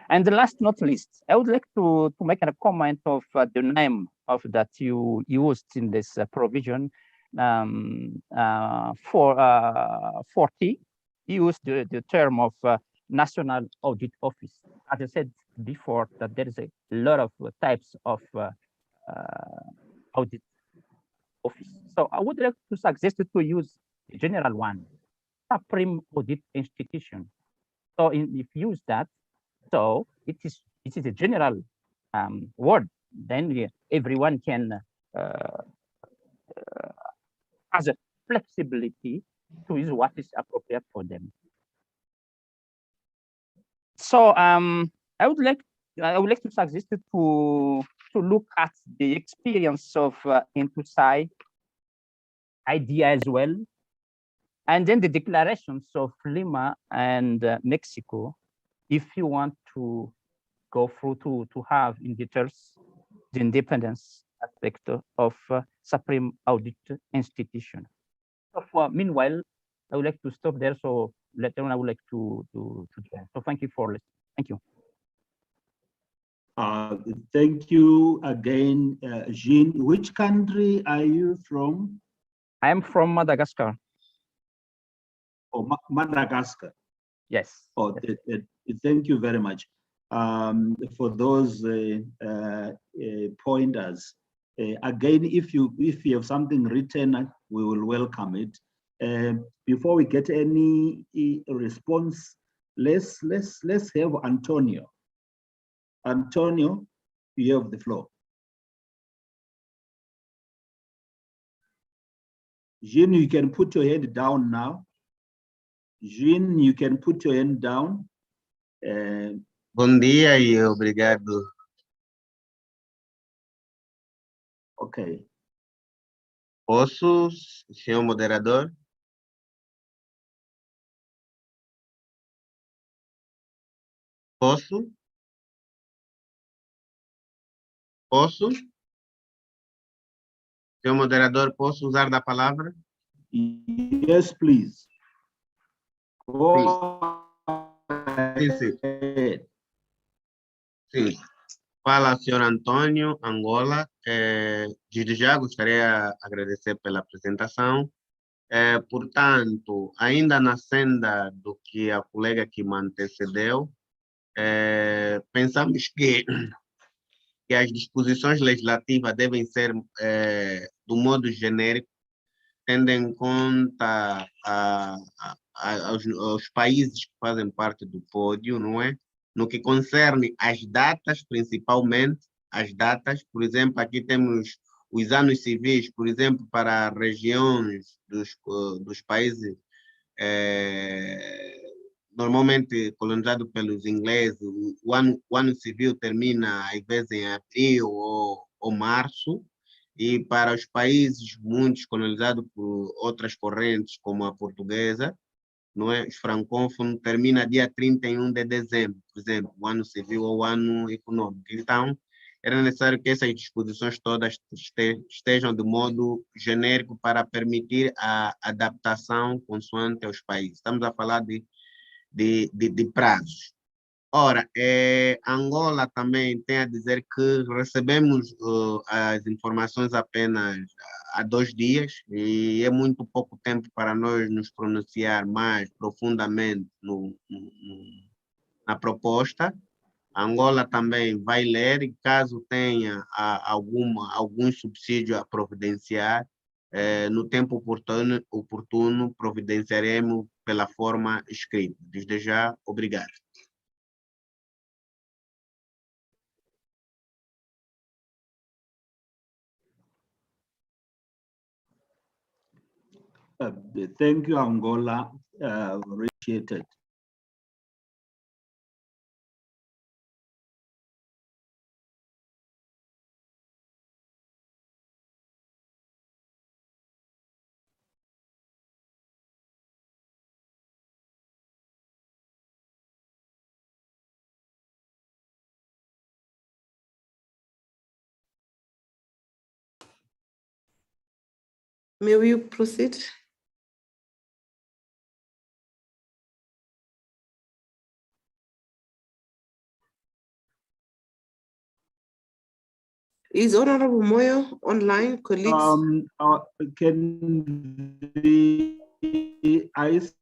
And the last not least, I would like to make a comment of the name of that you used in this provision. For 40, used the term of National Audit Office. As I said before, that there is a lot of types of audit office. So I would like to suggest to use the general one, Supreme Audit Institution. So if you use that, so it is a general word, then everyone can has a flexibility to use what is appropriate for them. So I would like to suggest to look at the experience of Intusai idea as well, and then the declarations of Lima and Mexico, if you want to go through to have in details the independence aspect of Supreme Audit Institution. So meanwhile, I would like to stop there. So later on, I would like to join. So thank you for listening. Thank you. Thank you again, Jean. Which country are you from? I am from Madagascar. Oh, Madagascar. Yes. Oh, thank you very much for those pointers. Again, if you have something written, we will welcome it. Before we get any response, let's have Antonio. Antonio, you have the floor. Jean, you can put your head down now. Jean, you can put your hand down. Bom dia e obrigado. Okay. Posso, senhor moderador? Posso? Posso? Senhor moderador, posso usar da palavra? Yes, please. Sim. Fala, senhor Antônio, Angola. Desde já gostaria de agradecer pela apresentação. Portanto, ainda na senda do que a colega que me antecedeu, pensamos que as disposições legislativas devem ser do modo genérico, tendo em conta aos países que fazem parte do pódio, não é? No que concerne às datas, principalmente as datas, por exemplo, aqui temos os anos civis, por exemplo, para regiões dos países normalmente colonizado pelos ingleses, o ano civil termina às vezes em abril ou março, e para os países muitos colonizados por outras correntes, como a portuguesa, não é? Os francófonos termina dia 31 de dezembro, por exemplo, o ano civil ou o ano econômico. Então, era necessário que essas disposições todas estejam de modo genérico para permitir a adaptação consoante aos países. Estamos a falar de prazos. Ora, Angola também tem a dizer que recebemos as informações apenas há 2 dias e é muito pouco tempo para nós nos pronunciar mais profundamente na proposta. Angola também vai ler e caso tenha algum subsídio a providenciar, no tempo oportuno providenciaremos pela forma escrita. Desde já, obrigado. Thank you, Angola. Appreciated. May we proceed? Is Honorable Moyo online, colleagues? Can the ICT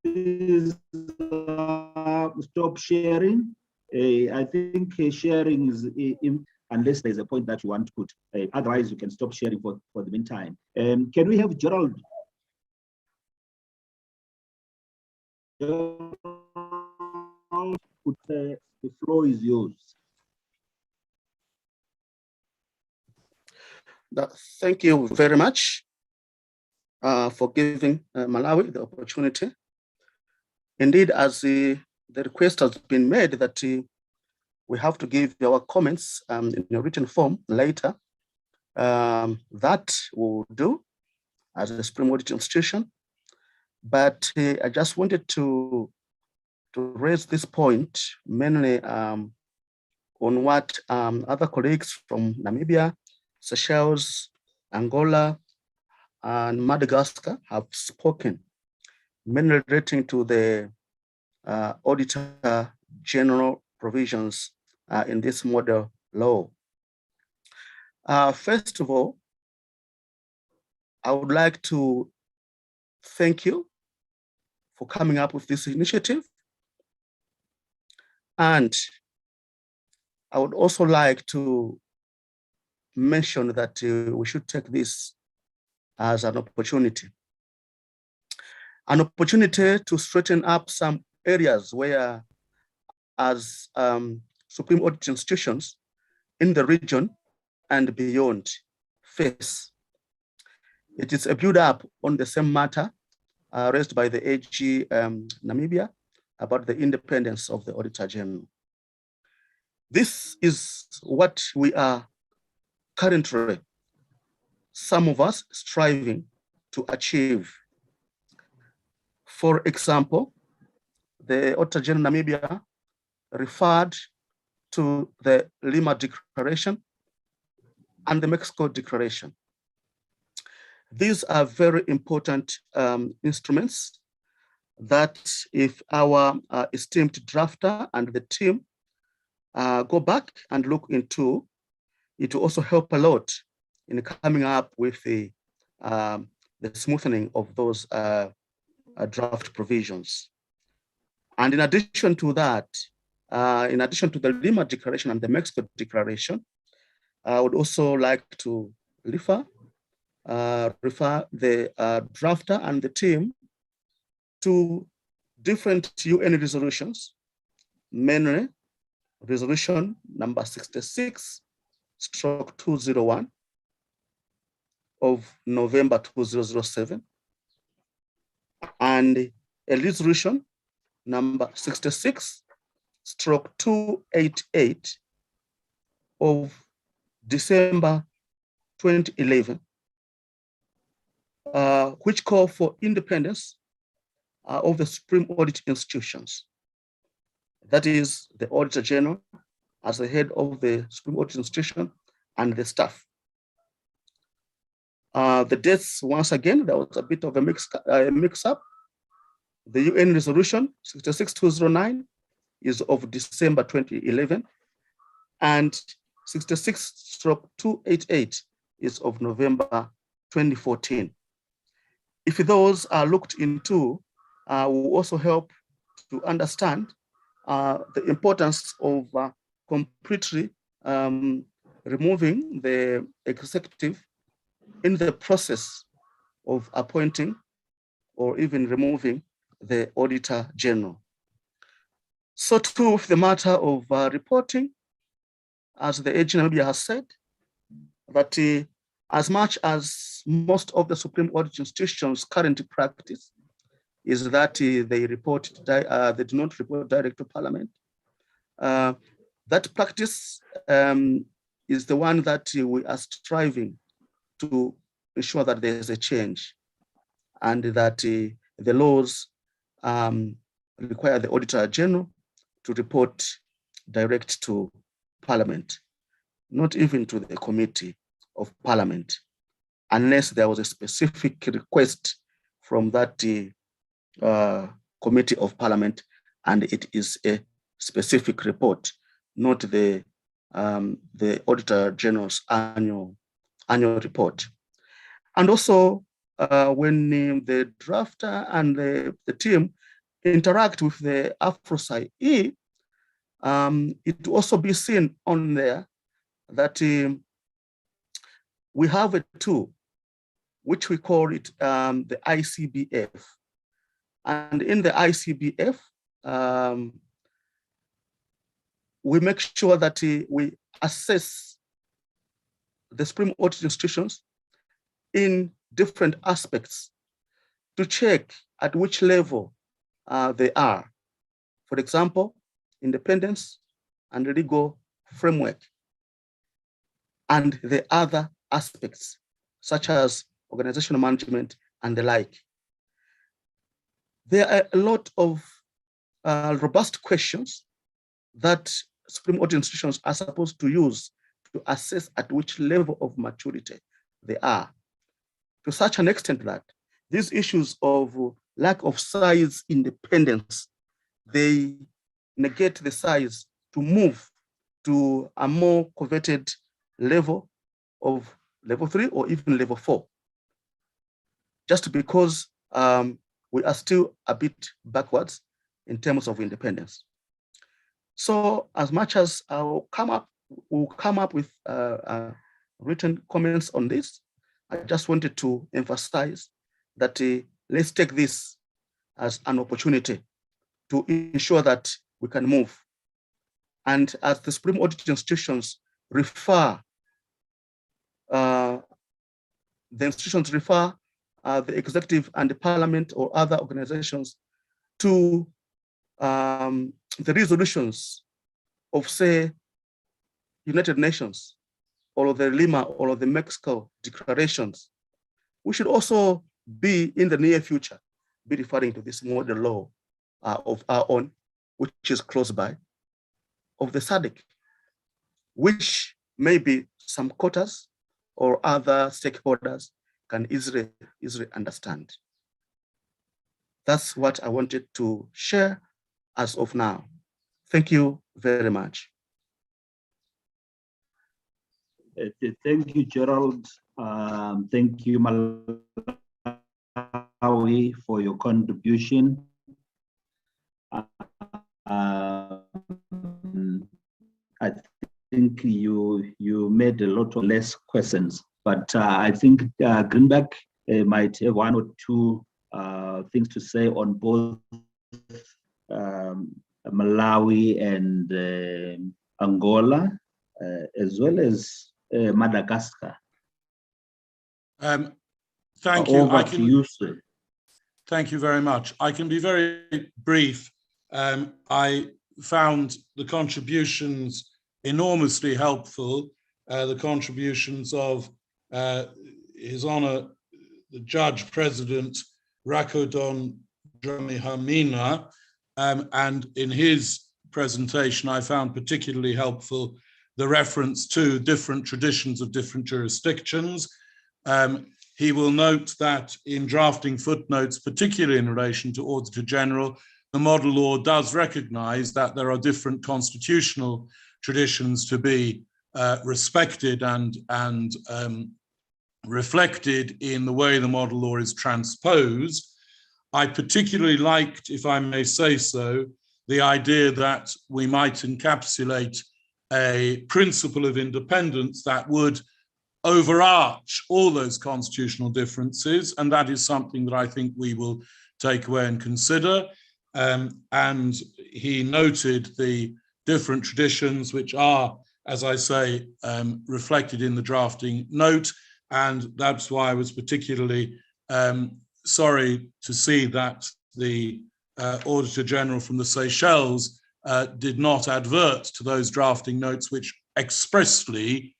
please stop sharing? I think sharing is unless there's a point that you want to put. Otherwise, you can stop sharing for the meantime. Can we have Gerald? The floor is yours. Thank you very much for giving Malawi the opportunity. Indeed, as the request has been made that we have to give our comments in a written form later, that will do as a Supreme Audit Institution. But I just wanted to raise this point mainly on what other colleagues from Namibia, Seychelles, Angola, and Madagascar have spoken, mainly relating to the Auditor General provisions in this model law. First of all, I would like to thank you for coming up with this initiative. And I would also like to mention that we should take this as an opportunity to straighten up some areas where, as Supreme Audit institutions in the region and beyond face. It is a build-up on the same matter raised by the AG Namibia about the independence of the Auditor General. This is what we are currently, some of us, striving to achieve. For example, the Auditor General Namibia referred to the Lima Declaration and the Mexico Declaration. These are very important instruments that if our esteemed drafter and the team go back and look into, it will also help a lot in coming up with the smoothening of those draft provisions. And in addition to that, in addition to the Lima Declaration and the Mexico Declaration, I would also like to refer the drafter and the team to different UN resolutions, mainly resolution number 66/201 of November 2007, and a resolution number 66/288 of December 2011, which call for independence of the Supreme Audit institutions. That is the Auditor General as the head of the Supreme Audit institution and the staff. The dates, once again, there was a bit of a mix-up. The UN resolution 66/209 is of December 2011, and 66/288 is of November 2014. If those are looked into, will also help to understand the importance of completely removing the executive in the process of appointing or even removing the Auditor General. So too with the matter of reporting, as the AG has said, that as much as most of the Supreme Audit institutions currently practice is that they do not report direct to Parliament. That practice is the one that we are striving to ensure that there is a change, and that the laws require the Auditor General to report direct to Parliament, not even to the Committee of Parliament, unless there was a specific request from that Committee of Parliament, and it is a specific report, not the Auditor General's annual report. And also, when the drafter and the team interact with the AFROSAI, it will also be seen on there that we have a tool, which we call it the ICBF. And in the ICBF, we make sure that we assess the Supreme Audit institutions in different aspects to check at which level they are. For example, independence and legal framework, and the other aspects, such as organizational management and the like. There are a lot of robust questions that Supreme Audit institutions are supposed to use to assess at which level of maturity they are, to such an extent that these issues of lack of size independence, they negate the size to move to a more coveted level of level 3 or even level 4, just because we are still a bit backwards in terms of independence. So as much as we'll come up with written comments on this, I just wanted to emphasize that let's take this as an opportunity to ensure that we can move. And as the Supreme Audit institutions refer, the executive and the Parliament or other organizations to the resolutions of, say, United Nations, or of the Lima or of the Mexico declarations, we should also be in the near future be referring to this model law of our own, which is close by, of the SADC, which maybe some quotas or other stakeholders can easily understand. That's what I wanted to share as of now. Thank you very much. Thank you, Gerald. Thank you, Malawi, for your contribution. I think you made a lot of less questions, but I think Greenberg might have one or two things to say on both Malawi and Angola, as well as Madagascar. Thank you. Over to you, sir. Thank you very much. I can be very brief. I found the contributions enormously helpful, the contributions of His Honor, the Judge President Rakodon Dramini-Hamina, and in his presentation, I found particularly helpful the reference to different traditions of different jurisdictions. He will note that in drafting footnotes, particularly in relation to Auditor General, the model law does recognize that there are different constitutional traditions to be respected and reflected in the way the model law is transposed. I particularly liked, if I may say so, the idea that we might encapsulate a principle of independence that would overarch all those constitutional differences, and that is something that I think we will take away and consider. And he noted the different traditions which are, as I say, reflected in the drafting note, and that's why I was particularly sorry to see that the Auditor General from the Seychelles did not advert to those drafting notes which expressly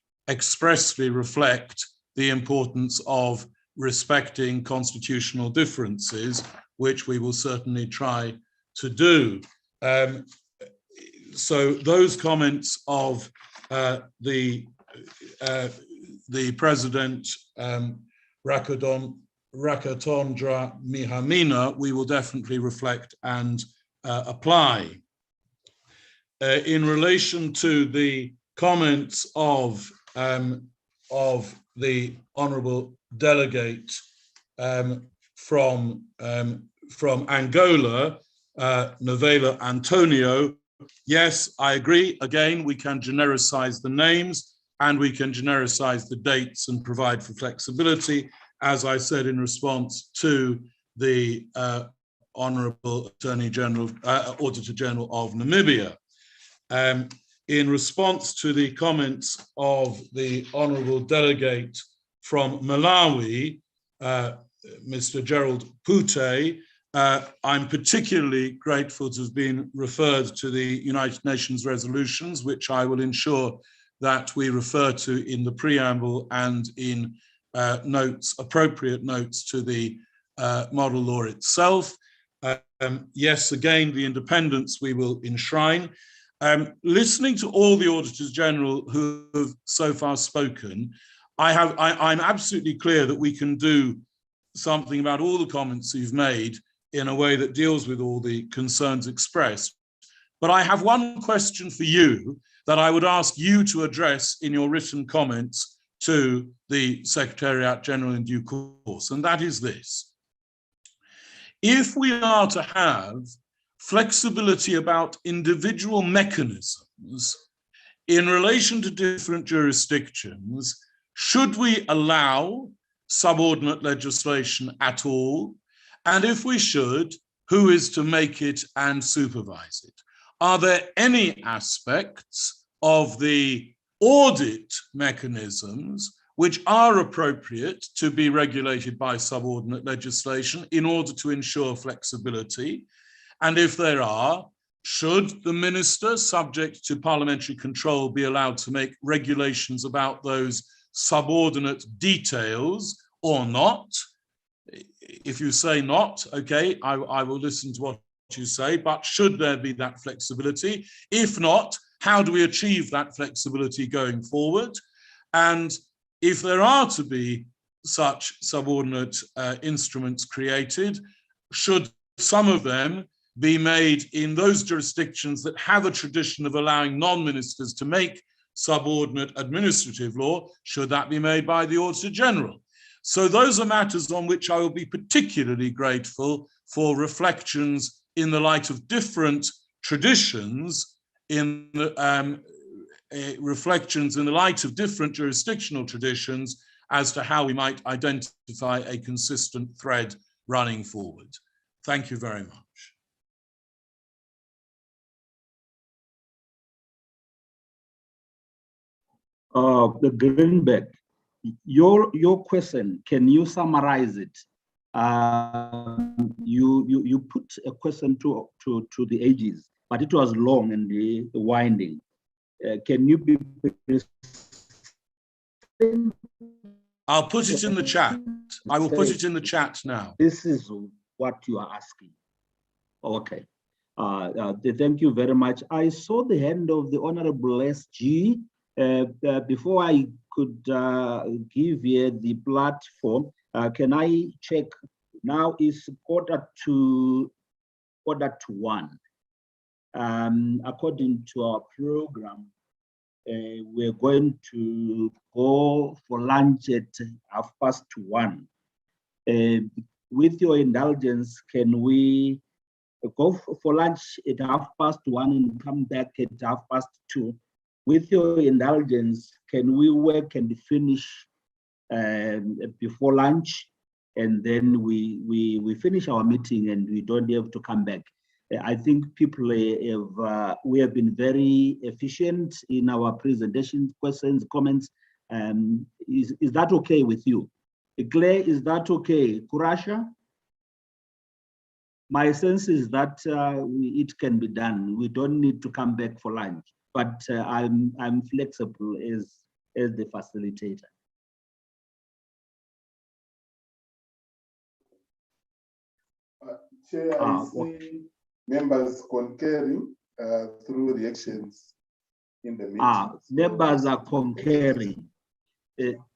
reflect the importance of respecting constitutional differences, which we will certainly try to do. So those comments of the President Rakodon Dramini-Hamina, we will definitely reflect and apply. In relation to the comments of the Honourable Delegate from Angola, Novela Antonio, yes, I agree. Again, we can genericize the names and we can genericize the dates and provide for flexibility, as I said in response to the Honourable Attorney General, Auditor General of Namibia. In response to the comments of the Honourable Delegate from Malawi, Mr. Gerald Pute, I'm particularly grateful to have been referred to the United Nations resolutions, which I will ensure that we refer to in the preamble and in notes, appropriate notes to the model law itself. Yes, again, the independence we will enshrine. Listening to all the Auditors General who have so far spoken, I'm absolutely clear that we can do something about all the comments you've made in a way that deals with all the concerns expressed. But I have one question for you that I would ask you to address in your written comments to the Secretariat General in due course, and that is this. If we are to have flexibility about individual mechanisms in relation to different jurisdictions, should we allow subordinate legislation at all? And if we should, who is to make it and supervise it? Are there any aspects of the audit mechanisms which are appropriate to be regulated by subordinate legislation in order to ensure flexibility? And if there are, should the minister, subject to parliamentary control, be allowed to make regulations about those subordinate details or not? If you say not, okay, I will listen to what you say, but should there be that flexibility? If not, how do we achieve that flexibility going forward? And if there are to be such subordinate instruments created, should some of them be made in those jurisdictions that have a tradition of allowing non-ministers to make subordinate administrative law, should that be made by the Auditor General. So those are matters on which I will be particularly grateful for reflections in the light of different traditions, reflections in the light of different jurisdictional traditions as to how we might identify a consistent thread running forward. Thank you very much. The Greenback, your question, can you summarize it? You put a question to the ages, but it was long and winding. Can you be? I'll put it in the chat. I will put it in the chat now. This is what you are asking. Okay. Thank you very much. I saw the hand of the Honorable SG. Before I could give you the platform, can I check? Now it's 1:45. According to our program, we're going to go for lunch at 1:30. With your indulgence, can we go for lunch at 1:30 and come back at 2:30? With your indulgence, can we work and finish before lunch, and then we finish our meeting and we don't have to come back? I think people we have been very efficient in our presentations, questions, comments. Is that okay with you? Claire, is that okay? Kurasha? My sense is that it can be done. We don't need to come back for lunch, but I'm flexible as the facilitator. Chair, I see members concurring through reactions in the meeting. Members are concurring.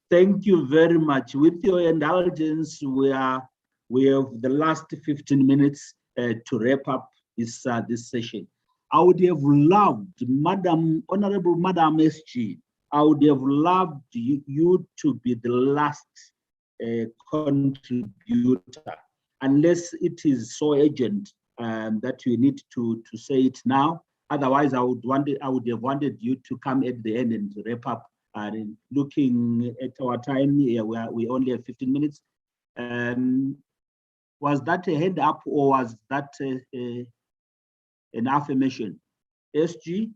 Thank you very much. With your indulgence, we have the last 15 minutes to wrap up this session. I would have loved, Honorable Madam SG, I would have loved you to be the last contributor, unless it is so urgent that you need to say it now. Otherwise, I would have wanted you to come at the end and wrap up. And looking at our time here, we only have 15 minutes. Was that a hand up, or was that an affirmation? SG?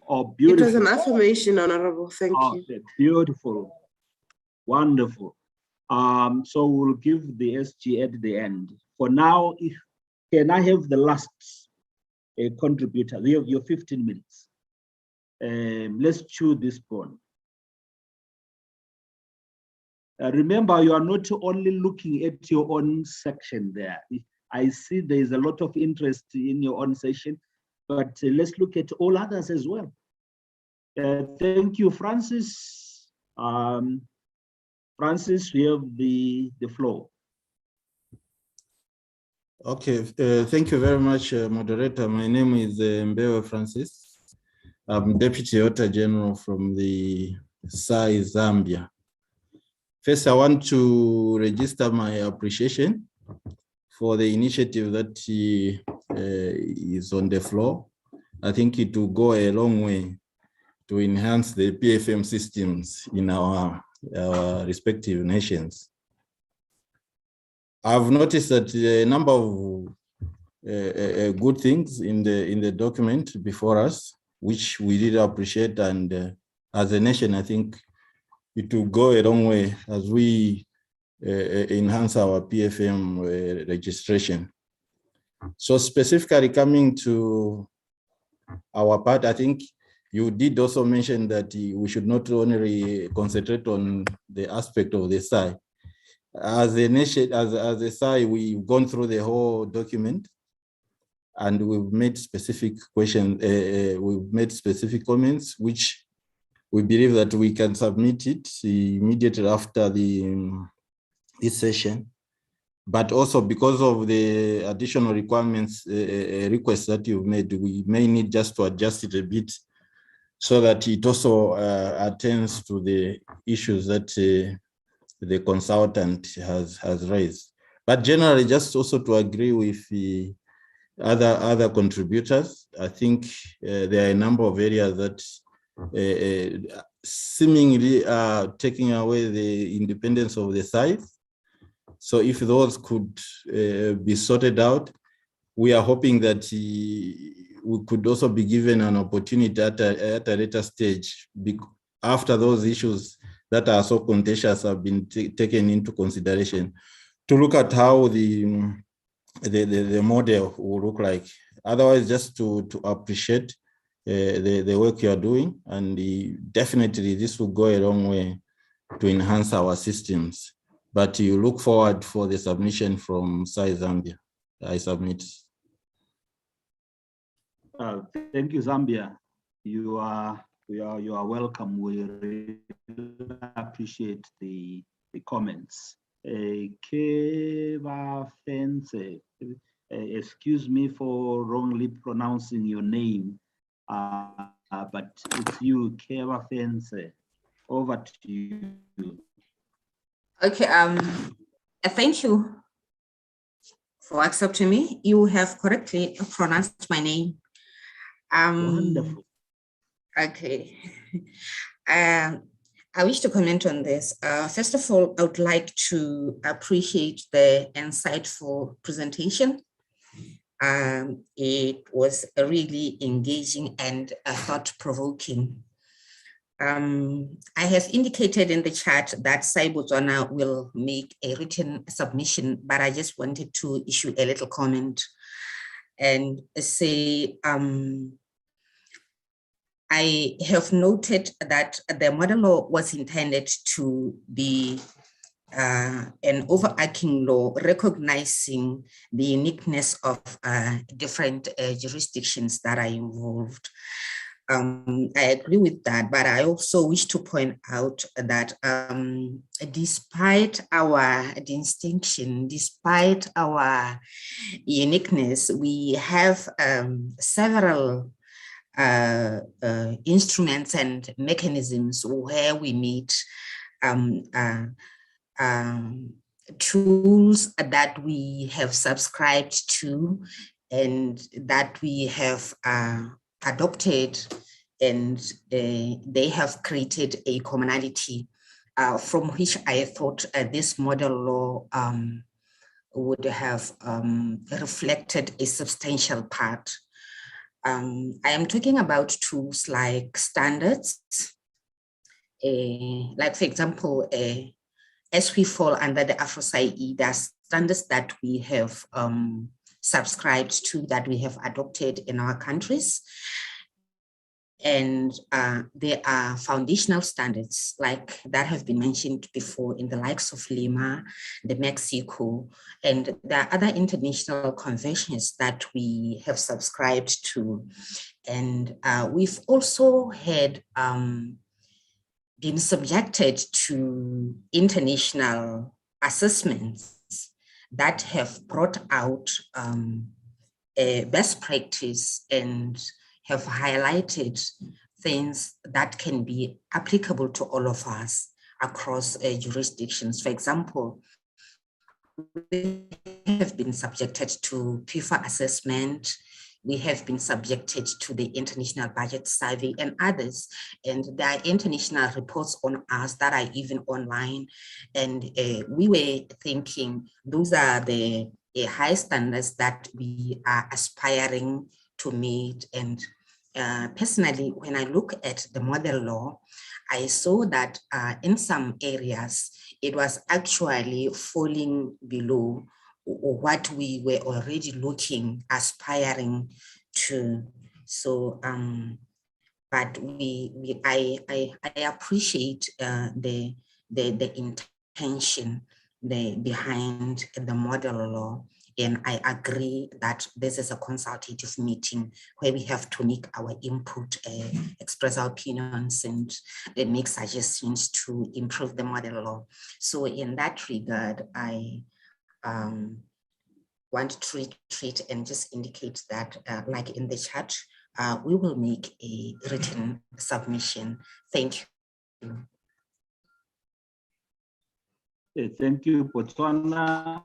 Oh, beautiful. It was an affirmation, Honorable. Thank you. Beautiful. Wonderful. So we'll give the SG at the end. For now, can I have the last contributor? We have your 15 minutes. Let's chew this bone. Remember, you are not only looking at your own section there. I see there is a lot of interest in your own session, but let's look at all others as well. Thank you, Francis. Francis, we have the floor. Okay, thank you very much, moderator. My name is Mbewe Francis. I'm Deputy Auditor General from the SAI Zambia. First, I want to register my appreciation for the initiative that is on the floor. I think it will go a long way to enhance the PFM systems in our respective nations. I've noticed that a number of good things in the document before us, which we did appreciate, and as a nation, I think it will go a long way as we enhance our PFM registration. So specifically coming to our part, I think you did also mention that we should not only concentrate on the aspect of the SAI. As a nation, as a SAI, we've gone through the whole document and we've made specific questions, we've made specific comments, which we believe that we can submit it immediately after this session. but also because of the additional requirements, requests that you've made, we may need just to adjust it a bit so that it also attends to the issues that the consultant has raised. But generally, just also to agree with the other contributors, I think there are a number of areas that seemingly are taking away the independence of the site. So if those could be sorted out, we are hoping that we could also be given an opportunity at a later stage after those issues that are so contentious have been taken into consideration to look at how the model will look like. Otherwise, just to appreciate the work you are doing, and definitely this will go a long way to enhance our systems. But you look forward for the submission from SAI Zambia. I submit. Thank you, Zambia. You are welcome. We really appreciate the comments. Keva Fense, excuse me for wrongly pronouncing your name, but it's you, Keva Fense. Over to you. Okay, thank you for accepting me. You have correctly pronounced my name. Wonderful. Okay. I wish to comment on this. First of all, I would like to appreciate the insightful presentation. It was really engaging and thought-provoking. I have indicated in the chat that SAI Botswana will make a written submission, but I just wanted to issue a little comment and say, I have noted that the model law was intended to be an overarching law recognizing the uniqueness of different jurisdictions that are involved. I agree with that, but I also wish to point out that despite our distinction, despite our uniqueness, we have several instruments and mechanisms where we meet tools that we have subscribed to and that we have adopted, and they have created a commonality from which I thought this model law would have reflected a substantial part. I am talking about tools like standards, like for example, as we fall under the Afro-SAI, there are standards that we have subscribed to, that we have adopted in our countries. And there are foundational standards like that have been mentioned before in the likes of Lima, the Mexico, and there are other international conventions that we have subscribed to. And we've also had been subjected to international assessments that have brought out a best practice and have highlighted things that can be applicable to all of us across jurisdictions. For example, we have been subjected to PIFA assessment, we have been subjected to the International Budget Survey and others, and there are international reports on us that are even online. And we were thinking those are the high standards that we are aspiring to meet. And personally, when I look at the model law, I saw that in some areas, it was actually falling below what we were already aspiring to. So, but I appreciate the intention behind the model law. And I agree that this is a consultative meeting where we have to make our input, express our opinions, and make suggestions to improve the model law. So in that regard, I want to retreat and just indicate that, like in the chat, we will make a written submission. Thank you. Thank you, Botswana.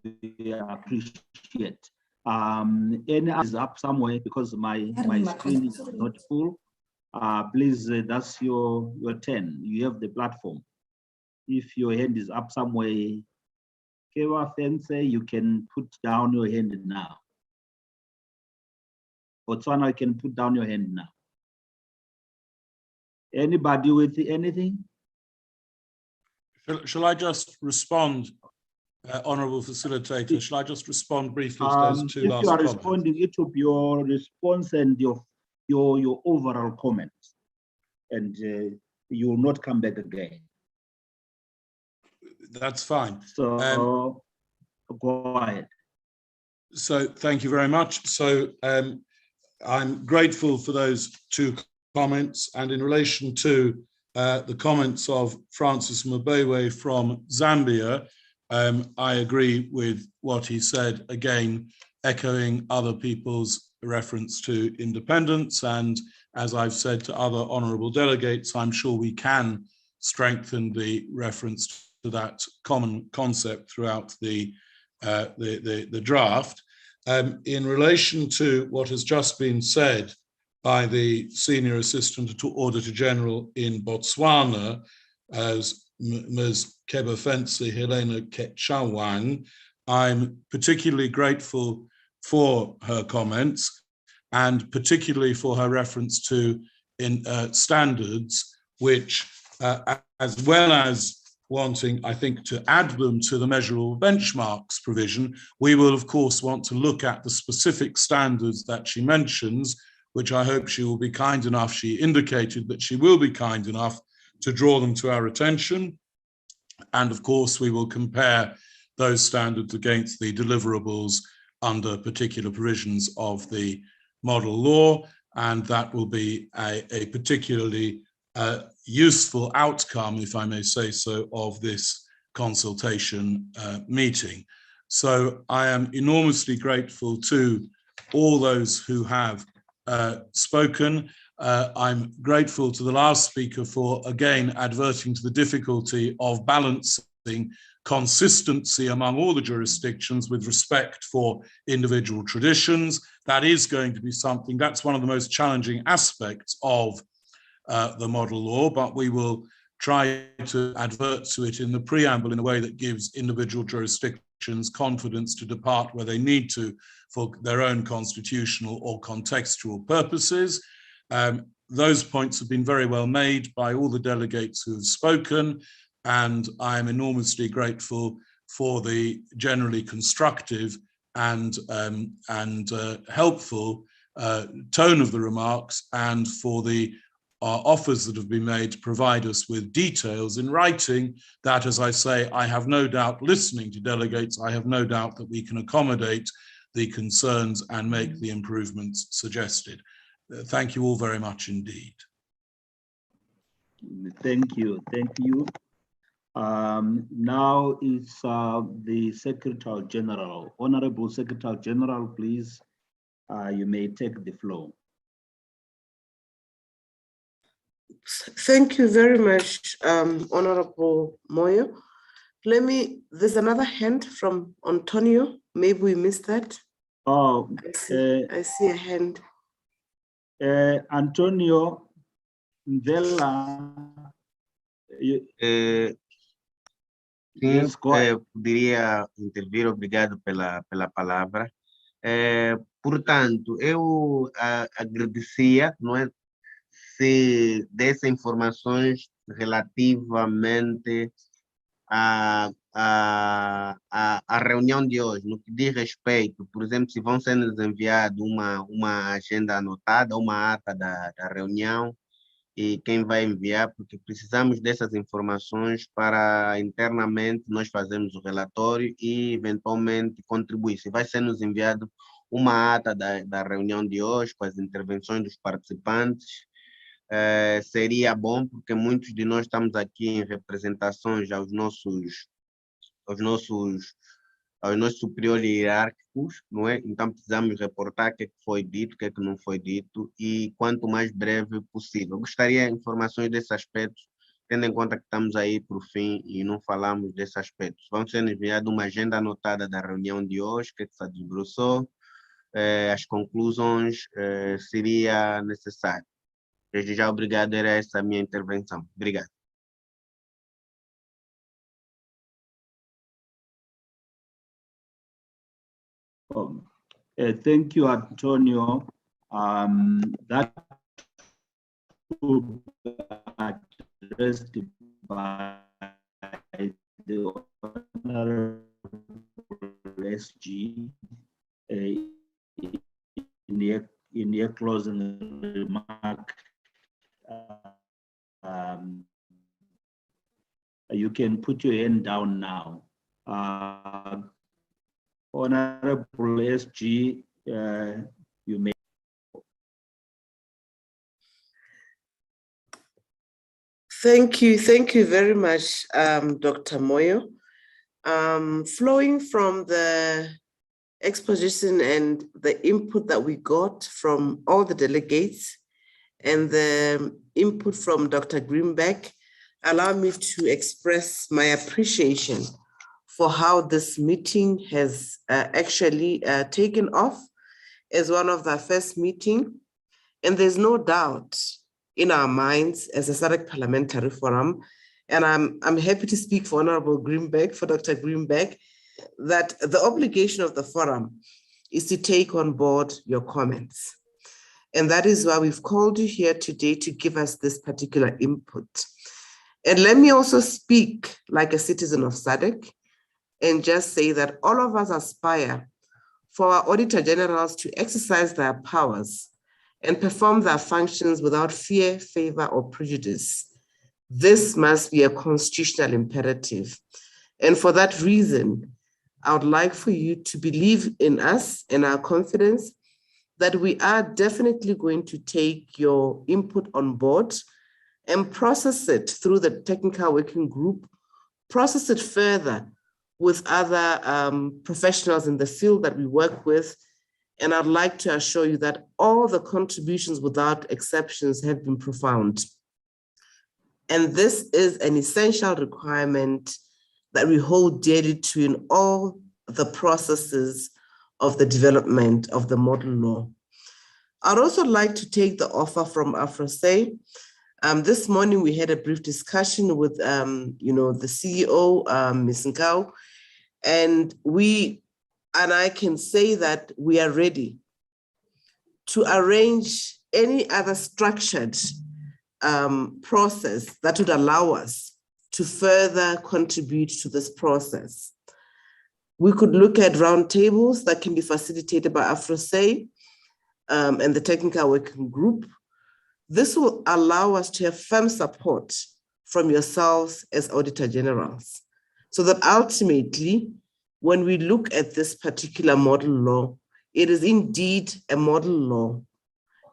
We appreciate. Any is up somewhere because my screen is not full. Please, that's your turn. You have the platform. If your hand is up somewhere, Kewa Fence, you can put down your hand now. Botswana, you can put down your hand now. Anybody with anything? Shall I just respond, Honourable Facilitator? Shall I just respond briefly to those two last comments? If you are responding, it will be your response and your overall comments, and you will not come back again. That's fine. So go ahead. So thank you very much. So I'm grateful for those two comments, and in relation to the comments of Francis Mabewe from Zambia, I agree with what he said, again, echoing other people's reference to independence. And as I've said to other honourable delegates, I'm sure we can strengthen the reference to that common concept throughout the draft. In relation to what has just been said by the Senior Assistant Auditor General in Botswana, as Ms. Kebafensi Helena Ketchawang, I'm particularly grateful for her comments, and particularly for her reference to standards, which, as well as wanting, I think, to add them to the measurable benchmarks provision, we will, of course, want to look at the specific standards that she mentions, which I hope she will be kind enough, she indicated that she will be kind enough to draw them to our attention. And of course, we will compare those standards against the deliverables under particular provisions of the model law, and that will be a particularly useful outcome, if I may say so, of this consultation meeting. So I am enormously grateful to all those who have spoken. I'm grateful to the last speaker for, again, adverting to the difficulty of balancing consistency among all the jurisdictions with respect for individual traditions. That is going to be something, that's one of the most challenging aspects of the model law, but we will try to advert to it in the preamble in a way that gives individual jurisdictions confidence to depart where they need to for their own constitutional or contextual purposes. Those points have been very well made by all the delegates who have spoken, and I am enormously grateful for the generally constructive and helpful tone of the remarks, and for the offers that have been made to provide us with details in writing that, as I say, I have no doubt, listening to delegates, I have no doubt that we can accommodate the concerns and make the improvements suggested. Thank you all very much indeed. Thank you. Thank you. Now it's the Secretary General. Honorable Secretary General, please, you may take the floor. Thank you very much, Honorable Moyo. There's another hand from Antonio. Maybe we missed that. Oh, I see a hand. Antonio Vela. Sim, poderia intervir, obrigado pela palavra. Portanto, eu agradecia, não é, se desse informações relativamente à reunião de hoje, no que diz respeito, por exemplo, se vão ser nos enviado uma agenda anotada, uma ata da reunião, e quem vai enviar, porque precisamos dessas informações para internamente nós fazermos o relatório e eventualmente contribuir. Se vai ser nos enviado uma ata da reunião de hoje com as intervenções dos participantes, seria bom, porque muitos de nós estamos aqui em representações aos nossos superiores hierárquicos, não é? Então precisamos reportar o que foi dito, o que não foi dito, e quanto mais breve possível. Gostaria de informações desse aspecto, tendo em conta que estamos aí para o fim e não falamos desse aspecto. Vamos ser enviado uma agenda anotada da reunião de hoje, que se debruçou, as conclusões seria necessário. Desde já, obrigado, era essa a minha intervenção. Obrigado. Thank you, Antonio. That will be addressed by the Honorable SG in your closing remark. You can put your hand down now. Honorable SG, you may. Thank you very much, Dr. Moyo. Flowing from the exposition and the input that we got from all the delegates and the input from Dr. Greenberg, allow me to express my appreciation for how this meeting has actually taken off as one of the first meeting. And there's no doubt in our minds as a SADC Parliamentary Forum, and I'm happy to speak for Honorable Greenberg, for Dr. Greenberg, that the obligation of the forum is to take on board your comments. And that is why we've called you here today to give us this particular input. And let me also speak like a citizen of SADC and just say that all of us aspire for our Auditor Generals to exercise their powers and perform their functions without fear, favor, or prejudice. This must be a constitutional imperative. And for that reason, I would like for you to believe in us and our confidence that we are definitely going to take your input on board and process it through the technical working group, process it further with other professionals in the field that we work with. And I'd like to assure you that all the contributions without exceptions have been profound. And this is an essential requirement that we hold dearly to in all the processes of the development of the model law. I'd also like to take the offer from AfroSay. This morning we had a brief discussion with the CEO, Ms. Nkau, and I can say that we are ready to arrange any other structured process that would allow us to further contribute to this process. We could look at roundtables that can be facilitated by AfroSay and the technical working group. This will allow us to have firm support from yourselves as Auditor Generals, so that ultimately, when we look at this particular model law, it is indeed a model law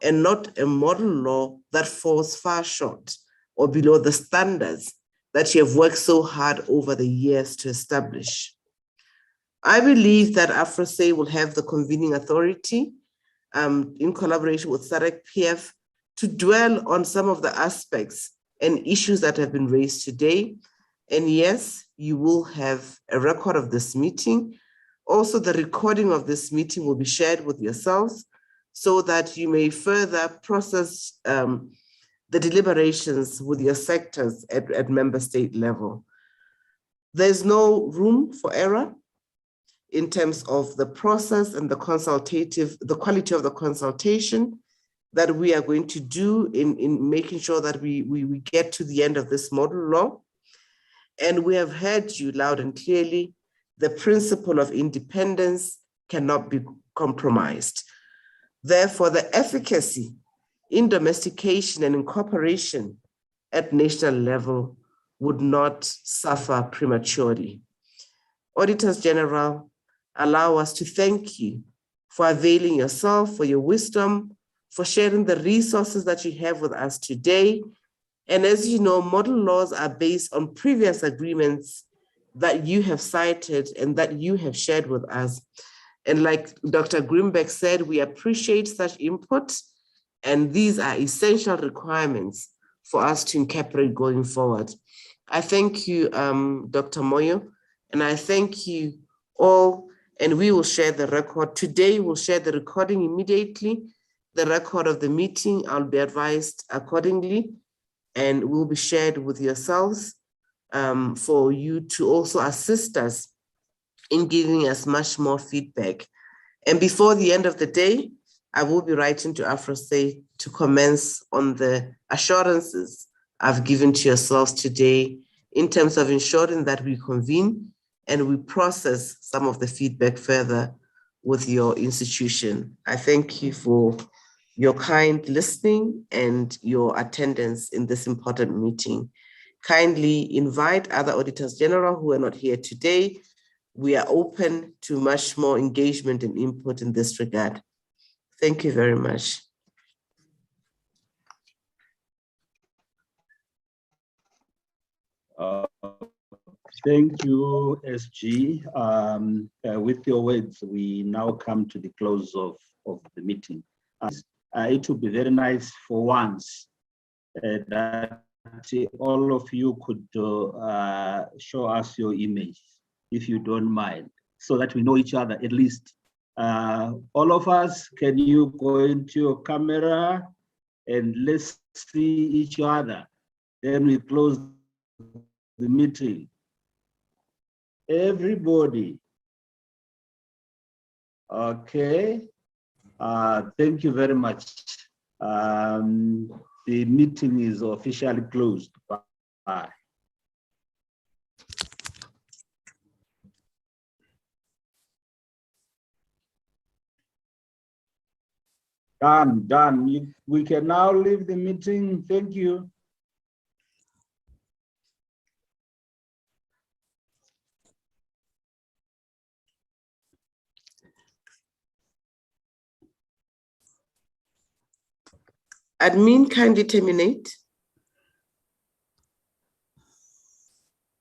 and not a model law that falls far short or below the standards that you have worked so hard over the years to establish. I believe that AfroSay will have the convening authority in collaboration with SADC PF to dwell on some of the aspects and issues that have been raised today. And yes, you will have a record of this meeting. Also, the recording of this meeting will be shared with yourselves so that you may further process the deliberations with your sectors at member state level. There's no room for error in terms of the process and the quality of the consultation that we are going to do in making sure that we get to the end of this model law. And we have heard you loud and clearly, the principle of independence cannot be compromised. Therefore, the efficacy in domestication and incorporation at national level would not suffer prematurely. Auditors General, allow us to thank you for availing yourself, for your wisdom, for sharing the resources that you have with us today. And as you know, model laws are based on previous agreements that you have cited and that you have shared with us. And like Dr. Greenberg said, we appreciate such input, and these are essential requirements for us to incorporate going forward. I thank you, Dr. Moyo, and I thank you all, and we will share the record. Today, we'll share the recording immediately, the record of the meeting. I'll be advised accordingly, and will be shared with yourselves for you to also assist us in giving us much more feedback. And before the end of the day, I will be writing to AfroState to commence on the assurances I've given to yourselves today in terms of ensuring that we convene and we process some of the feedback further with your institution. I thank you for your kind listening and your attendance in this important meeting. Kindly invite other Auditors General who are not here today. We are open to much more engagement and input in this regard. Thank you very much. Thank you, SG. With your words, we now come to the close of the meeting. It would be very nice for once that all of you could show us your image, if you don't mind, so that we know each other at least. All of us, can you go into your camera and let's see each other? Then we close the meeting. Everybody. Okay. Thank you very much. The meeting is officially closed. Bye. Done. We can now leave the meeting. Thank you. Admin, kindly terminate.